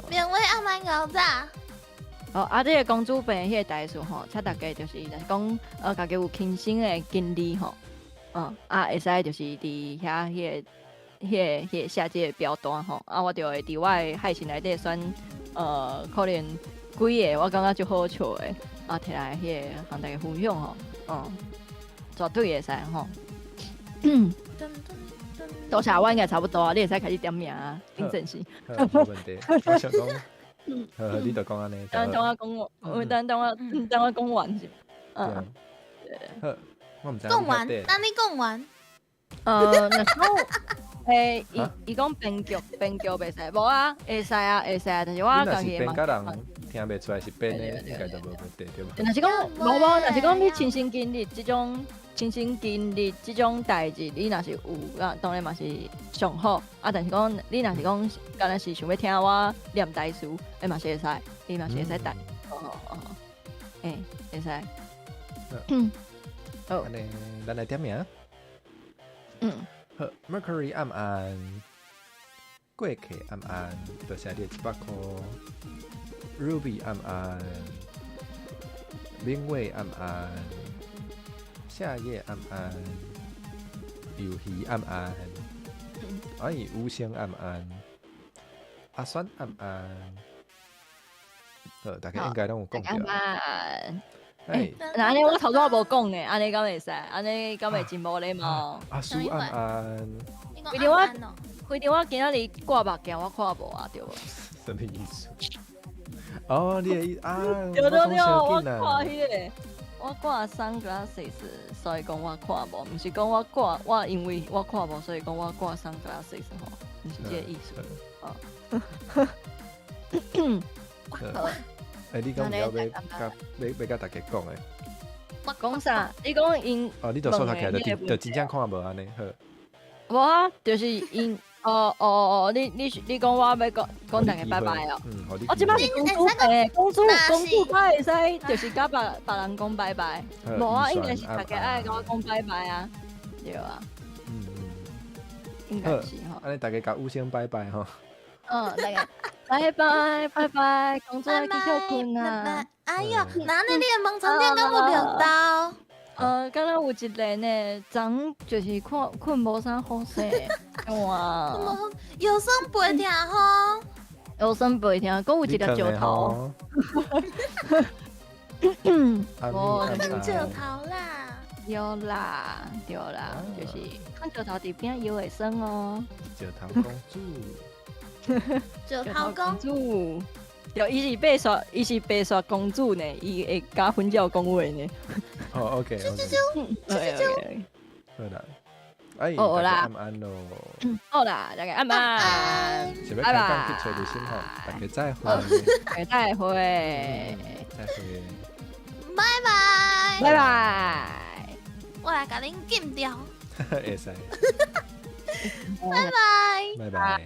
免费暗暝熬炸。这个公主病迄个代数吼，请大家就是讲家己有亲身的经历吼，会使就是伫遐迄个写这个表单吼，我就会伫我的海信内底选可能几个我感觉就好笑的，啊，摕来迄个向大家分享吼，绝对会使吼。多谢，我应该差不多啊，你会使开始点名啊，林正是。好冇问题。我想讲，你就讲安尼。等我讲完，等我讲完是。好，我唔知。讲完，等你讲完。那时候，伊讲编剧袂使，无啊，会使啊，但是我家己嘛。人听袂出来是编的，应该就无问题对吧？若是讲无，若是讲你亲身经历即种代志，你若是有啊，当然嘛是上好啊。但是讲你若是讲，敢若是想要听我念台词，嘛是会使，伊嘛是会使带。会使。好，安尼咱来点名。好 ，Mercury 暗暗，过客暗暗，多谢你100块。Ruby 暗暗，明伟暗暗，夏夜暗暗，游戏暗暗，无声暗暗，阿酸暗暗。好，大家应该拢有讲着。那安尼我头拄无讲呢，安尼敢会使？安尼敢会真无礼貌？阿苏暗暗，规定我今仔日挂目镜，我看无啊，对无？什么意思？哦，你的意啊？对，我看迄个，我挂 sunglasses， 所以讲我看无，毋是讲我因为我看无，所以讲我挂 sunglasses 吼，毋是这个意思。你讲要甲大家讲诶？我讲啥？你讲因你就说起来就真正看无安尼好。无啊，就是因你讲我要讲大家拜拜哦。我即摆是公主病，公主才会使，就是甲别人讲拜拜。无啊，应该是大家爱甲我讲拜拜啊，对啊。应该是吼。安尼大家甲五星拜拜吼。大家拜拜，公主要继续困啊。哎哟，那你的梦床垫敢无聊到？敢若有一个呢，昨就是困无啥好势，哇！腰酸背痛吼，腰酸背痛，搁有一个石头。困石头啦，有啦，对啦，就是困石头伫边腰会酸哦。石头公主。石头公主，对，伊是白雪公主呢，伊会加分教讲话呢。OK。好啦，好啦，暗暗咯。好啦，大家暗暗，拜拜。结束就先好，大家再会。再会。拜拜。拜拜。我来甲恁禁掉。会使。拜拜。拜拜。